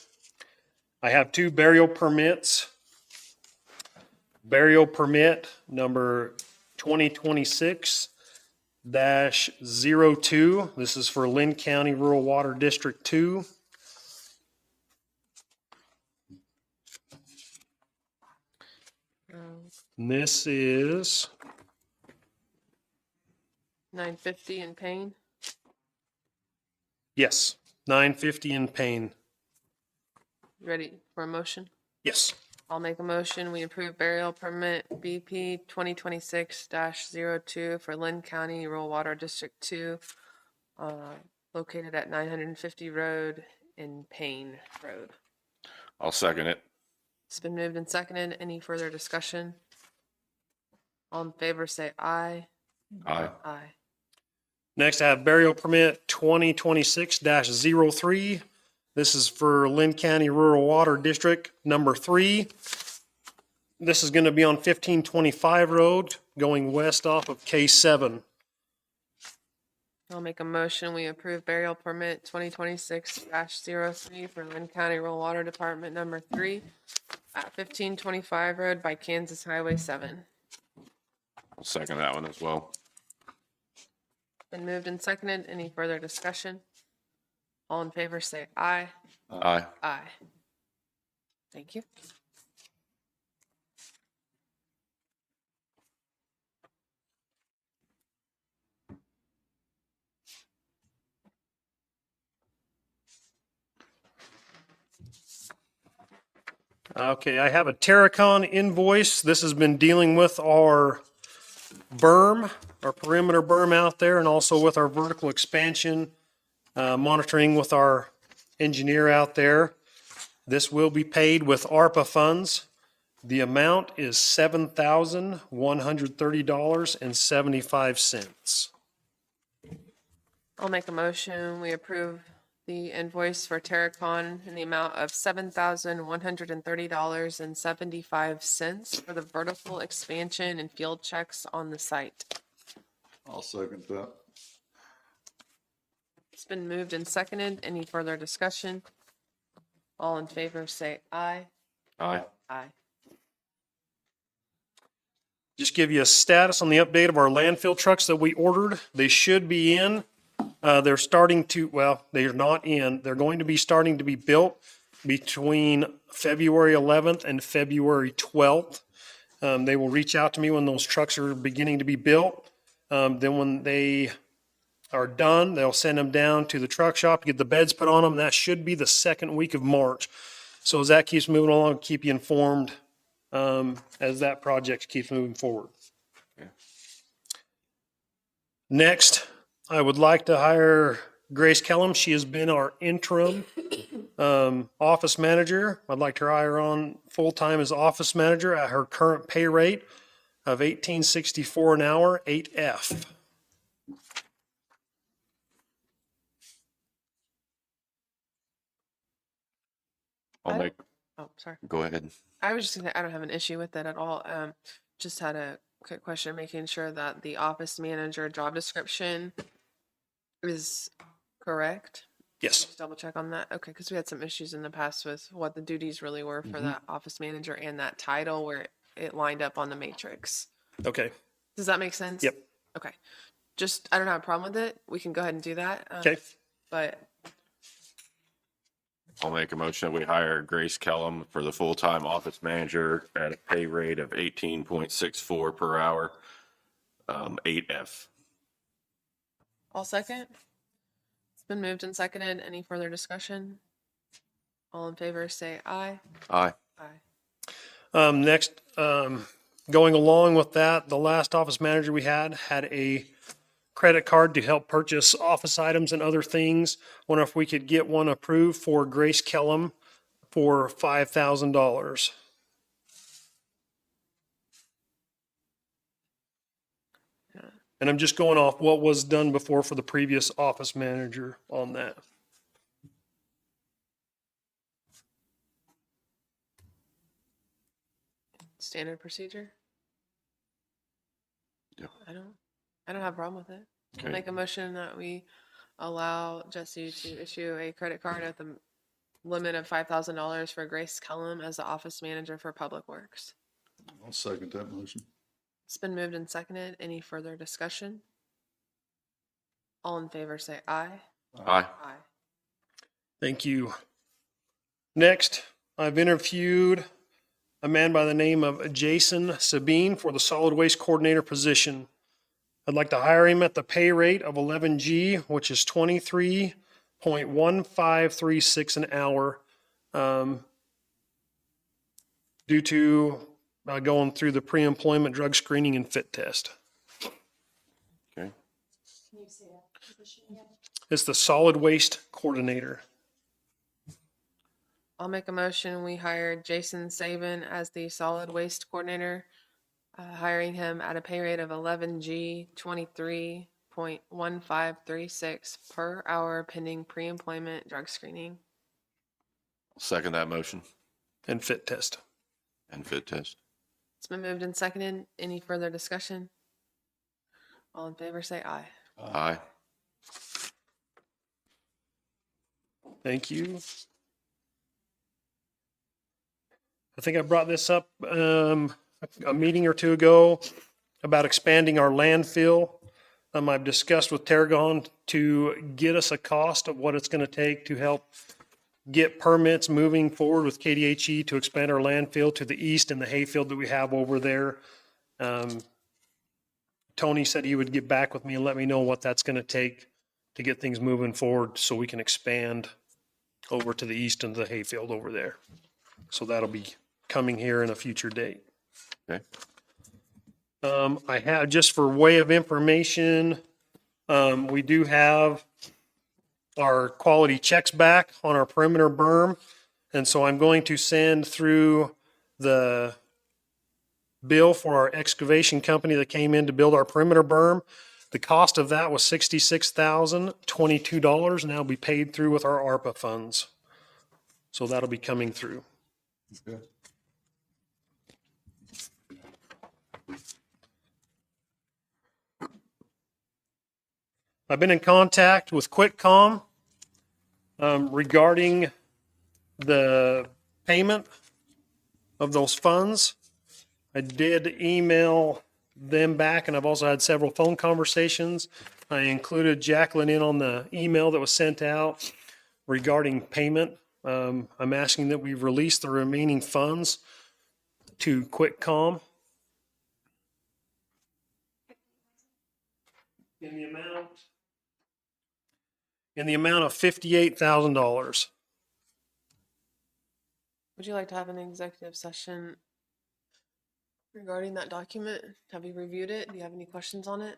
I have 2 burial permits. Burial permit number 2026-02. This is for Linn County Rural Water District 2. And this is $950 in Payne. yes, $950 in Payne. Ready for a motion? Yes. I'll make a motion. We approve burial permit BP 2026-02 for Linn County Rural Water District 2, located at 950 Road in Payne Road. I'll second it. It's been moved and seconded. Any further discussion? All in favor say aye. Aye. Aye. Next, I have burial permit 2026-03. This is for Linn County Rural Water District number 3. This is going to be on 1525 Road, going west off of K7. I'll make a motion. We approve burial permit 2026-03 for Linn County Rural Water Department number 3 at 1525 Road by Kansas Highway 7. I'll second that one as well. Been moved and seconded. Any further discussion? All in favor say aye. Aye. Aye. Thank you. Okay, I have a Terracon invoice. This has been dealing with our berm, our perimeter berm out there, and also with our vertical expansion, monitoring with our engineer out there. This will be paid with ARPA funds. The amount is $7,130.75. I'll make a motion. We approve the invoice for Terracon in the amount of $7,130.75 for the vertical expansion and field checks on the site. I'll second that. It's been moved and seconded. Any further discussion? All in favor, say aye. Aye. Aye. Just give you a status on the update of our landfill trucks that we ordered. They should be in. They're starting to, well, they're not in. They're going to be starting to be built between February 11th and February 12th. They will reach out to me when those trucks are beginning to be built. Then when they are done, they'll send them down to the truck shop to get the beds put on them. That should be the second week of March. So as that keeps moving along, I'll keep you informed as that project keeps moving forward. Okay. Next, I would like to hire Grace Kellum. She has been our interim office manager. I'd like to hire her on full-time as office manager at her current pay rate of $18.64 an hour, 8F. I'll make, Oh, sorry. go ahead. I was just gonna, I don't have an issue with it at all. Just had a quick question, making sure that the office manager job description is correct. Yes. Just double check on that. Okay, because we had some issues in the past with what the duties really were for that office manager and that title where it lined up on the matrix. Okay. Does that make sense? Yep. Okay. Just, I don't have a problem with it. We can go ahead and do that. Okay. But I'll make a motion that we hire Grace Kellum for the full-time office manager at a pay rate of 18.64 per hour, 8F. I'll second. It's been moved and seconded. Any further discussion? All in favor, say aye. Aye. Aye. Next, going along with that, the last office manager we had a credit card to help purchase office items and other things. Wonder if we could get one approved for Grace Kellum for $5,000. And I'm just going off what was done before for the previous office manager on that. Standard procedure? Yeah. I don't have a problem with it. Okay. Make a motion that we allow Jesse to issue a credit card at the limit of $5,000 for Grace Kellum as the office manager for Public Works. I'll second that motion. It's been moved and seconded. Any further discussion? All in favor, say aye. Aye. Aye. Thank you. Next, I've interviewed a man by the name of Jason Sabine for the solid waste coordinator position. I'd like to hire him at the pay rate of 11G, which is 23.1536 an hour, due to going through the pre-employment drug screening and fit test. Okay. It's the solid waste coordinator. I'll make a motion. We hired Jason Saban as the solid waste coordinator, hiring him at a pay rate of 11G, 23.1536 per hour pending pre-employment drug screening. Second that motion And fit test. and fit test. It's been moved and seconded. Any further discussion? All in favor, say aye. Aye. Thank you. I think I brought this up a meeting or two ago about expanding our landfill. I've discussed with Terragon to get us a cost of what it's going to take to help get permits moving forward with KDHE to expand our landfill to the east and the hayfield that we have over there. Tony said he would get back with me and let me know what that's going to take to get things moving forward so we can expand over to the east and the hayfield over there. So that'll be coming here in a future date. Okay. I have, just for way of information, we do have our quality checks back on our perimeter berm. And so I'm going to send through the bill for our excavation company that came in to build our perimeter berm. The cost of that was $66,022, and that'll be paid through with our ARPA funds. So that'll be coming through. Okay. I've been in contact with QuickCom regarding the payment of those funds. I did email them back, and I've also had several phone conversations. I included Jacqueline in on the email that was sent out regarding payment. I'm asking that we release the remaining funds to QuickCom in the amount of $58,000. Would you like to have an executive session regarding that document? Have you reviewed it? Do you have any questions on it?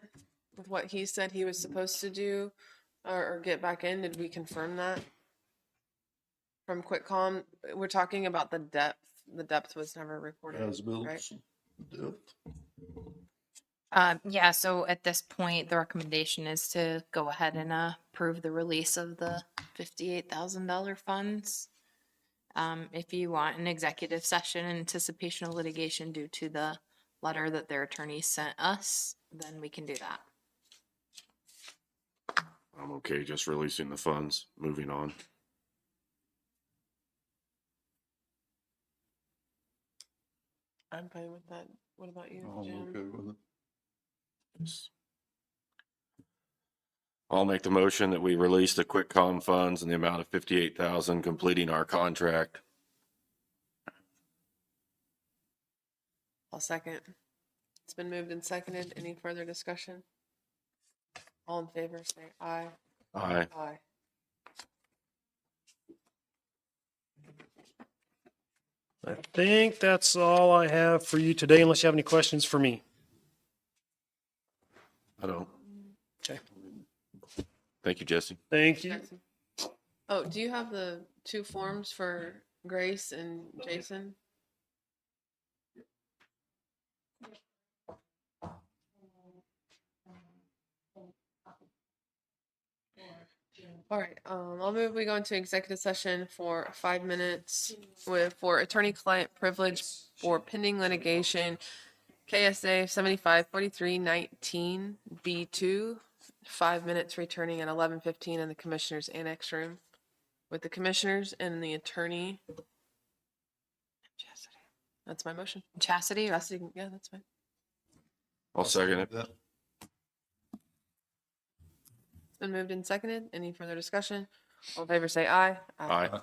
With what he said he was supposed to do or get back in, did we confirm that? From QuickCom, we're talking about the depth. The depth was never reported, As built. right? Yeah, so at this point, the recommendation is to go ahead and approve the release of the $58,000 funds. If you want an executive session in anticipation of litigation due to the letter that their attorney sent us, then we can do that. I'm okay just releasing the funds, moving on. I'm fine with that. What about you, I'm Jim? okay with it. I'll make the motion that we release the QuickCom funds in the amount of 58,000, completing our contract. I'll second. It's been moved and seconded. Any further discussion? All in favor, say aye. Aye. Aye. I think that's all I have for you today, unless you have any questions for me. I don't. Okay. Thank you, Jesse. Thank you. Jackson. Oh, do you have the two forms for Grace and Jason? All right, I'll move, we go into executive session for 5 minutes for attorney-client privilege for pending litigation, KSA 754319 B2, 5 minutes returning at 11:15 in the Commissioner's Annex Room with the Commissioners and the attorney. That's my motion. Chastity? Chastity, yeah, that's fine. I'll second it. That. It's been moved and seconded. Any further discussion? All in favor say aye. Aye.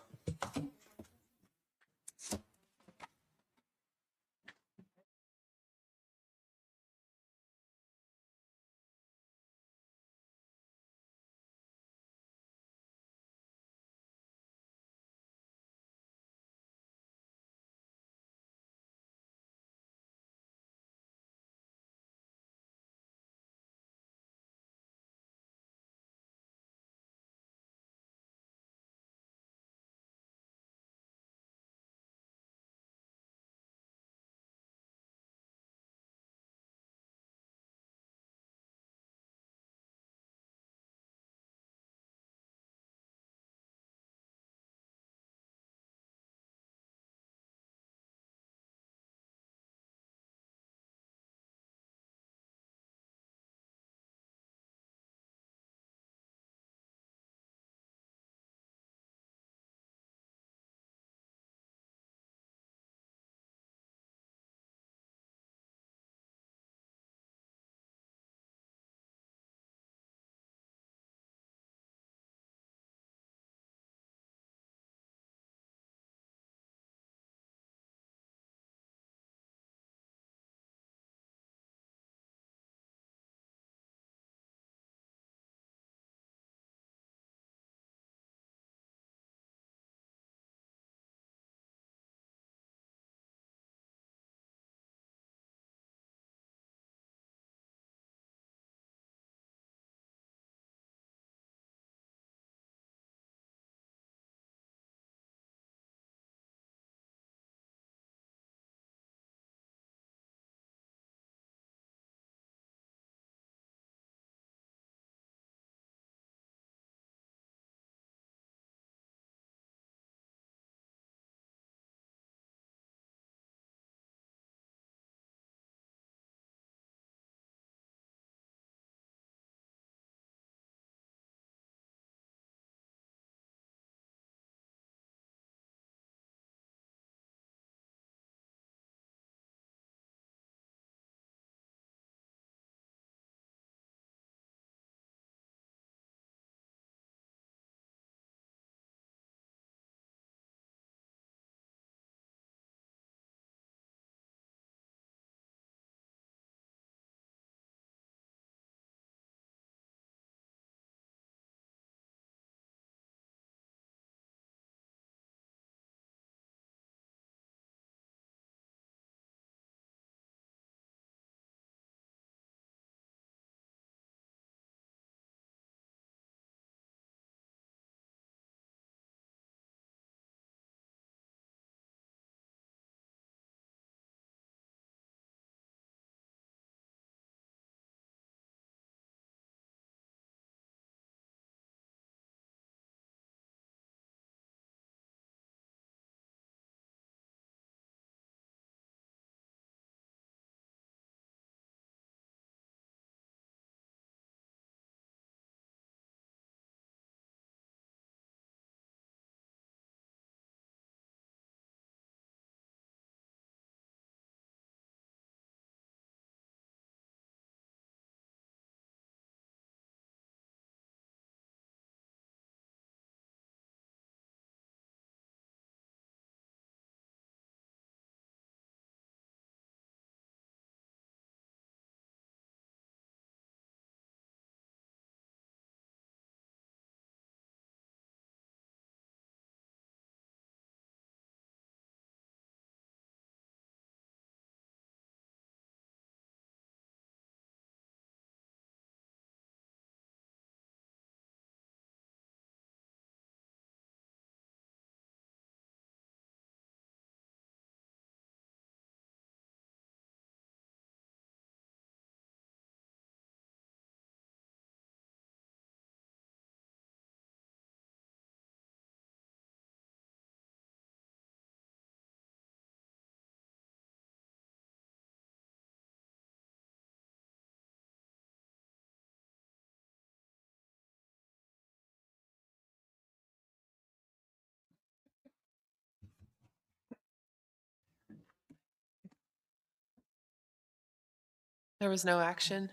There was no action.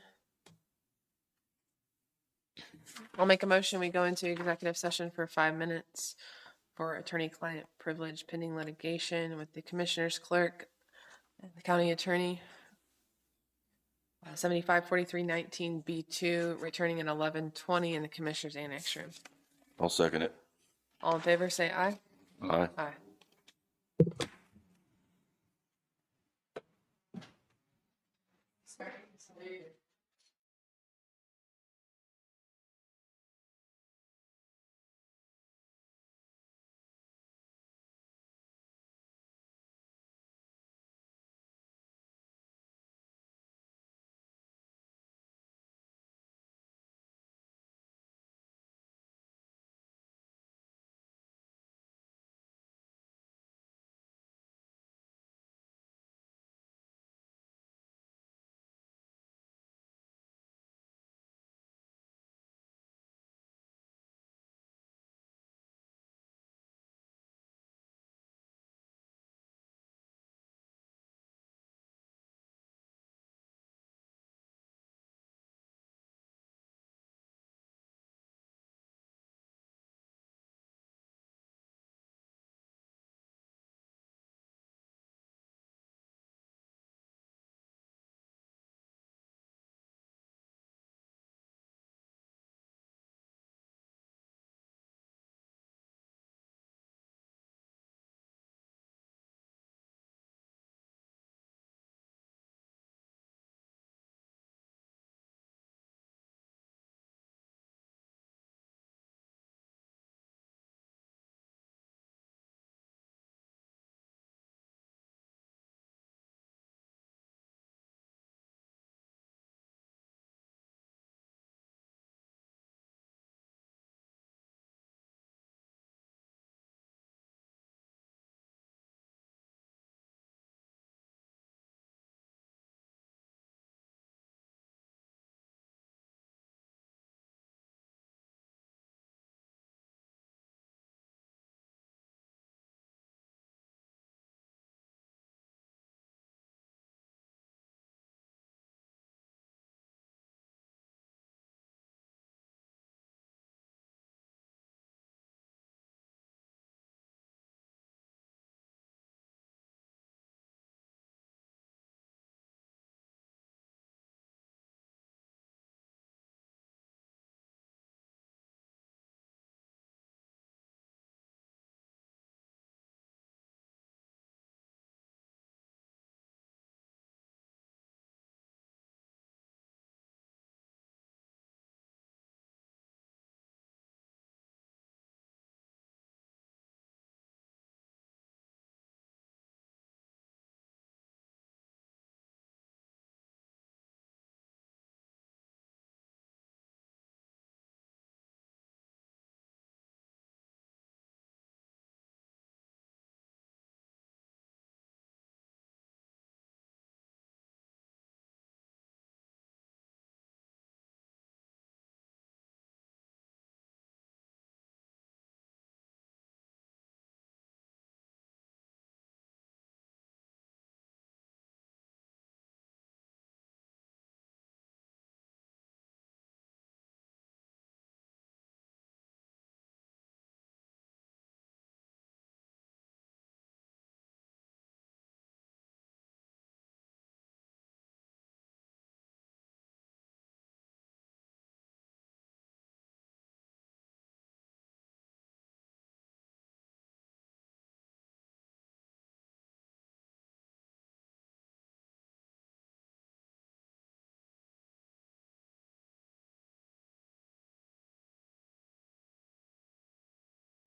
I'll make a motion. We go into executive session for 5 minutes for attorney-client privilege pending litigation with the commissioner's clerk and the county attorney. 754319B2, returning at 11:20 in the commissioner's annex room. I'll second it. All in favor, say aye. Aye. Aye.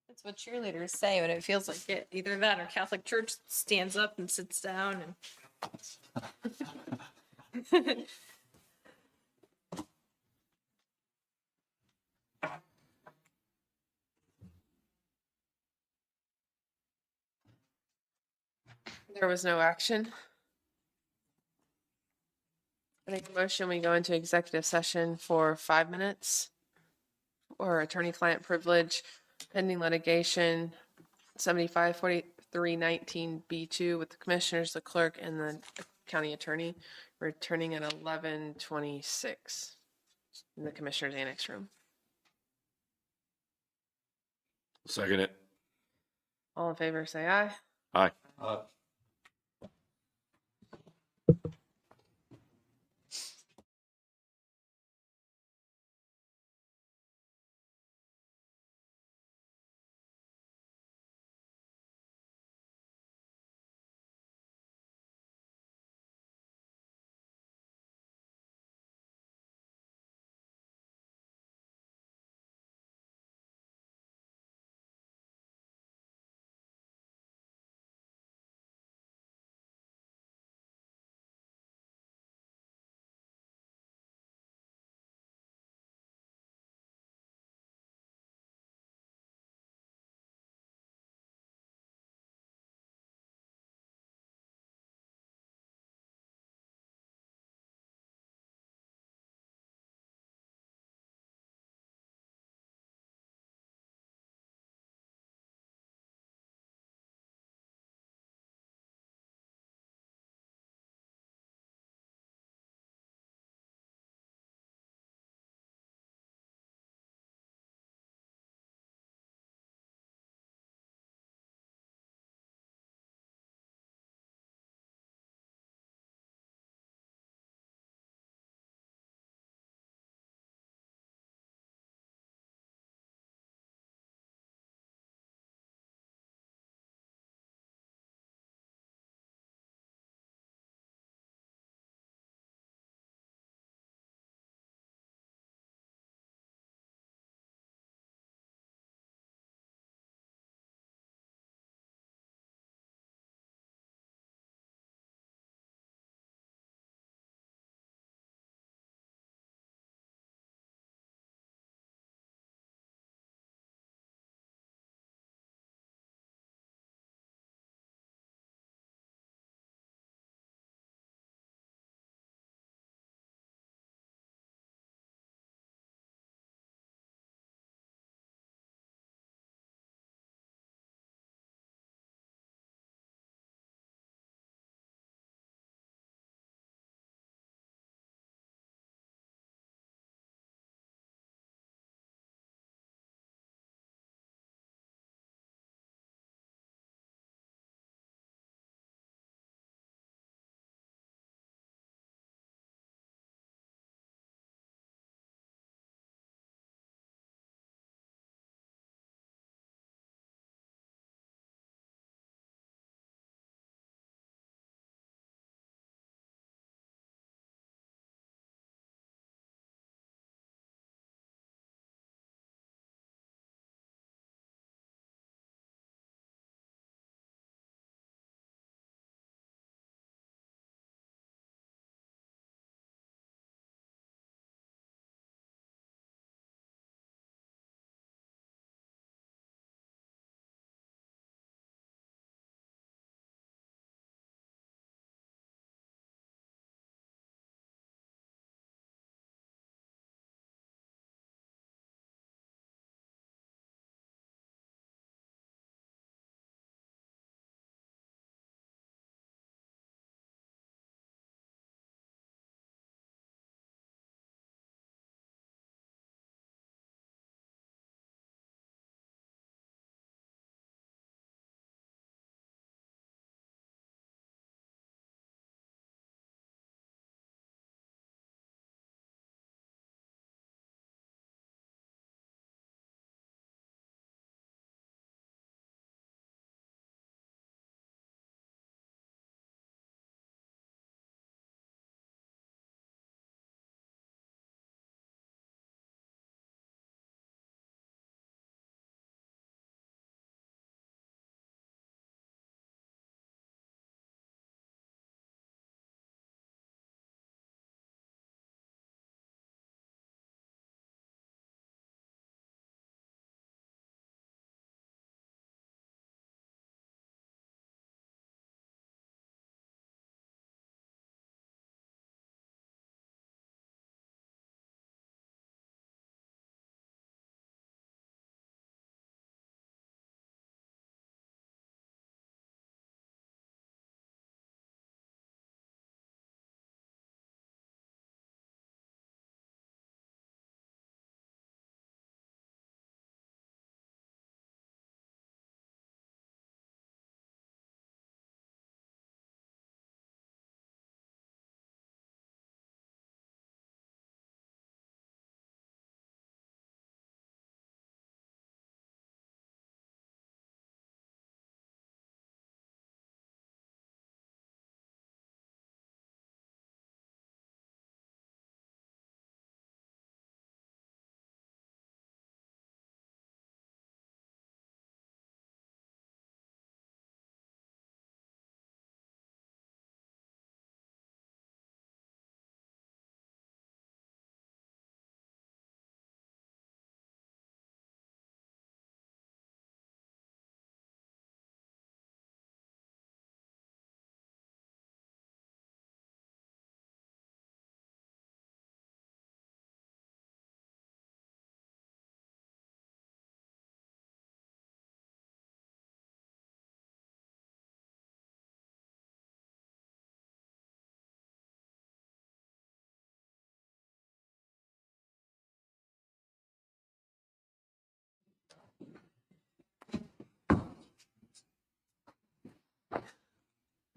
That's what cheerleaders say when it feels like it. Either that or Catholic Church stands up and sits down and. There was no action. I make a motion. We go into executive session for 5 minutes or attorney-client privilege pending litigation 754319B2 with the commissioners, the clerk, and the county attorney, returning at 11:26 in the Commissioner's Annex Room. Second it. All in favor, say aye. Aye.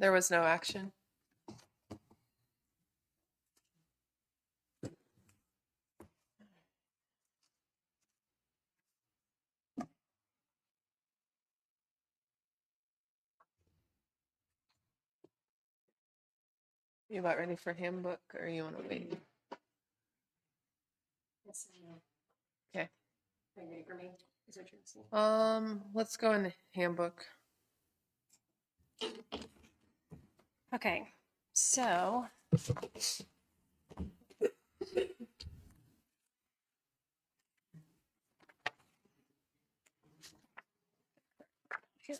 There was no action. You about ready for handbook or you want to wait? Okay. Let's go in the handbook. Okay, so. Here.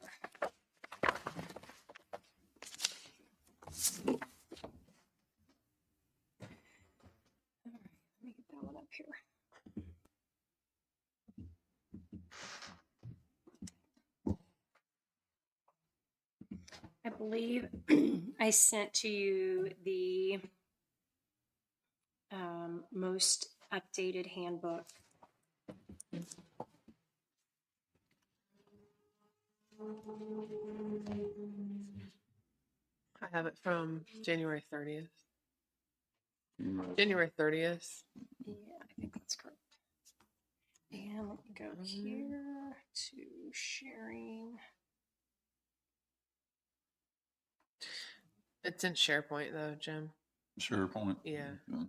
All right, let me get that one up here. I believe I sent to you the most updated handbook. I have it from January 30th. January 30th. Yeah, I think that's correct. And let me go here to sharing. It's in SharePoint though, Jim. SharePoint. Yeah. Okay.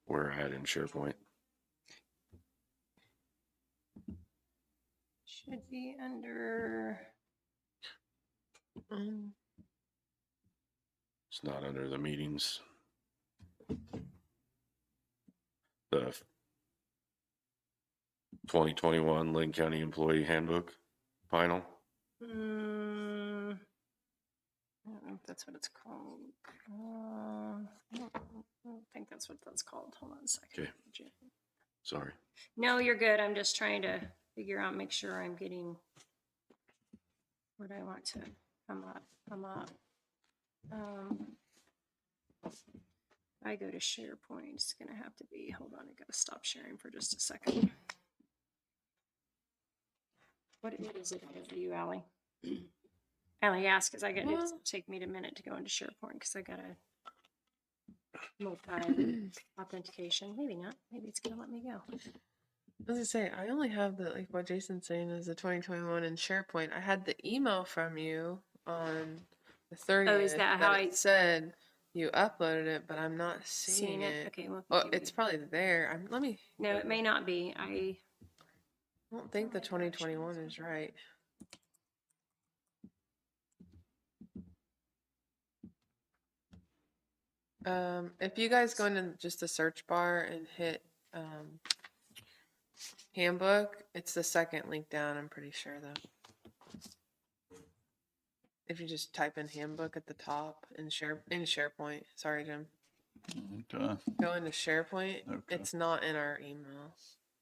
Where at in SharePoint? Should be under. It's not under the meetings. The 2021 Linn County Employee Handbook final. I don't know if that's what it's called. I don't think that's what that's called. Hold on a second. Okay. Sorry. No, you're good. I'm just trying to figure out, make sure I'm getting what I want to come up. I go to SharePoint. It's going to have to be, hold on, I got to stop sharing for just a second. What is it for you, Allie? Allie asked, because it's take me a minute to go into SharePoint because I got a multi-authentication. Maybe not. Maybe it's going to let me go. I was gonna say, I only have the, like what Jason's saying is the 2021 in SharePoint. I had the email from you on the 30th. Oh, is that how it said you uploaded it, but I'm not seeing it. Okay, well, It's probably there. Let me. No, it may not be. I don't think the 2021 is right. If you guys go into just the search bar and hit handbook, it's the second link down, I'm pretty sure though. If you just type in handbook at the top in SharePoint, sorry Jim. Okay. Go into SharePoint. Okay. It's not in our email.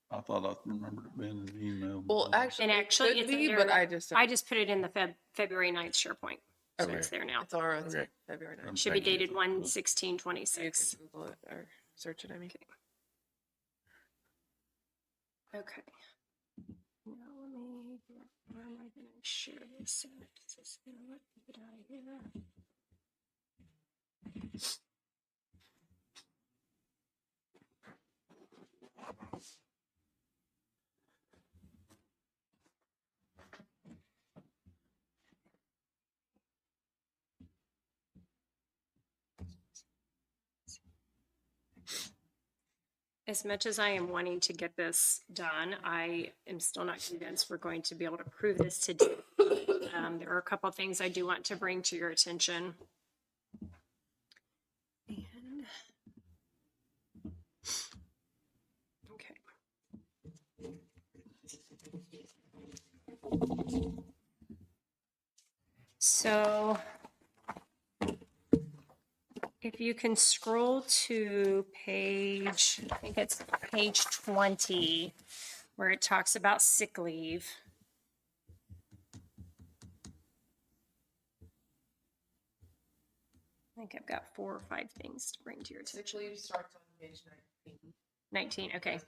I thought I remembered it being in an email. Well, actually, it could it's be, under, but I just put it in the February 9th SharePoint. So Okay. it's there now. It's all right. Okay. February 9th. Should be Thank you. dated 1/16/26. Google it or search it. I mean. Okay. Now let me get, where am I going to share this at? Is this going to let me get out of here? As much as I am wanting to get this done, I am still not convinced we're going to be able to prove this today. There are a couple of things I do want to bring to your attention. And, okay. So if if you can scroll to page, I think it's page 20, where it talks about sick leave. I think I've got 4 or 5 things to bring to your attention. Sick leave starts on page 19. 19, okay.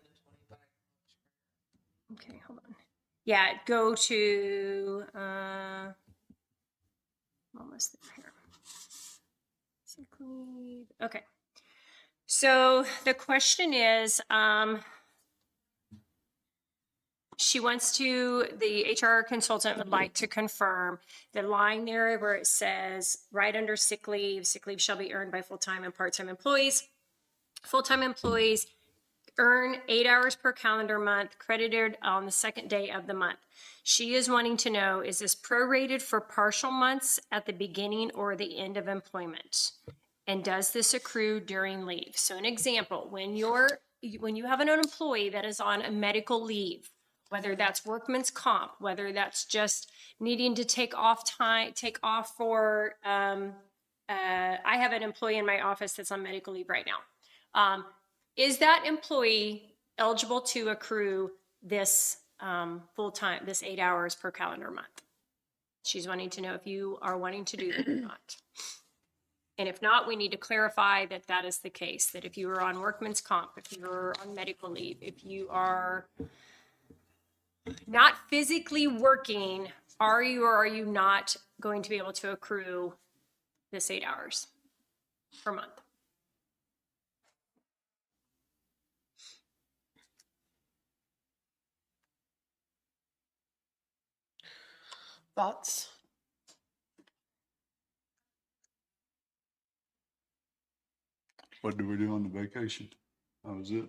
Okay, hold on. Yeah, go to, almost there. Sick leave. Okay. So the question is, she wants to, the HR consultant would like to confirm the line there where it says, right under sick leave shall be earned by full-time and part-time employees. Full-time employees earn 8 hours per calendar month, credited on the second day of the month. She is wanting to know, is this prorated for partial months at the beginning or the end of employment? And does this accrue during leave? So an example, when you have an employee that is on a medical leave, whether that's workman's comp, whether that's just needing to take off for, I have an employee in my office that's on medical leave right now. Is that employee eligible to accrue this full-time, this 8 hours per calendar month? She's wanting to know if you are wanting to do that or not. And if not, we need to clarify that that is the case, that if you are on workman's comp, if you're on medical leave, if you are not physically working, are you or are you not going to be able to accrue this 8 hours per month? Thoughts? What do we do on the vacation? That was it.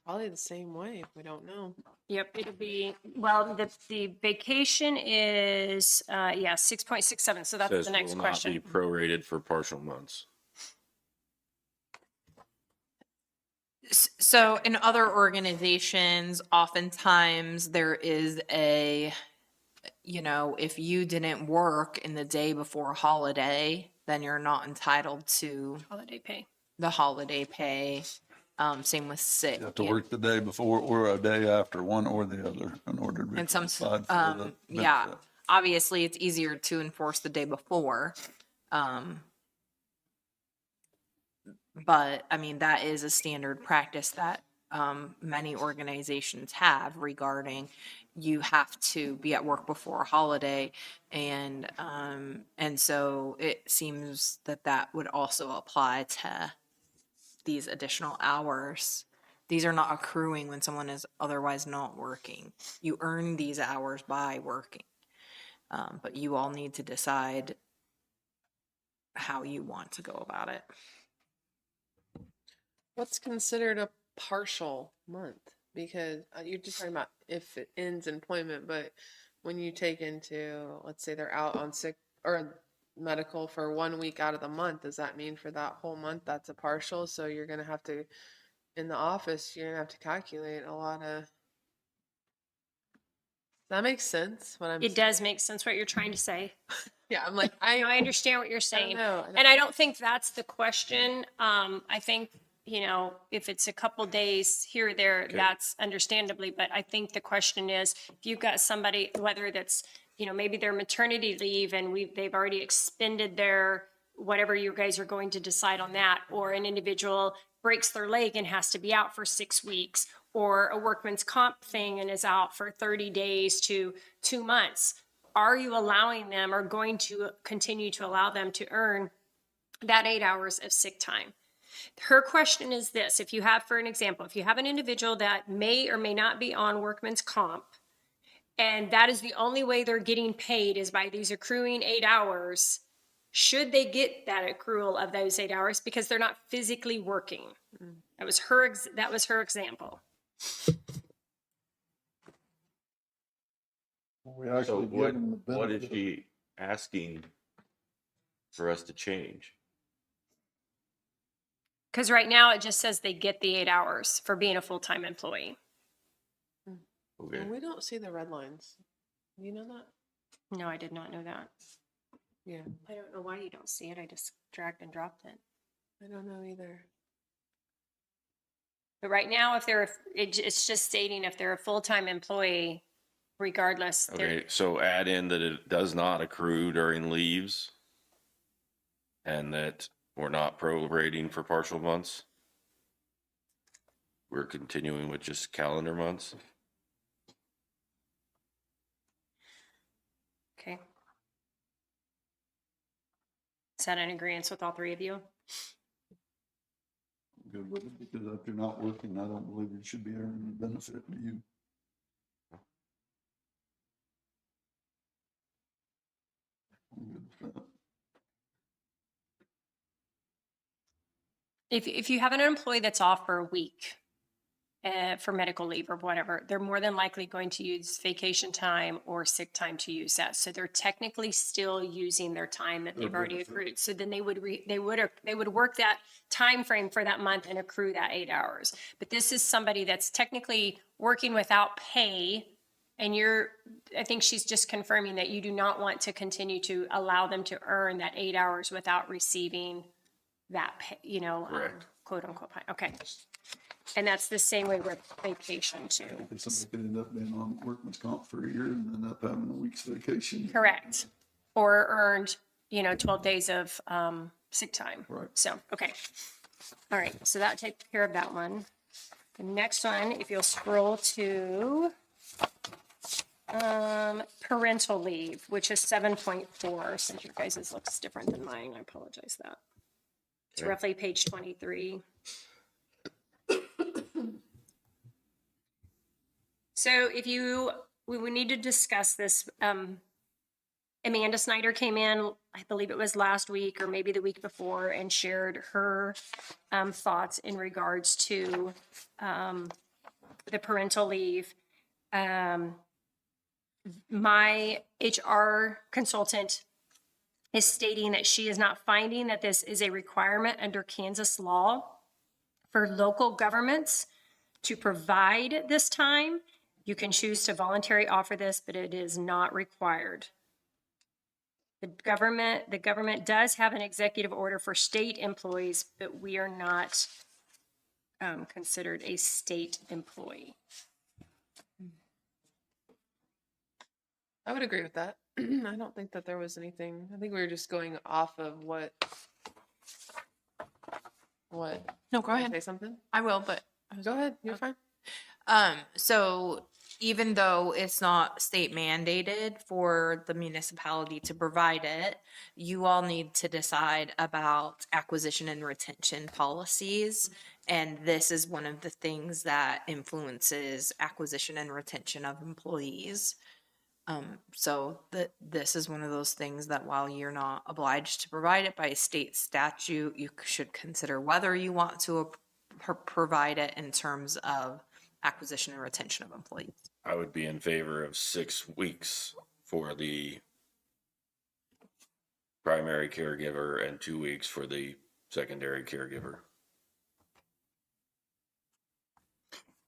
Probably the same way if we don't know. Yep, it'll be, well, the vacation is, 6.67, so that's Says the next will not question. be prorated for partial months. So in other organizations, oftentimes there is a, if you didn't work in the day before a holiday, then you're not entitled to Holiday pay. the holiday pay. Same with sick. You have to work the day before or a day after, one or the other, in order to be And some, qualified for the yeah, benefit. obviously it's easier to enforce the day before. But I mean, that is a standard practice that many organizations have regarding you have to be at work before a holiday. And so it seems that that would also apply to these additional hours. These are not accruing when someone is otherwise not working. You earn these hours by working. But you all need to decide how you want to go about it. What's considered a partial month? Because you're just talking about if it ends employment, but when you take into, let's say they're out on sick or medical for 1 week out of the month, does that mean for that whole month that's a partial? So you're going to have to, in the office, you're going to have to calculate a lot of. Does that make sense? It does make sense what you're trying to say. Yeah, I'm like, I understand what you're saying. know. And I don't think that's the question. I think, if it's a couple days here or there, that's understandably, but I think the question is, if you've got somebody, whether that's, maybe their maternity leave and they've already expended their, whatever you guys are going to decide on that, or an individual breaks their leg and has to be out for 6 weeks, or a workman's comp thing and is out for 30 days to 2 months. Are you allowing them or going to continue to allow them to earn that 8 hours of sick time? Her question is this: if you have, for an example, if you have an individual that may or may not be on workman's comp, and that is the only way they're getting paid is by these accruing 8 hours, should they get that accrual of those 8 hours because they're not physically working? That was her example. We actually So give what, them the what is benefit. she asking for us to change? Because right now it just says they get the 8 hours for being a full-time employee. Okay. And we don't see the red lines. Do you know that? No, I did not know that. Yeah, I don't know why you don't see it. I just dragged and dropped it. I don't know either. But right now, if they're, it's just stating if they're a full-time employee, regardless, they're, Okay, so add in that it does not accrue during leaves and that we're not prorating for partial months. We're continuing with just calendar months. okay. Is that in agreement with all three of you? Good with it, because if you're not working, I don't believe it should be earning a benefit to you. I'm good with that. If you have an employee that's off for a week, for medical leave or whatever, they're more than likely going to use vacation time or sick time to use that. So they're technically still using their time that they've already accrued. So then they would work that time frame for that month and accrue that 8 hours. But this is somebody that's technically working without pay. And I think she's just confirming that you do not want to continue to allow them to earn that 8 hours without receiving that pay, Correct. quote unquote. Okay. And that's the same way with vacation too. Because somebody could end up being on workman's comp for a year and end up having a week's vacation. Correct. Or earned, 12 days of sick time. Right. So, okay. All right. So that takes care of that one. The next one, if you'll scroll to parental leave, which is 7.4. Since your guys' looks different than mine, I apologize that. It's Okay. roughly page 23. So we would need to discuss this. Amanda Snyder came in, I believe it was last week or maybe the week before, and shared her thoughts in regards to the parental leave. My HR consultant is stating that she is not finding that this is a requirement under Kansas law for local governments to provide this time. You can choose to voluntarily offer this, but it is not required. The government does have an executive order for state employees, but we are not considered a state employee. I would agree with that. I don't think that there was anything. I think we were just going off of what. No, go ahead. Say something? I will, but Go ahead. You're fine. So even though it's not state mandated for the municipality to provide it, you all need to decide about acquisition and retention policies. And this is one of the things that influences acquisition and retention of employees. So this is one of those things that while you're not obliged to provide it by state statute, you should consider whether you want to provide it in terms of acquisition and retention of employees. I would be in favor of 6 weeks for the primary caregiver and 2 weeks for the secondary caregiver.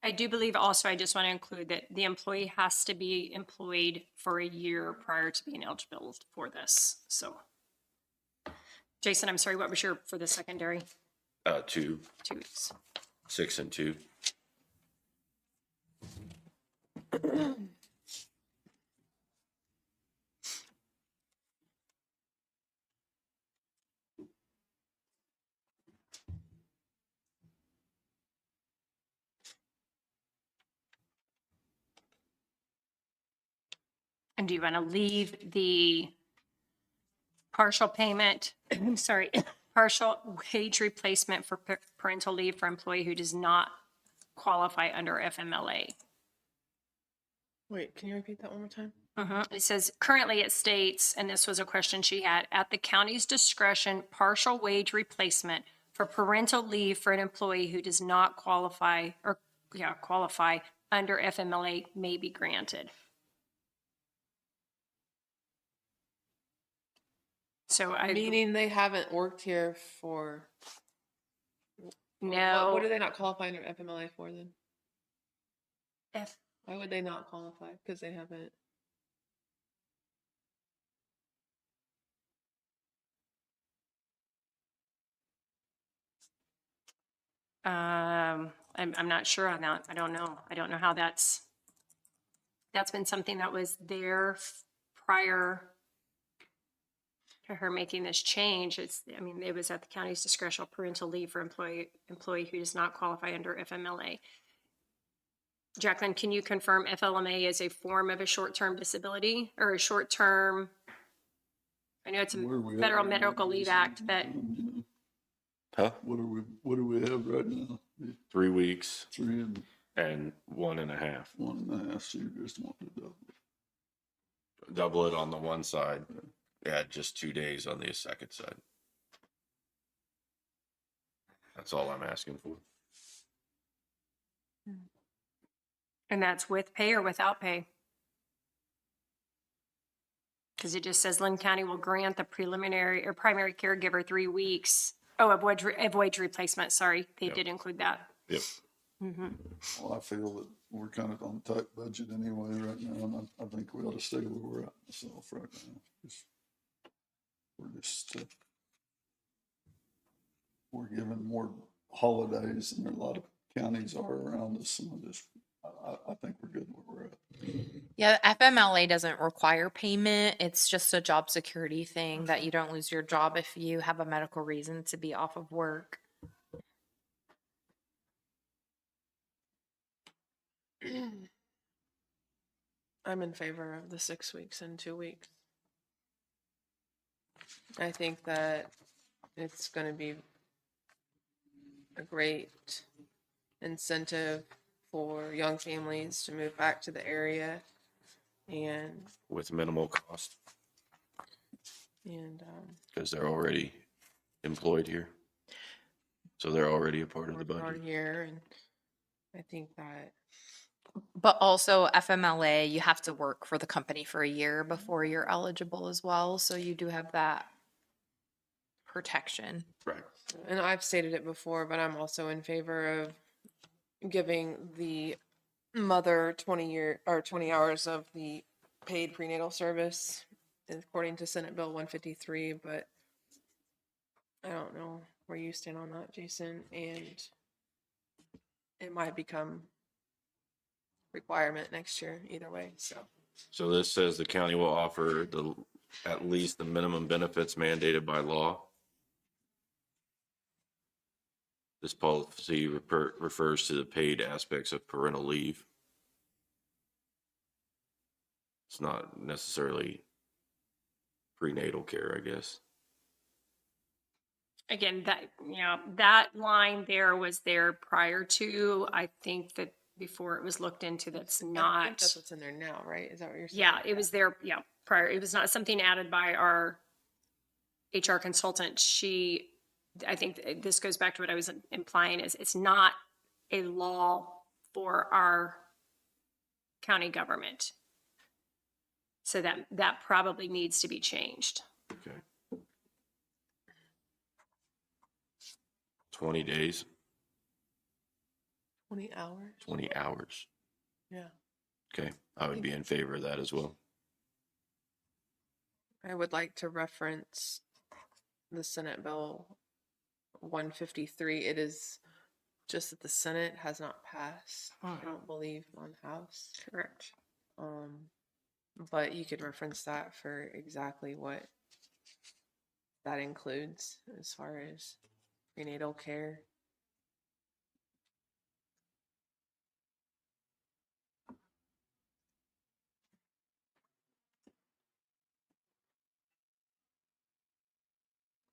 I do believe also, I just want to include that the employee has to be employed for a year prior to being eligible for this. So, Jason, I'm sorry, what was your, for the secondary? 2, 2 weeks. 6 and 2. And do you want to leave the partial payment, sorry, partial wage replacement for parental leave for employee who does not qualify under FMLA? Wait, can you repeat that one more time? It says, currently it states, and this was a question she had, at the county's discretion, partial wage replacement for parental leave for an employee who does not qualify under FMLA may be granted. So Meaning they haven't worked here for. No. What do they not qualify under FMLA for then? F. Why would they not qualify? Because they haven't. I'm not sure on that. I don't know. I don't know how that's been something that was there prior to her making this change. I mean, it was at the county's discretion parental leave for employee who does not qualify under FMLA. Jacqueline, can you confirm FLMA is a form of a short-term disability or a short-term? I know it's a Where are we at Federal right now, Medical Leave Jason? Act, but Huh? What do we have right now? 3 weeks 3 and and 1.5. 1.5, so you just want to double. Double it on the one side. Yeah, just 2 days on the second side. That's all I'm asking for. and that's with pay or without pay? Because it just says Linn County will grant the preliminary or primary caregiver 3 weeks. Oh, of wage replacement. Sorry, they Yep. did include that. Yep. Well, I feel that we're kind of on tight budget anyway right now, and I think we ought to stay where we're at myself right now. We're given more holidays than a lot of counties are around us, and I think we're good where we're at. Yeah, FMLA doesn't require payment. It's just a job security thing that you don't lose your job if you have a medical reason to be off of work. I'm in favor of the 6 weeks and 2 weeks. I think that it's going to be a great incentive for young families to move back to the area and With minimal cost and because they're already employed here. So they're already a part of the work hard budget. here. And I think that But also FMLA, you have to work for the company for a year before you're eligible as well. So you do have that protection. Right. and I've stated it before, but I'm also in favor of giving the mother 20 hours of the paid prenatal service according to Senate Bill 153, but I don't know where you stand on that, Jason, and it might become requirement next year either way, so. So this says the county will offer at least the minimum benefits mandated by law. This policy refers to the paid aspects of parental leave. It's not necessarily prenatal care, I guess. Again, that line there was there prior to, I think that before it was looked into, that's I think not, that's what's in there now, right? Is that what you're saying? yeah, it was there, prior. It was not something added by our HR consultant. I think this goes back to what I was implying is it's not a law for our county government. So that probably needs to be changed. Okay. 20 days, 20 hours? 20 hours. Yeah. Okay, I would be in favor of that as well. I would like to reference the Senate Bill 153. It is just that the Senate has not passed. I don't believe on the House. Correct. But you could reference that for exactly what that includes as far as prenatal care.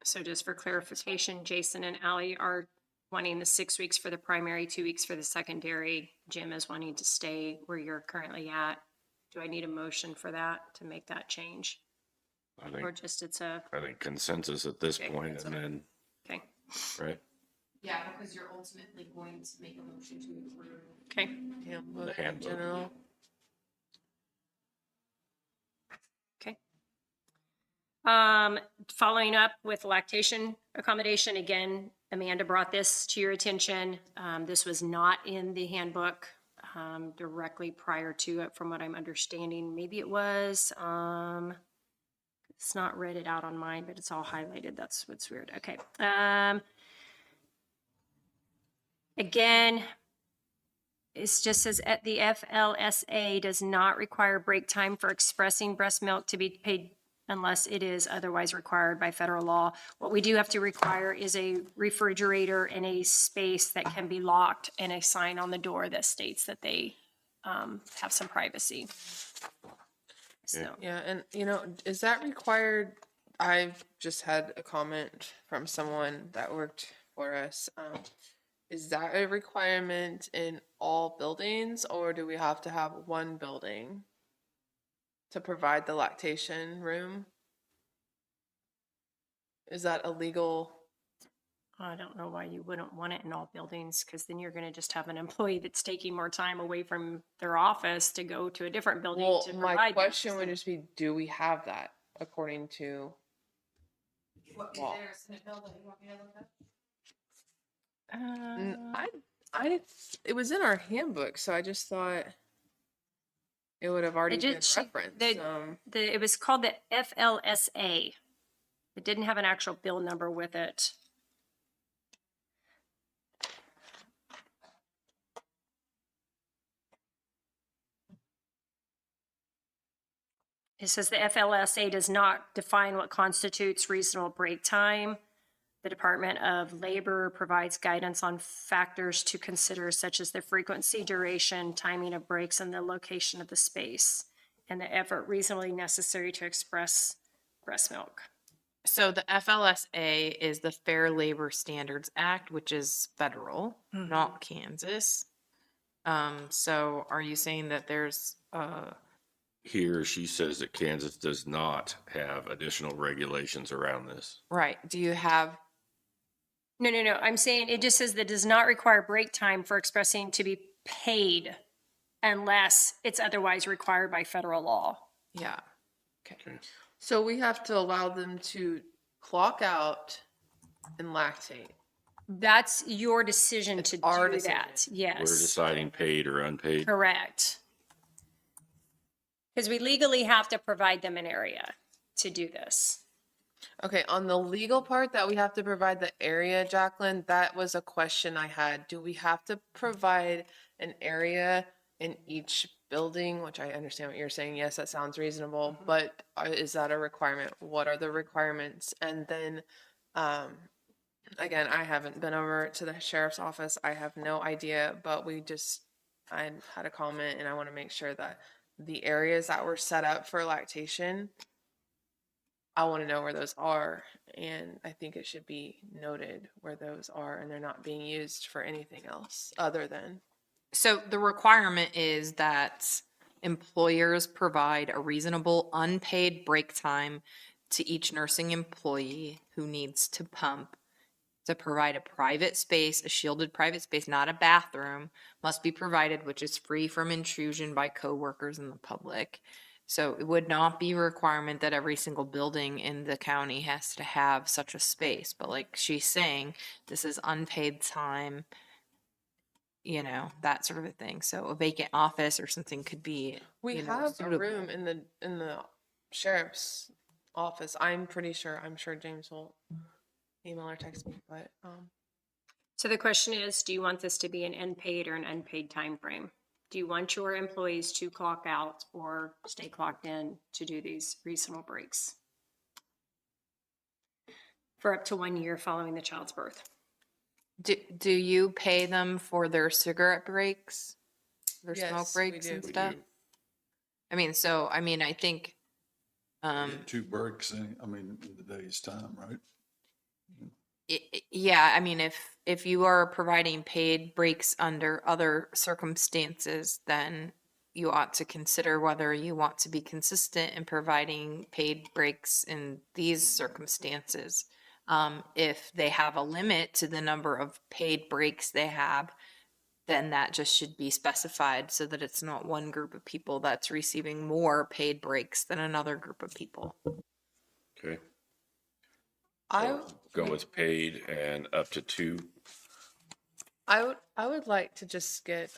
So just for clarification, Jason and Ally are wanting the 6 weeks for the primary, 2 weeks for the secondary. Jim is wanting to stay where you're currently at. Do I need a motion for that to make that change? Or just I think consensus at this Okay, point, that's and then, okay, right? Yeah, because you're ultimately going to make a motion to approve. okay. Handbook in handbook. general. Okay. Following up with lactation accommodation, again, Amanda brought this to your attention. This was not in the handbook directly prior to it, from what I'm understanding. Maybe it was. It's not read it out on mine, but it's all highlighted. That's what's weird. Okay. Again, it just says at the FLSA does not require break time for expressing breast milk to be paid unless it is otherwise required by federal law. What we do have to require is a refrigerator and a space that can be locked and a sign on the door that states that they have some privacy. So, Yeah, and is that required? I've just had a comment from someone that worked for us. Is that a requirement in all buildings, or do we have to have one building to provide the lactation room? Is that a legal? I don't know why you wouldn't want it in all buildings, because then you're gonna just have an employee that's taking more time away from their office to go to a different building Well, to my provide. question would just be, do we have that according to What, is law? there a Senate bill that you want me to look up? It was in our handbook, so I just thought it would have already been referenced. It was called the FLSA. It didn't have an actual bill number with it. It says the FLSA does not define what constitutes reasonable break time. The Department of Labor provides guidance on factors to consider, such as the frequency, duration, timing of breaks, and the location of the space, and the effort reasonably necessary to express breast milk. So the FLSA is the Fair Labor Standards Act, which is federal, not Kansas. So are you saying that there's He or she says that Kansas does not have additional regulations around this. right? Do you have No. I'm saying it just says that does not require break time for expressing to be paid unless it's otherwise required by federal law. yeah. So we have to allow them to clock out and lactate. That's your decision to our do decision. that. We're Yes, deciding paid or unpaid. correct. Because we legally have to provide them an area to do this. Okay, on the legal part that we have to provide the area, Jacqueline, that was a question I had. Do we have to provide an area in each building? Which I understand what you're saying. Yes, that sounds reasonable, but is that a requirement? What are the requirements? And then, again, I haven't been over to the sheriff's office. I have no idea, but I had a comment and I want to make sure that the areas that were set up for lactation, I want to know where those are, and I think it should be noted where those are, and they're not being used for anything else other than. So the requirement is that employers provide a reasonable unpaid break time to each nursing employee who needs to pump, to provide a private space, a shielded private space, not a bathroom, must be provided, which is free from intrusion by coworkers and the public. So it would not be a requirement that every single building in the county has to have such a space. But like she's saying, this is unpaid time, that sort of a thing. So a vacant office or something could be, We have a suitable. room in the sheriff's office. I'm sure James will email or text me, but So the question is, do you want this to be an unpaid or an unpaid time frame? Do you want your employees to clock out or stay clocked in to do these reasonable breaks for up to 1 year following the child's birth? Do you pay them for their cigarette breaks, their smoke Yes, breaks we and do. stuff? I think, Get 2 breaks in the day's time, right? yeah, if you are providing paid breaks under other circumstances, then you ought to consider whether you want to be consistent in providing paid breaks in these circumstances. If they have a limit to the number of paid breaks they have, then that just should be specified so that it's not one group of people that's receiving more paid breaks than another group of people. Okay. I Go with paid and up to 2. I would like to just get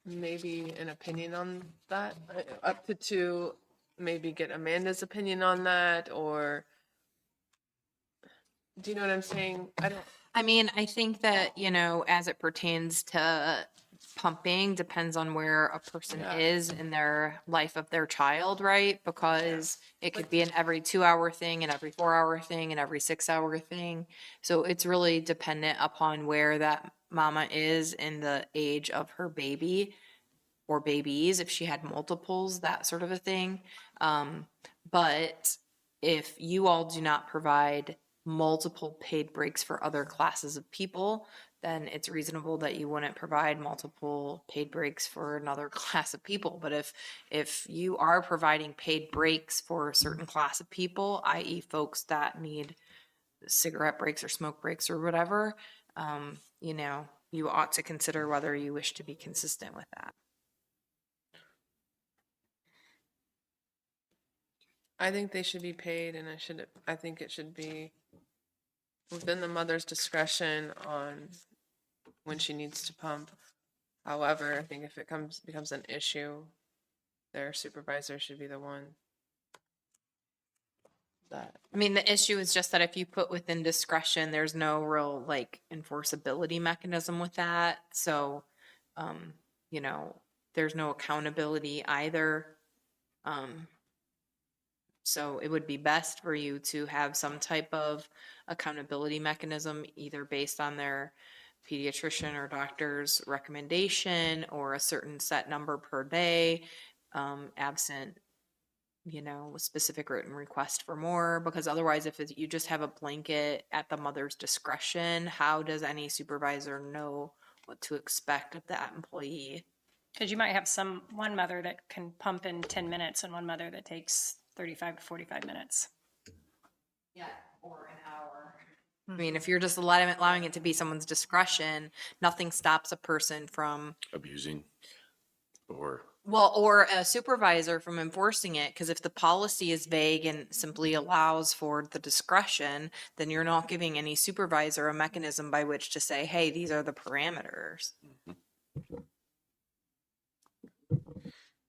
maybe an opinion on that, up to 2. Maybe get Amanda's opinion on that, or do you know what I'm saying? I mean, I think that, as it pertains to pumping, depends on where a person Yeah. is in their life of their child, right? Because it could be an every 2 hour thing, an every 4 hour thing, an every 6 hour thing. So it's really dependent upon where that mama is in the age of her baby or babies, if she had multiples, that sort of a thing. But if you all do not provide multiple paid breaks for other classes of people, then it's reasonable that you wouldn't provide multiple paid breaks for another class of people. But if you are providing paid breaks for a certain class of people, i.e. folks that need cigarette breaks or smoke breaks or whatever, you ought to consider whether you wish to be consistent with that. I think they should be paid, and I think it should be within the mother's discretion on when she needs to pump. However, I think if it becomes an issue, their supervisor should be the one that. I mean, the issue is just that if you put within discretion, there's no real enforceability mechanism with that. So, there's no accountability either. So it would be best for you to have some type of accountability mechanism, either based on their pediatrician or doctor's recommendation or a certain set number per day, absent, a specific written request for more, because otherwise if you just have a blanket at the mother's discretion, how does any supervisor know what to expect of that employee? Because you might have one mother that can pump in 10 minutes and one mother that takes 35 to 45 minutes. Yeah, or an hour. I mean, if you're just allowing it to be someone's discretion, nothing stops a person from, Abusing or or a supervisor from enforcing it. Because if the policy is vague and simply allows for the discretion, then you're not giving any supervisor a mechanism by which to say, hey, these are the parameters.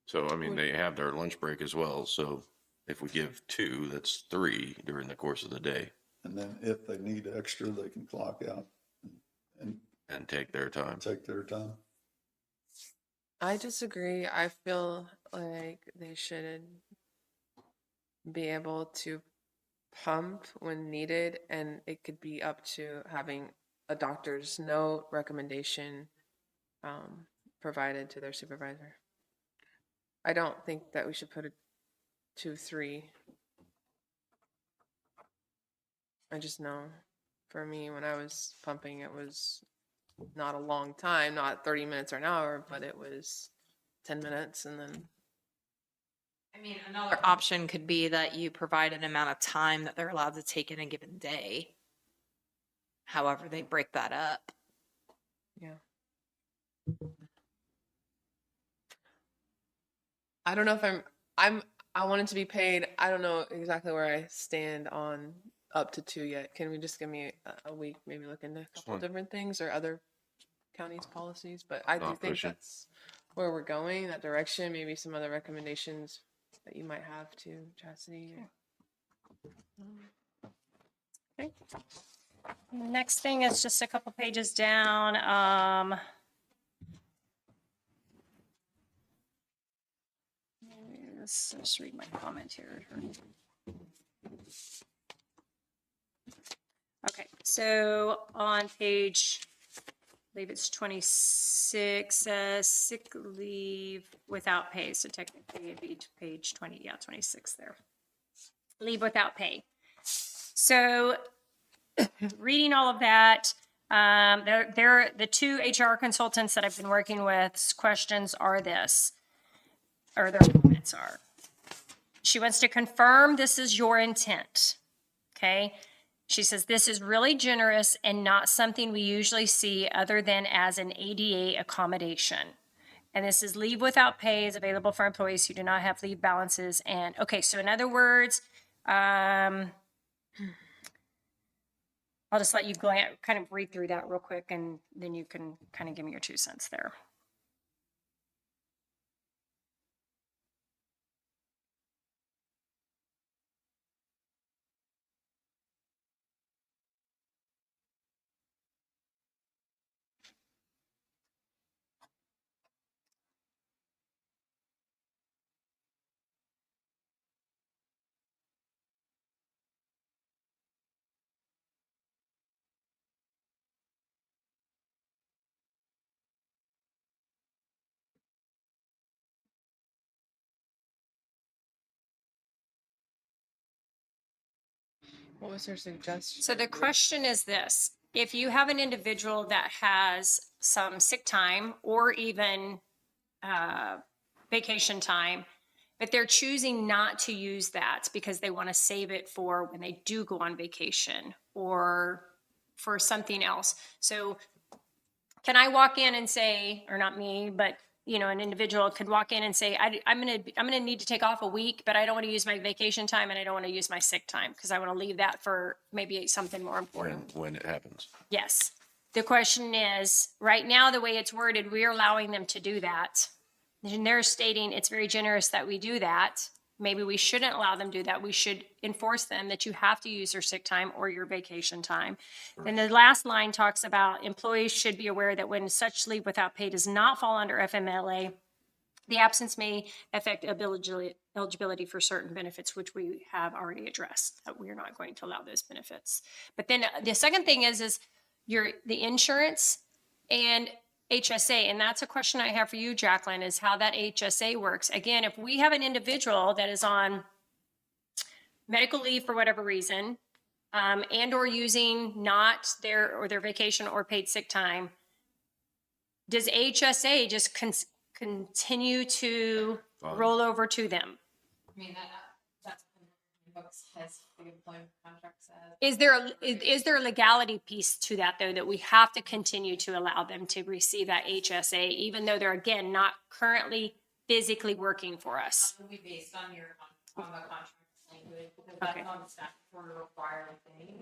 So, I mean, they have their lunch break as well. So if we give 2, that's 3 during the course of the day. And then if they need extra, they can clock out And take their time. take their time. I disagree. I feel like they should be able to pump when needed, and it could be up to having a doctor's note recommendation provided to their supervisor. I don't think that we should put it 2, 3. I just know for me, when I was pumping, it was not a long time, not 30 minutes or an hour, but it was 10 minutes and then. I mean, another option could be that you provide an amount of time that they're allowed to take in a given day. However, they break that up. Yeah. I don't know if I want it to be paid. I don't know exactly where I stand on up to 2 yet. Can we just give me a week, maybe look into a couple fine. different things or other counties' policies? But I do Not think pushing. that's where we're going, that direction. Maybe some other recommendations that you might have to Chastity. Okay. Next thing is just a couple pages down. Let's just read my comment here. Okay, so on page, I believe it's 26, sick leave without pay. So technically it'd be to page 20, yeah, 26 there. Leave without pay. So reading all of that, the 2 HR consultants that I've been working with, questions are this, or their comments are. She wants to confirm this is your intent, okay? She says, this is really generous and not something we usually see other than as an ADA accommodation. And this is leave without pay is available for employees who do not have leave balances. And okay, so in other words, I'll just let you kind of read through that real quick, and then you can kind of give me your 2 cents there. What was her suggestion? So the question is this: if you have an individual that has some sick time or even vacation time, but they're choosing not to use that because they want to save it for when they do go on vacation or for something else. So can I walk in and say, or not me, but an individual could walk in and say, I'm gonna need to take off a week, but I don't want to use my vacation time and I don't want to use my sick time because I want to leave that for maybe something more important. When it happens. Yes. The question is, right now, the way it's worded, we're allowing them to do that. And they're stating it's very generous that we do that. Maybe we shouldn't allow them to do that. We should enforce them that you have to use your sick time or your vacation time. Then the last line talks about employees should be aware that when such leave without pay does not fall under FMLA, the absence may affect eligibility for certain benefits, which we have already addressed, that we are not going to allow those benefits. But then the second thing is the insurance and HSA, and that's a question I have for you, Jacqueline, is how that HSA works. Again, if we have an individual that is on medical leave for whatever reason, and or using not their vacation or paid sick time, does HSA just continue to roll over to them? I mean, that's what the says, the employment contract says. Is there a legality piece to that, though, that we have to continue to allow them to receive that HSA, even though they're, again, not currently physically working for us? That will be based on the contract language, because that's not a statutory required thing.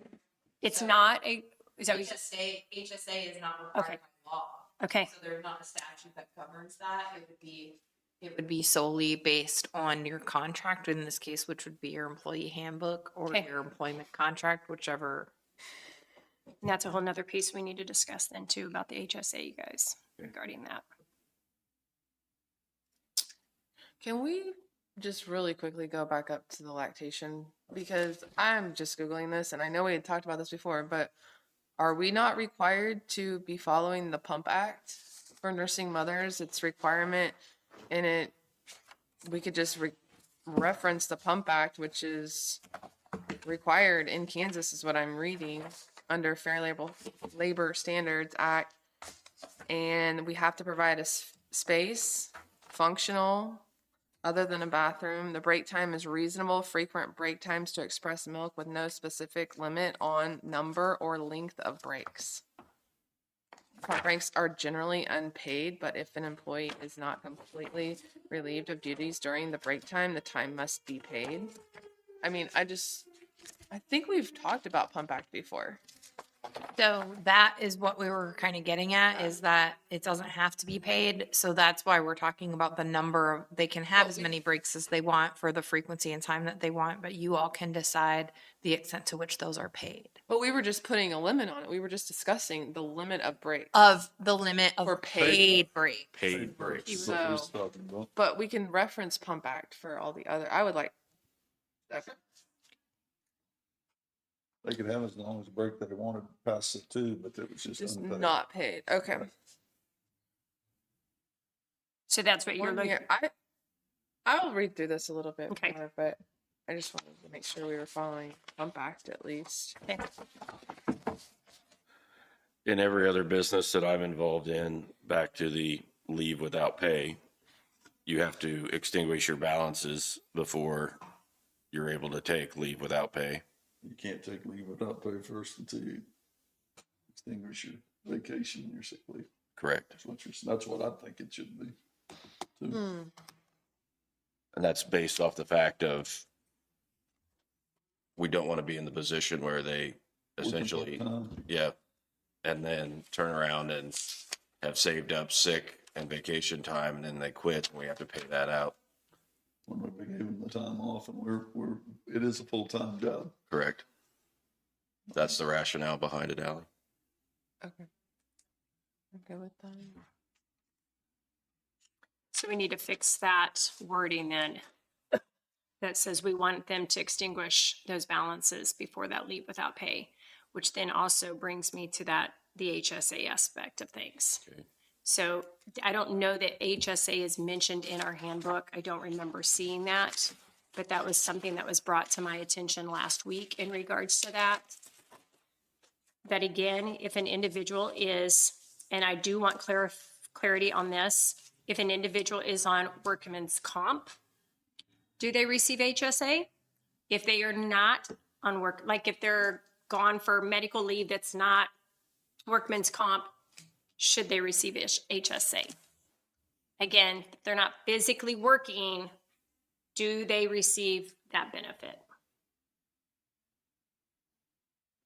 It's So, not a, is that what you said? HSA is not required Okay. by law. Okay. So there's not a statute that governs that. It would be solely based on your contract, in this case, which would be your employee handbook or Okay. your employment contract, whichever. And that's a whole nother piece we need to discuss then too about the HSA, you guys, regarding that. Can we just really quickly go back up to the lactation? Because I'm just Googling this and I know we had talked about this before, but are we not required to be following the Pump Act for nursing mothers? It's requirement and we could just reference the Pump Act, which is required in Kansas is what I'm reading under Fair Labor Standards Act. And we have to provide a space, functional, other than a bathroom. The break time is reasonable, frequent break times to express milk with no specific limit on number or length of breaks. Pump breaks are generally unpaid, but if an employee is not completely relieved of duties during the break time, the time must be paid. I mean, I think we've talked about Pump Act before. So that is what we were kind of getting at, is that it doesn't have to be paid. So that's why we're talking about the number of, they can have as many breaks as they want for the frequency and time that they want, but you all can decide the extent to which those are paid. But we were just putting a limit on it. We were just discussing the limit of breaks. Of the limit of For paid break. Paid breaks. So, but we can reference Pump Act for all the other, I would like. Okay. They could have as long as a break that they wanted past the two, but it was just unpaid. Not paid, okay. So that's what you're One looking. year, I'll read through this a little bit Okay. more, but I just wanted to make sure we were following Pump Act at least. Okay. In every other business that I'm involved in, back to the leave without pay, you have to extinguish your balances before you're able to take leave without pay. You can't take leave without pay first until you extinguish your vacation, your sick leave. Correct. That's what I think it should be. too. And that's based off the fact of we don't want to be in the position where they essentially, yeah, and then turn around and have saved up sick and vacation time and then they quit and we have to pay that out. When we gave them the time off and it is a full-time job. Correct. That's the rationale behind it, Ally. Okay. Okay with that. So we need to fix that wording then. That says we want them to extinguish those balances before that leave without pay, which then also brings me to the HSA aspect of things. Okay. So I don't know that HSA is mentioned in our handbook. I don't remember seeing that. but that was something that was brought to my attention last week in regards to that. That again, if an individual is, and I do want clarity on this, if an individual is on workman's comp, do they receive HSA? If they are not on work, like if they're gone for medical leave that's not workman's comp, should they receive HSA? Again, if they're not physically working, do they receive that benefit?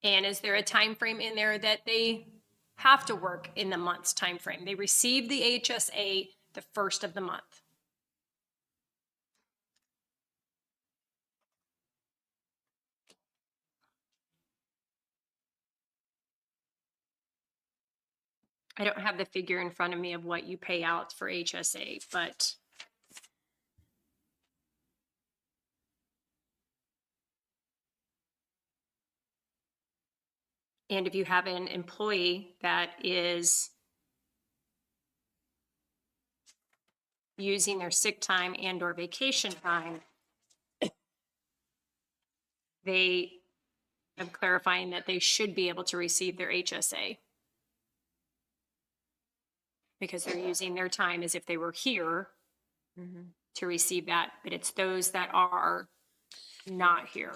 And is there a time frame in there that they have to work in the month's time frame? They receive the HSA the first of the month. I don't have the figure in front of me of what you pay out for HSA, but and if you have an employee that is using their sick time and or vacation time, they am clarifying that they should be able to receive their HSA because they're using their time as if they were here to receive that, but it's those that are not here.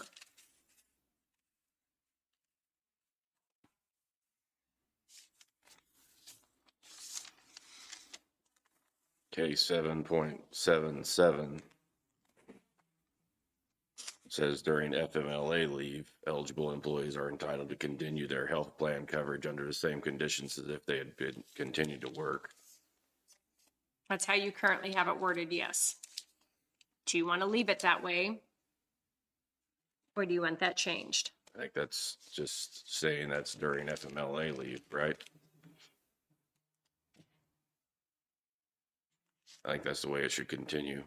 Okay, 7.77 says during FMLA leave, eligible employees are entitled to continue their health plan coverage under the same conditions as if they had been continued to work. That's how you currently have it worded, yes. Do you want to leave it that way? Or do you want that changed? I think that's just saying that's during FMLA leave, right? I think that's the way it should continue.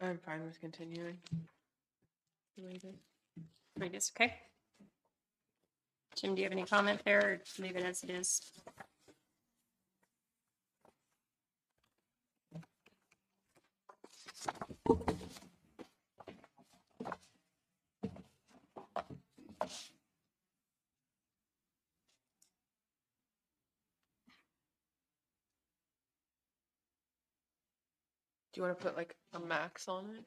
I'm fine with continuing. Wait, it's okay. Jim, do you have any comment there or leave it as it is? Do you want to put like a max on it?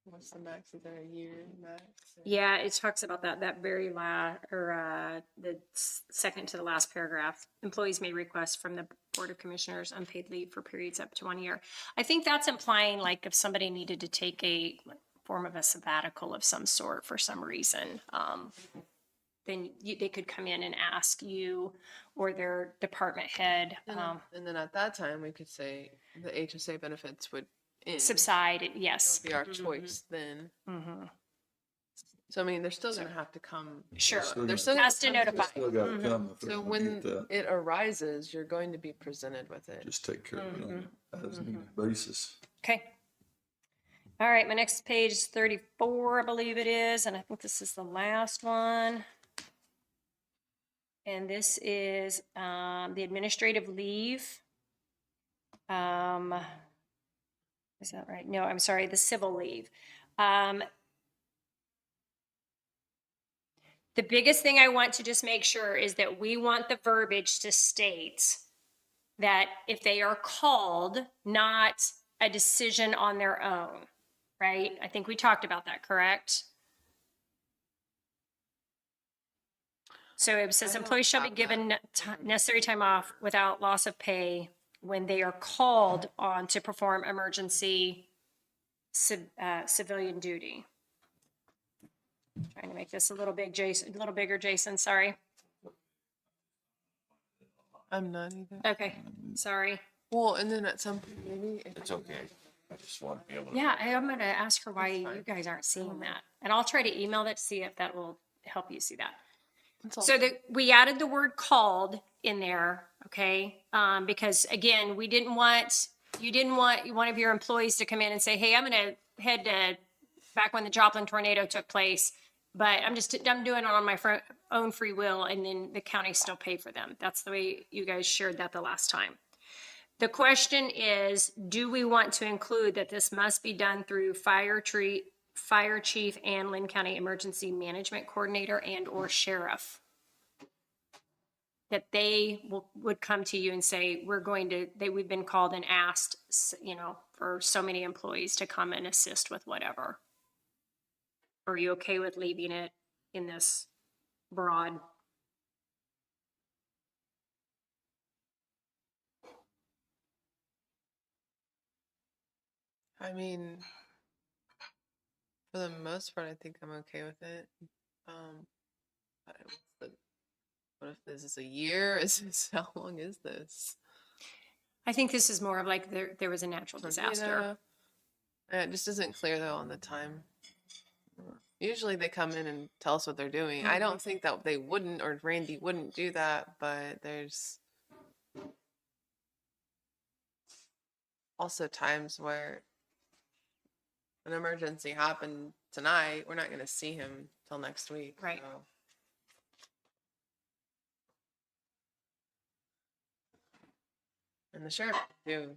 What's the max? Is there a year max? Yeah, it talks about that very the second to the last paragraph. Employees may request from the Board of Commissioners unpaid leave for periods up to 1 year. I think that's implying like if somebody needed to take a form of a sabbatical of some sort for some reason, then they could come in and ask you or their department head. And then at that time, we could say the HSA benefits would end. Subside, yes. It would be our choice then. So I mean, they're still going to have to come. Sure. They're still Has to notify. Still gotta come if they're So gonna when get that. it arises, you're going to be presented with it. Just take care of it on an as-needed basis. Okay. All right, my next page is 34, I believe it is, and I think this is the last one. And this is the administrative leave. Is that right? No, I'm sorry, the civil leave. The biggest thing I want to just make sure is that we want the verbiage to state that if they are called, not a decision on their own, right? I think we talked about that, correct? So it says employees shall be given necessary time off without loss of pay when they are called on to perform emergency civilian duty. Trying to make this a little bigger, Jason, sorry. I'm not either. Okay, sorry. Well, and then at some point, maybe. It's okay. I just want to be able to. Yeah, I'm gonna ask her why you guys aren't seeing that. And I'll try to email that to see if that will help you see that. So that we added the word called in there, okay? Because again, you didn't want one of your employees to come in and say, hey, I'm gonna head to back when the Joplin tornado took place, but I'm doing it on my own free will, and then the county still pay for them. That's the way you guys shared that the last time. The question is, do we want to include that this must be done through fire chief and Linn County Emergency Management Coordinator and or sheriff? That they would come to you and say, we've been called and asked, for so many employees to come and assist with whatever. Are you okay with leaving it in this broad? I mean, for the most part, I think I'm okay with it. What if this is a year? How long is this? I think this is more of like there was a natural disaster. It just isn't clear though on the time. Usually they come in and tell us what they're doing. I don't think that they wouldn't, or Randy wouldn't do that, but there's also times where an emergency happened tonight. We're not going to see him till next week. Right. So. And the sheriff can do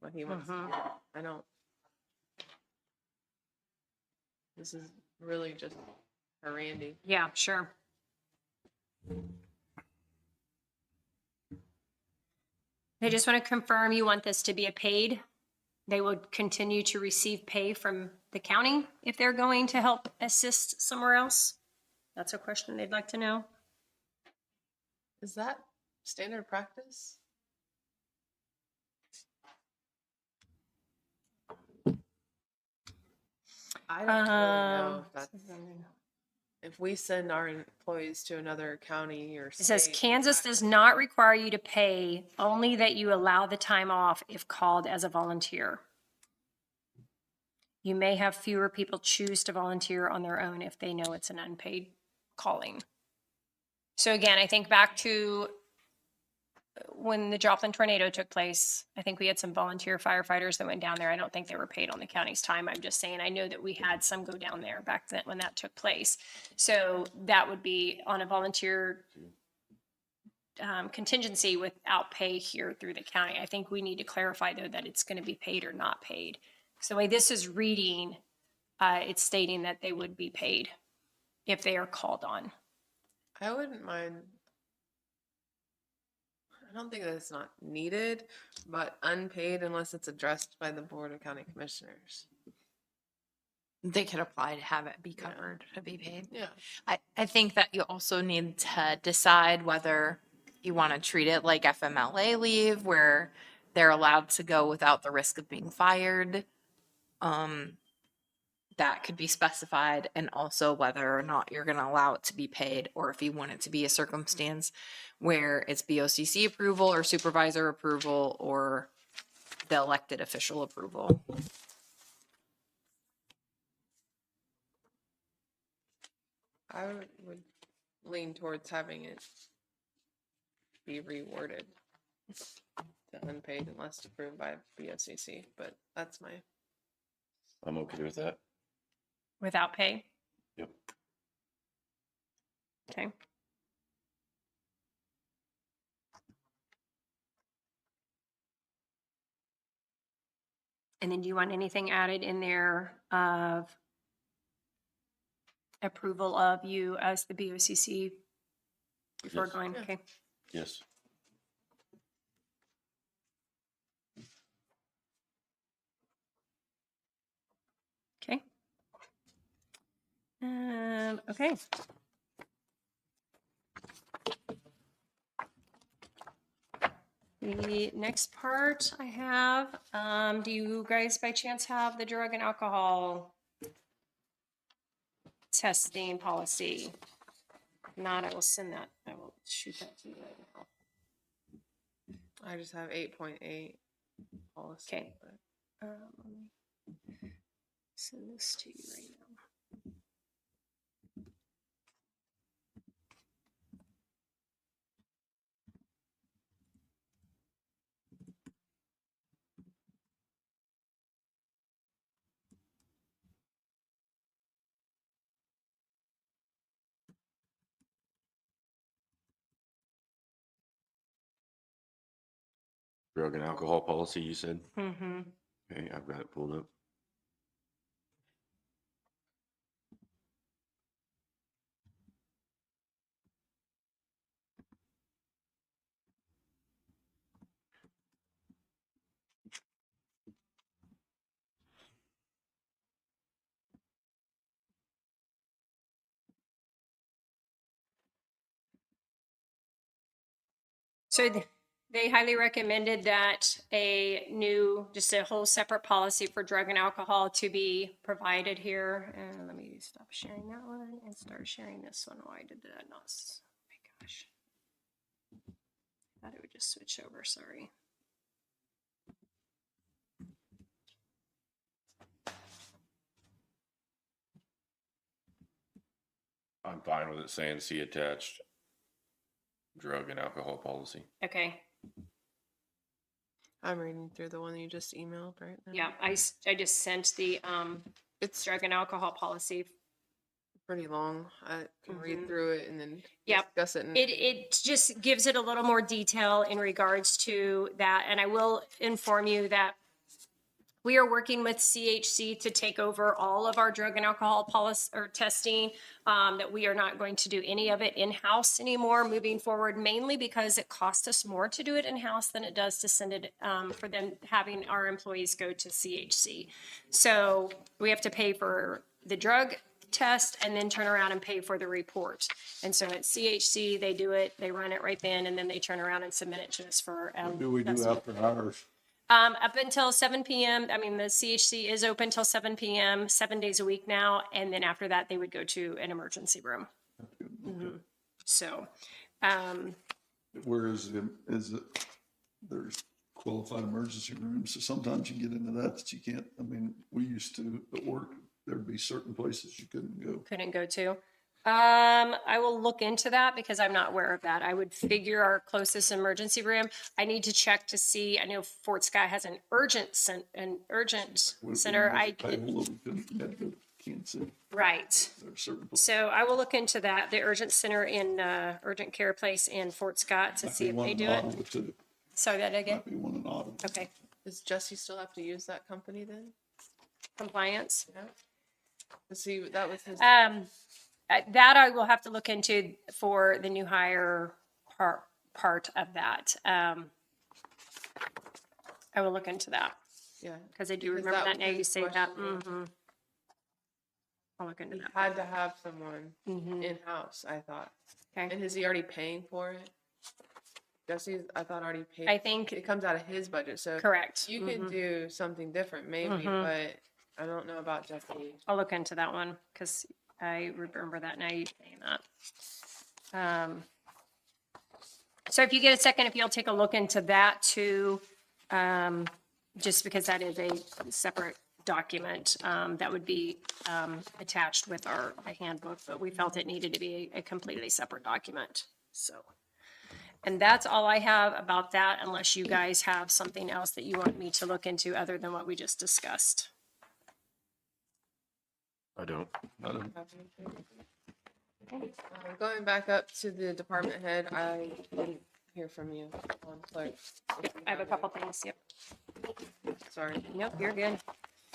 what he wants to do. I don't. This is really just for Randy. Yeah, sure. They just want to confirm you want this to be a paid. They would continue to receive pay from the county if they're going to help assist somewhere else. That's a question they'd like to know. Is that standard practice? I don't really know if that's, if we send our employees to another county or It says state, Kansas does not require you to pay, only that you allow the time off if called as a volunteer. You may have fewer people choose to volunteer on their own if they know it's an unpaid calling. So again, I think back to when the Joplin tornado took place, I think we had some volunteer firefighters that went down there. I don't think they were paid on the county's time. I'm just saying, I know that we had some go down there back then when that took place. So that would be on a volunteer contingency without pay here through the county. I think we need to clarify though that it's going to be paid or not paid. So the way this is reading, it's stating that they would be paid if they are called on. I wouldn't mind. I don't think that it's not needed, but unpaid unless it's addressed by the Board of County Commissioners. They could apply to have it be covered, to be paid. Yeah. I think that you also need to decide whether you want to treat it like FMLA leave, where they're allowed to go without the risk of being fired. That could be specified, and also whether or not you're going to allow it to be paid, or if you want it to be a circumstance where it's BOCC approval or supervisor approval or the elected official approval. I would lean towards having it be reworded to unpaid unless approved by BOCC, but that's my. I'm okay with that. Without pay? Yep. Okay. And then do you want anything added in there of approval of you as the BOCC before Yes. going? Yeah. Okay. Yes. Okay. The next part I have, do you guys by chance have the drug and alcohol testing policy? If not, I will send that. I will shoot that to you right now. I just have 8.8 policy. Okay. but- Let me send this to you right now. Drug and alcohol policy, you said? Mm-hmm. Okay, I've got it pulled up. So they highly recommended that just a whole separate policy for drug and alcohol to be provided here. And let me stop sharing that one and start sharing this one. Why did that not? Oh my gosh. Thought it would just switch over. Sorry. I'm fine with it saying see attached drug and alcohol policy. Okay. I'm reading through the one that you just emailed right now. Yeah, I just sent the It's drug and alcohol policy. pretty long. I can read Mhm. through it and then Yep. discuss it. It just gives it a little more detail in regards to that. And I will inform you that we are working with CHC to take over all of our drug and alcohol policy or testing, that we are not going to do any of it in-house anymore moving forward, mainly because it costs us more to do it in-house than it does to send it, for them having our employees go to CHC. So we have to pay for the drug test and then turn around and pay for the report. And so at CHC, they do it, they run it right then, and then they turn around and submit it to us for. What do we do assessment. after hours? Up until 7 p.m. I mean, the CHC is open till 7 p.m., 7 days a week now. And then after that, they would go to an emergency room. Mhm. So, Where is it, there's qualified emergency rooms, so sometimes you get into that you can't, I mean, we used to, at work, there'd be certain places you couldn't go. couldn't go to. I will look into that because I'm not aware of that. I would figure our closest emergency room. I need to check to see. I know Fort Sky has an urgent center. We couldn't head to Kansas City. Right. There are certain places. So I will look into that, the urgent center in, urgent care place in Fort Scott to see if they do it. Sorry, that again? Might be one in Ottawa. Okay. Does Jesse still have to use that company then? Compliance. Yeah. See, that was his. That I will have to look into for the new hire part of that. I will look into that Yeah. because I do Because remember that that now was you his say that. question. Mm-hmm. I'll look into He that. had to have someone Mhm. in-house, I thought. Okay. And is he already paying for it? Jesse, I thought already paid. I think It comes out of his budget, so. correct. You could Mhm. do something different maybe, Mhm. but I don't know about Jesse. I'll look into that one because I remember that now you saying that. So if you get a second, if you'll take a look into that too, just because that is a separate document, that would be, attached with the handbook, but we felt it needed to be a completely separate document, so. And that's all I have about that, unless you guys have something else that you want me to look into other than what we just discussed. I don't. Going back up to the department head, I didn't hear from you on clerk. I have a couple things, yep. Sorry. Nope, you're good.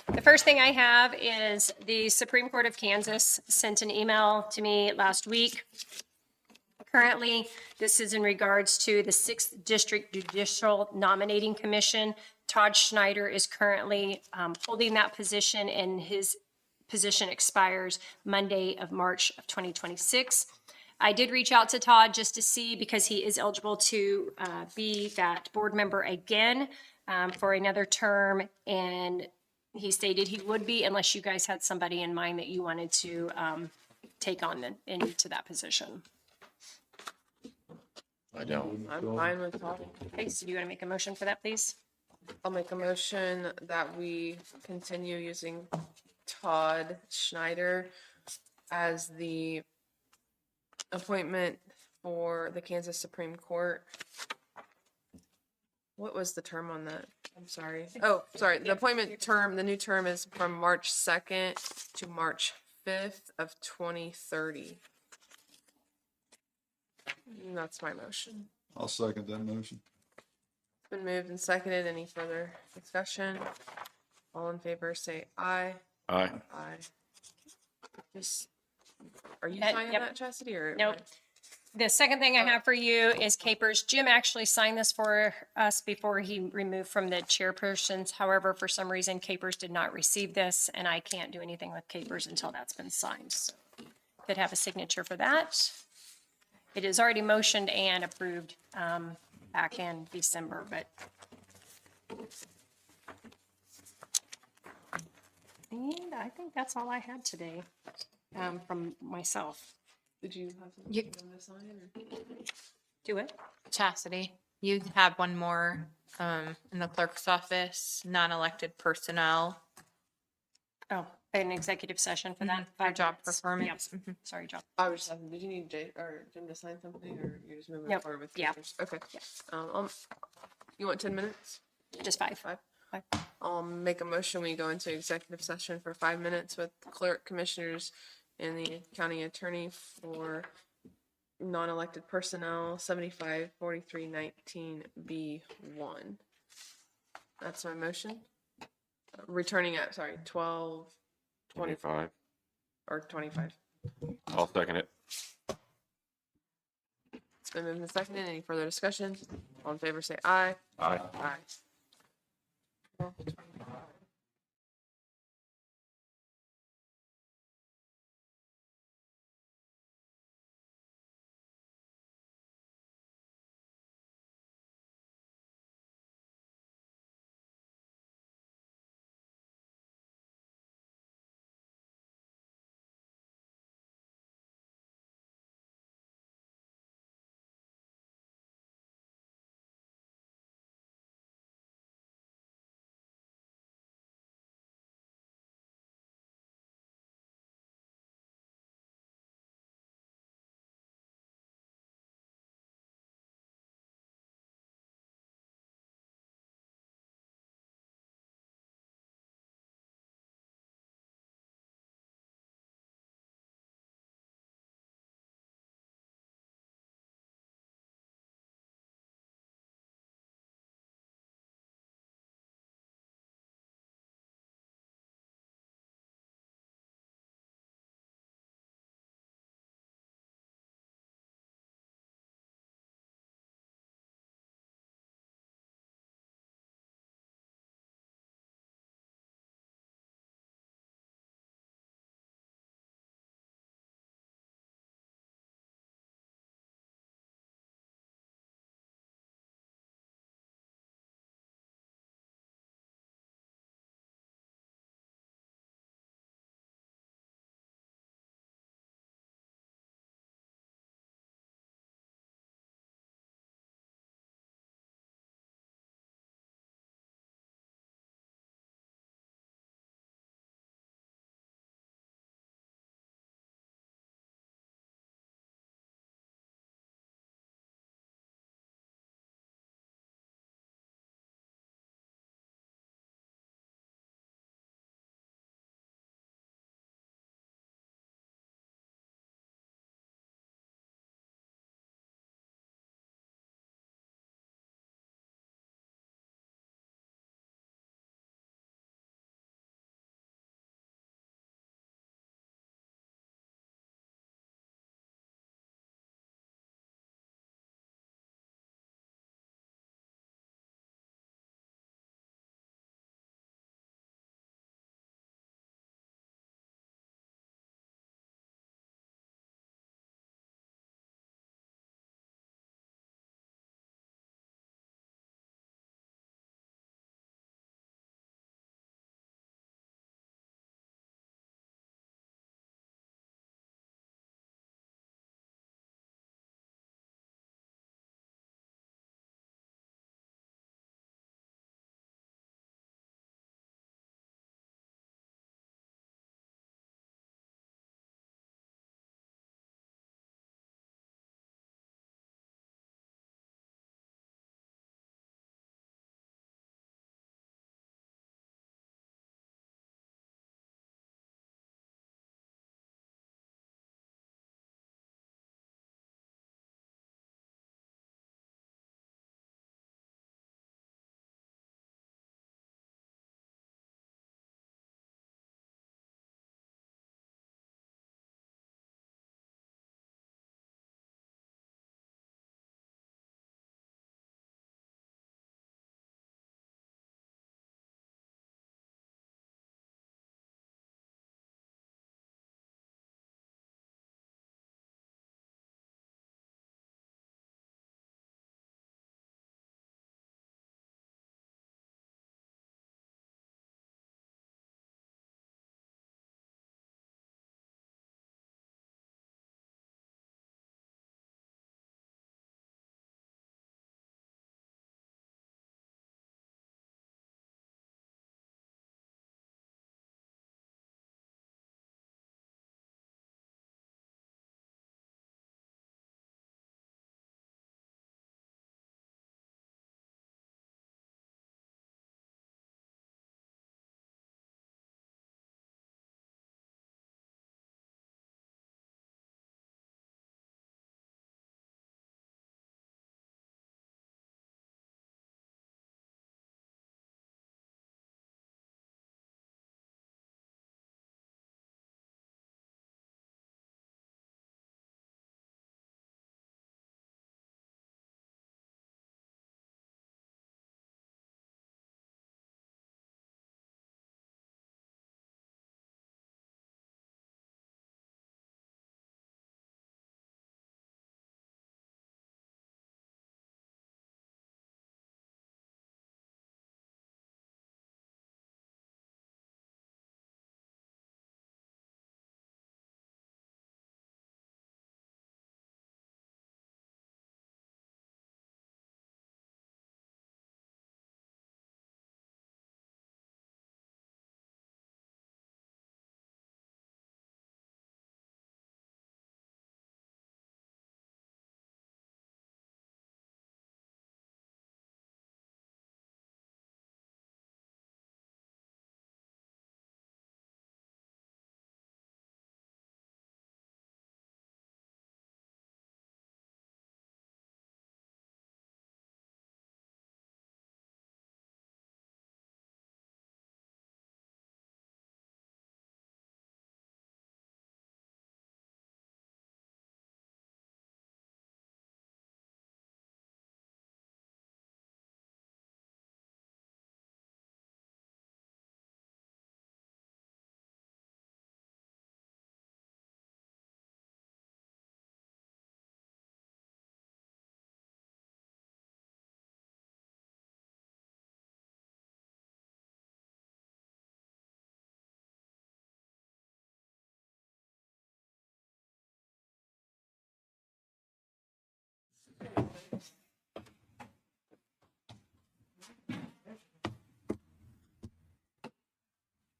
The first thing I have is the Supreme Court of Kansas sent an email to me last week. Currently, this is in regards to the 6th District Judicial Nominating Commission. Todd Schneider is currently holding that position, and his position expires Monday of March of 2026. I did reach out to Todd just to see, because he is eligible to be that board member again for another term, and he stated he would be unless you guys had somebody in mind that you wanted to take on into that position. I don't. I'm fine with talking. Okay, so do you want to make a motion for that, please? I'll make a motion that we continue using Todd Schneider as the appointment for the Kansas Supreme Court. What was the term on that? I'm sorry. Oh, sorry. The appointment term, the new term is from March 2nd to March 5th of 2030. And that's my motion. I'll second that motion. It's been moved and seconded. Any further discussion? All in favor, say aye. Aye. Aye. Just, are you Yep. signing that, Chastity, or? Nope. The second thing I have for you is Capers. Jim actually signed this for us before he removed from the chairpersons. However, for some reason, Capers did not receive this, and I can't do anything with Capers until that's been signed. So could have a signature for that. It is already motioned and approved back in December, but. And I think that's all I had today from myself. Did you have something You- you want to sign? Or? Do it. Chastity, you have one more in the clerk's office, non-elected personnel. Oh, an executive session for that. For job 5 minutes. performance. Yep. Mhm. Sorry, job. I was just asking, did you need Jay or Jim to sign something, or you're just moving Nope. forward with? Yeah. Capers? Okay. You want 10 minutes? Just 5. Five. I'll make a motion. We go into executive session for 5 minutes with clerk, commissioners, and the county attorney for non-elected personnel, 75-43-19B1. That's my motion. Returning at, sorry, 12:20 25. or 25. I'll second it. It's been moved and seconded. Any further discussion? All in favor, say aye. Aye. Aye.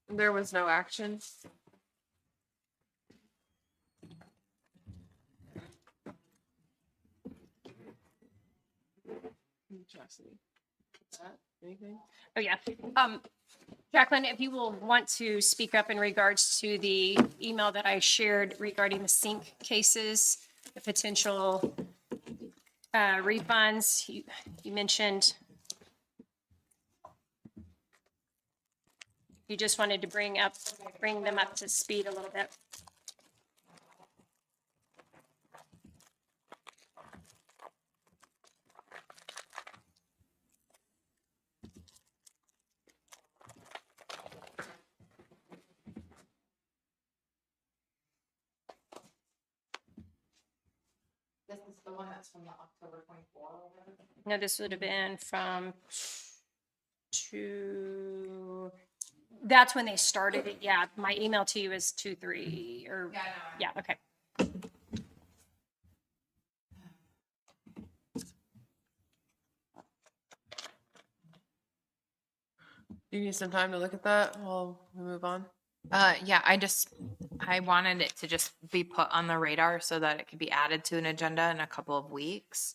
There was no action. Chastity. Anything? Oh, yeah. Jacqueline, if you will want to speak up in regards to the email that I shared regarding the sink cases, the potential refunds, you mentioned you just wanted to bring them up to speed a little bit. This is the one that's from the October 24. No, this would have been from that's when they started it. Yeah, my email to you is 2/3 or, yeah, okay. Do you need some time to look at that while we move on? Yeah, I wanted it to just be put on the radar so that it could be added to an agenda in a couple of weeks.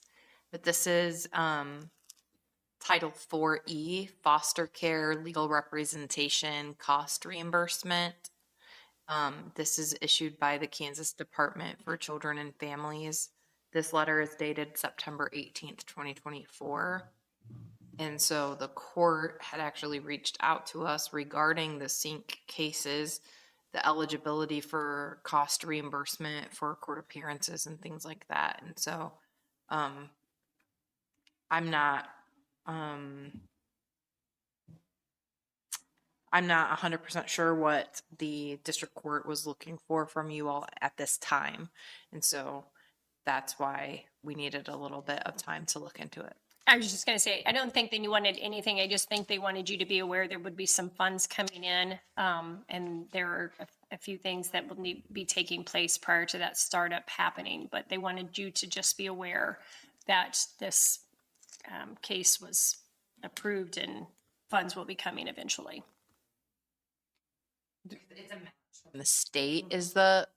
But this is Title 4E, Foster Care Legal Representation Cost Reimbursement. This is issued by the Kansas Department for Children and Families. This letter is dated September 18th, 2024. And so the court had actually reached out to us regarding the sink cases, the eligibility for cost reimbursement for court appearances and things like that. And so I'm not 100% sure what the district court was looking for from you all at this time. And so that's why we needed a little bit of time to look into it. I was just going to say, I don't think they wanted anything. I just think they wanted you to be aware there would be some funds coming in. And there are a few things that will need be taking place prior to that startup happening. But they wanted you to just be aware that this case was approved and funds will be coming eventually. It's a match from the state is the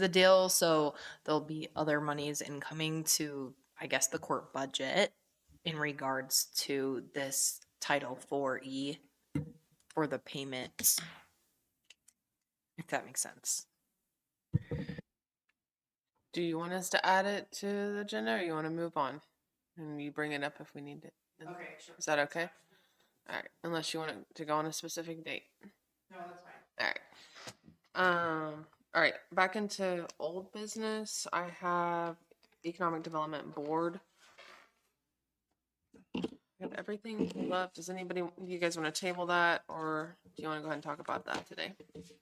deal. So there'll be other monies incoming to, I guess, the court budget in regards to this Title 4E for the payments, if that makes sense. Do you want us to add it to the agenda or you want to move on? And you bring it up if we need it. Okay, sure. Is that okay? All right, unless you want it to go on a specific date. No, that's fine. All right, back into old business. I have Economic Development Board. I have everything left. Do you guys want to table that, or do you want to go ahead and talk about that today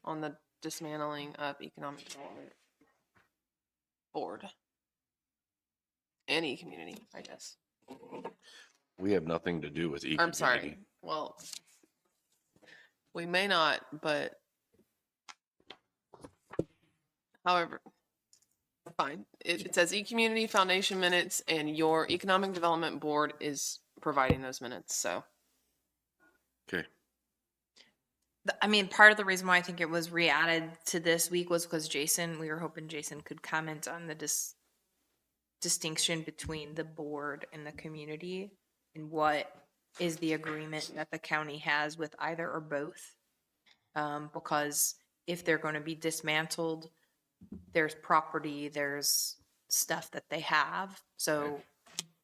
on the dismantling of Economic Development Board and e-community, I guess. We have nothing to do with e-community. I'm sorry. Well, we may not, but however, fine. It says e-community foundation minutes and your Economic Development Board is providing those minutes, so. Okay. I mean, part of the reason why I think it was re-added to this week was because we were hoping Jason could comment on the distinction between the board and the community and what is the agreement that the county has with either or both. Because if they're going to be dismantled, there's property, there's stuff that they have. So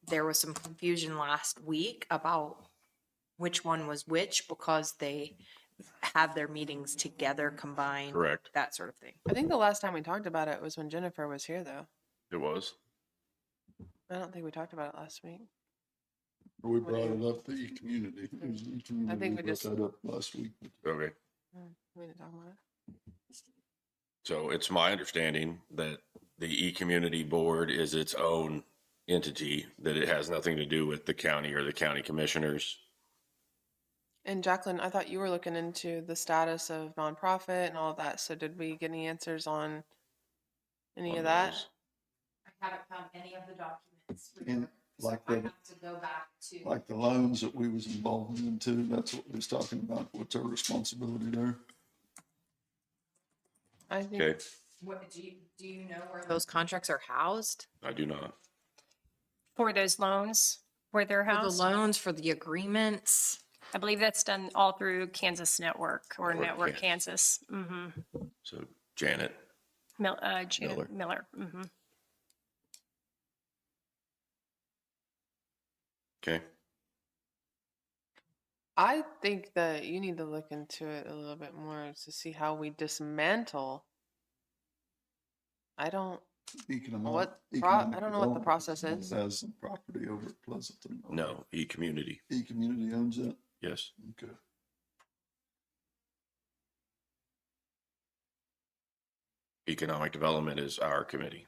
there was some confusion last week about which one was which because they have their meetings together, combined. Correct. That sort of thing. I think the last time we talked about it was when Jennifer was here, though. It was? I don't think we talked about it last week. We brought it up, the e-community. I think we brought just- that up last week. Okay. We didn't talk about it. So it's my understanding that the e-community board is its own entity, that it has nothing to do with the county or the county commissioners. And Jacqueline, I thought you were looking into the status of nonprofit and all of that. So did we get any answers on any of that? I haven't found any of the documents. Like I the, have to go back to. like the loans that we was involved in too, that's what we was talking about, what's our responsibility there? I think, Okay, What, do you know where those contracts are housed? I do not. For those loans, where they're For the housed. loans, for the agreements? I believe that's done all through Kansas Network or Or Network Kan- Kansas. So Janet, Janet Miller. okay, I think that you need to look into it a little bit more to see how we dismantle. I don't, I don't know what the process is. Has some property over at Pleasanton. no, E-Community, E-Community owns that? yes. Okay. Economic Development is our committee.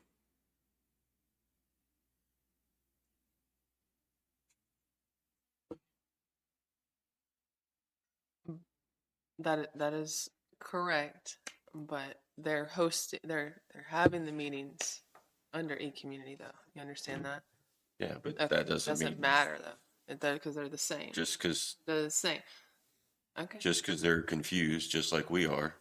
That is correct, but they're having the meetings under E-Community though. You understand that? Yeah, but Okay, that doesn't mean, matter though, because they're the same. just because, They're the same. Okay. they're confused, just like we are.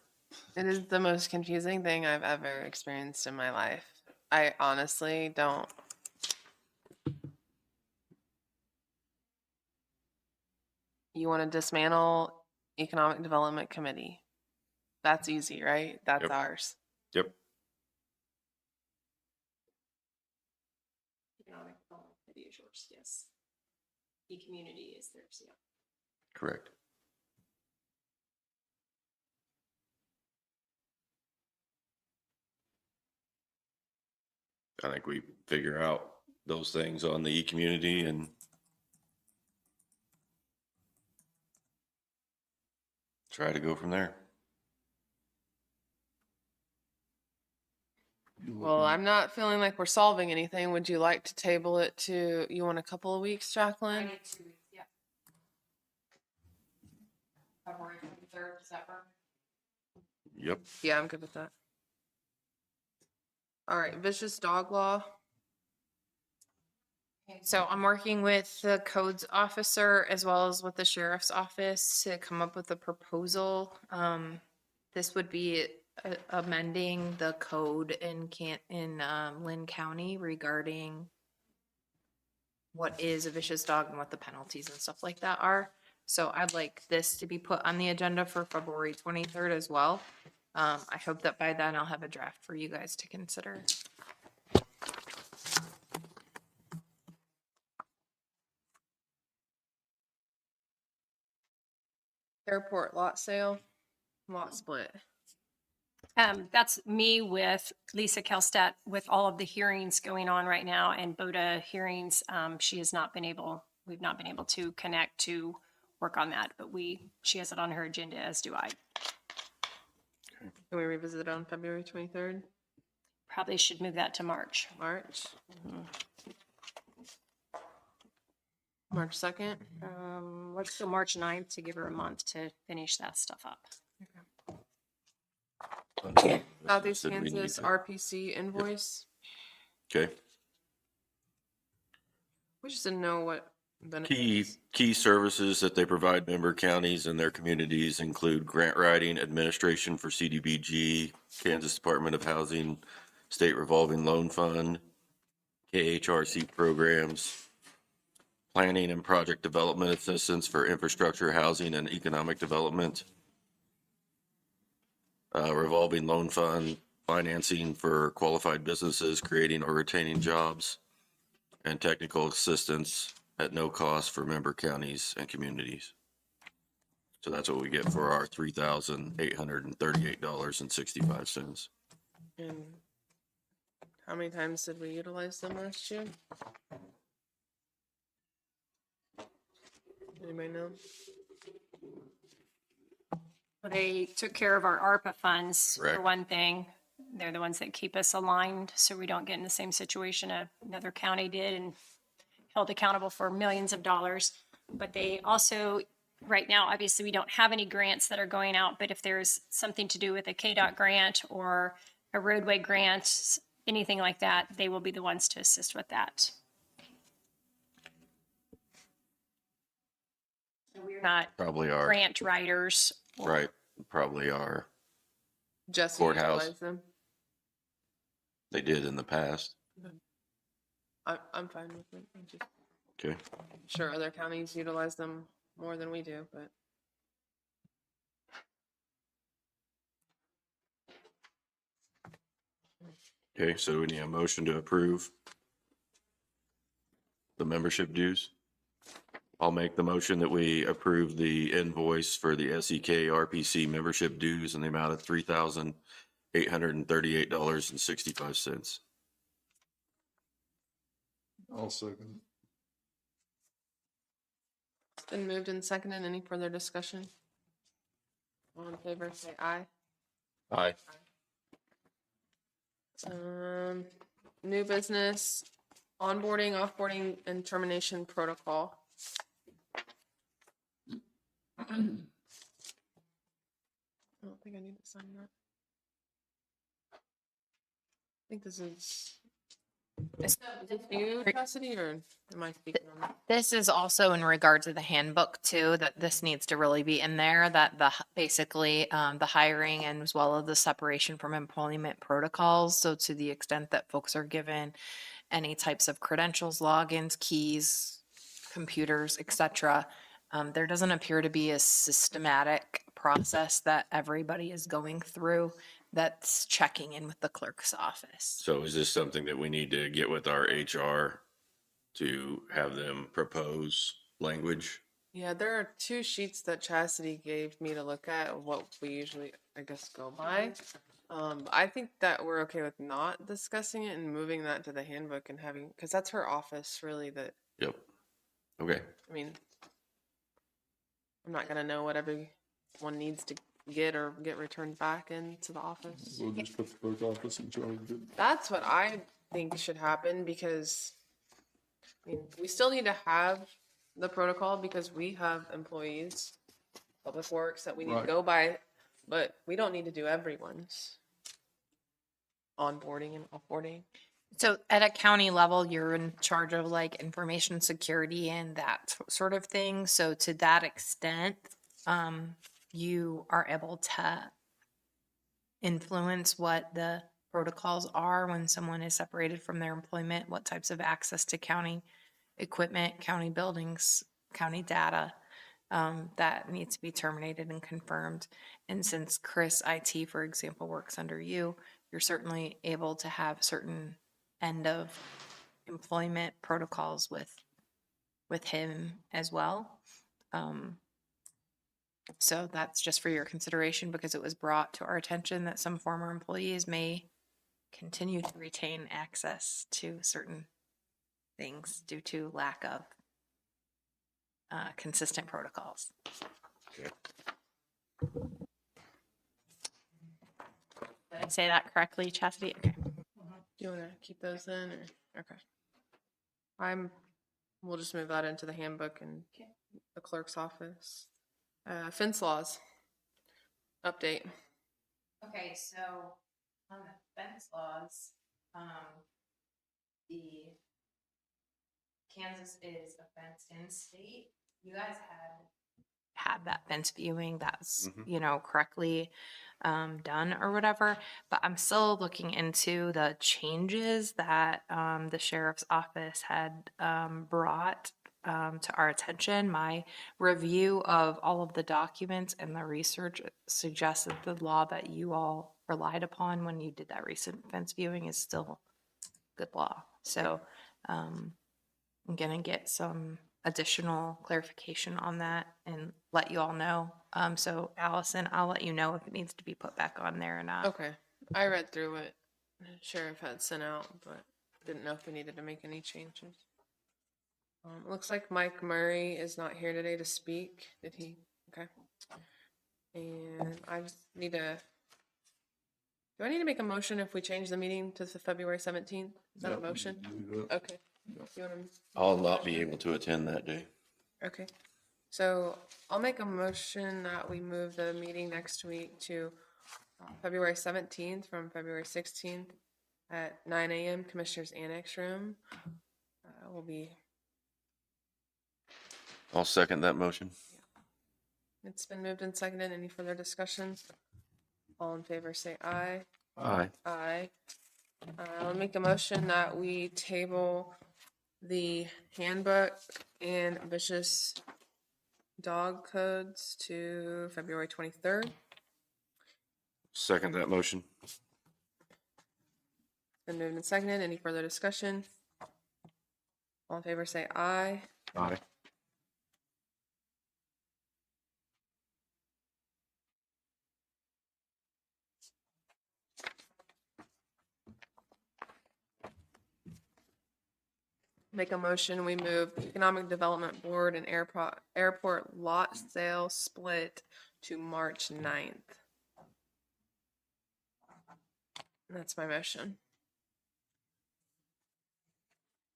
It is the most confusing thing I've ever experienced in my life. I honestly don't. You want to dismantle Economic Development Committee? That's easy, right? That's Yep. ours. Yep, Economic Development Committee is yours, yes. E-Community is theirs, yeah. correct. I think we figure out those things on the E-Community and try to go from there. Well, I'm not feeling like we're solving anything. Would you like to table it to, you want a couple of weeks, Jacqueline? need 2 weeks, yeah. February 23rd, does that work? Yep, Yeah, I'm good with that. All right, vicious dog law. So I'm working with the codes officer as well as with the sheriff's office to come up with a proposal. This would be amending the code in Linn County regarding what is a vicious dog and what the penalties and stuff like that are. So I'd like this to be put on the agenda for February 23rd as well. I hope that by then I'll have a draft for you guys to consider. Airport lot sale, lot split. That's me with Lisa Kelstadt with all of the hearings going on right now and BODA hearings. We've not been able to connect to work on that, but she has it on her agenda, as do I. Can we revisit it on February 23rd? Probably should move that to March. March? March 2nd? Let's go March 9th to give her a month to finish that stuff up. Southeast Said we need Kansas to- RPC invoice. okay. We just didn't know what benefits. Key services that they provide member counties and their communities include grant writing, administration for CDBG, Kansas Department of Housing, State Revolving Loan Fund, KHRC programs, planning and project development assistance for infrastructure, housing, and economic development, revolving loan fund financing for qualified businesses creating or retaining jobs, and technical assistance at no cost for member counties and communities. So that's what we get for our $3,838.65. And how many times did we utilize them last year? Anybody know? Well, they took care of our ARPA funds, for Correct. one thing. They're the ones that keep us aligned so we don't get in the same situation another county did and held accountable for millions of dollars. But they also, right now, obviously, we don't have any grants that are going out, but if there's something to do with a KDOT grant or a roadway grant, anything like that, they will be the ones to assist with that. We're not Probably are, grant writers. right, probably are. Just Courthouse. utilize them. They did in the past. I'm fine with it. I'm just Okay. sure other counties utilize them more than we do, but. Okay, so we need a motion to approve the membership dues. I'll make the motion that we approve the invoice for the SEK RPC membership dues in the amount of $3,838.65. I'll second. It's been moved and seconded. Any further discussion? All in favor, say aye. Aye. New business, onboarding, offboarding, and termination protocol. I don't think I need to sign that. I think this is you, Cassidy, or am I speaking on that? This is also in regard to the handbook too, that this needs to really be in there, that basically, the hiring and as well as the separation from employment protocols. So to the extent that folks are given any types of credentials, logins, keys, computers, etc., there doesn't appear to be a systematic process that everybody is going through that's checking in with the clerk's office. So is this something that we need to get with our HR to have them propose language? Yeah, there are two sheets that Chastity gave me to look at of what we usually, I guess, go by. I think that we're okay with not discussing it and moving that to the handbook and having, because that's her office really that, Yep. Okay. I mean, I'm not gonna know what everyone needs to get or get returned back into the office. We'll just put the clerk office in charge of it. That's what I think should happen because, I mean, we still need to have the protocol because we have employees, public works that we need to Right. go by, but we don't need to do everyone's onboarding and offboarding. So at a county level, you're in charge of like information security and that sort of thing. So to that extent, you are able to influence what the protocols are when someone is separated from their employment, what types of access to county equipment, county buildings, county data, that needs to be terminated and confirmed. And since Chris IT, for example, works under you, you're certainly able to have certain end of employment protocols with him as well. So that's just for your consideration because it was brought to our attention that some former employees may continue to retain access to certain things due to lack of consistent protocols. Okay. Did I say that correctly, Chastity? Okay. Do you wanna keep those in or, okay. We'll just move that into the handbook and the clerk's office. Fence laws. Update. Okay, so on the fence laws, the Kansas is a fenced-in state. You guys had that fence viewing that's, correctly done or whatever, but I'm still looking into the changes that the sheriff's office had brought to our attention. My review of all of the documents and the research suggests that the law that you all relied upon when you did that recent fence viewing is still good law. So I'm gonna get some additional clarification on that and let you all know. So Allison, I'll let you know if it needs to be put back on there or not. Okay. I read through what the sheriff had sent out, but didn't know if we needed to make any changes. Looks like Mike Murray is not here today to speak. Did he? Okay. And I just need to, do I need to make a motion if we change the meeting to the February 17th? Is that a motion? Okay. You wanna? I'll not be able to attend that day. Okay. So I'll make a motion that we move the meeting next week to February 17th from February 16th at 9 a.m. Commissioner's Annex Room. Will be. I'll second that motion. It's been moved and seconded. Any further discussion? All in favor, say aye. Aye. Aye. I'll make a motion that we table the handbook and vicious dog codes to February 23rd. Second that motion. Been moved and seconded. Any further discussion? All in favor, say aye. Aye. Make a motion, we move Economic Development Board and airport lot sale split to March 9th. That's my motion.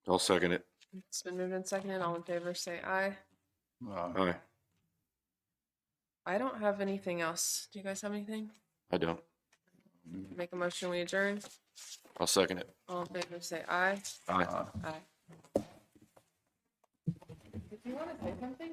I'll second it. It's been moved and seconded. All in favor, say aye. Aye. I don't have anything else. Do you guys have anything? I don't. Make a motion, we adjourn. I'll second it. All in favor, say aye. Aye. Aye. If you want to say something?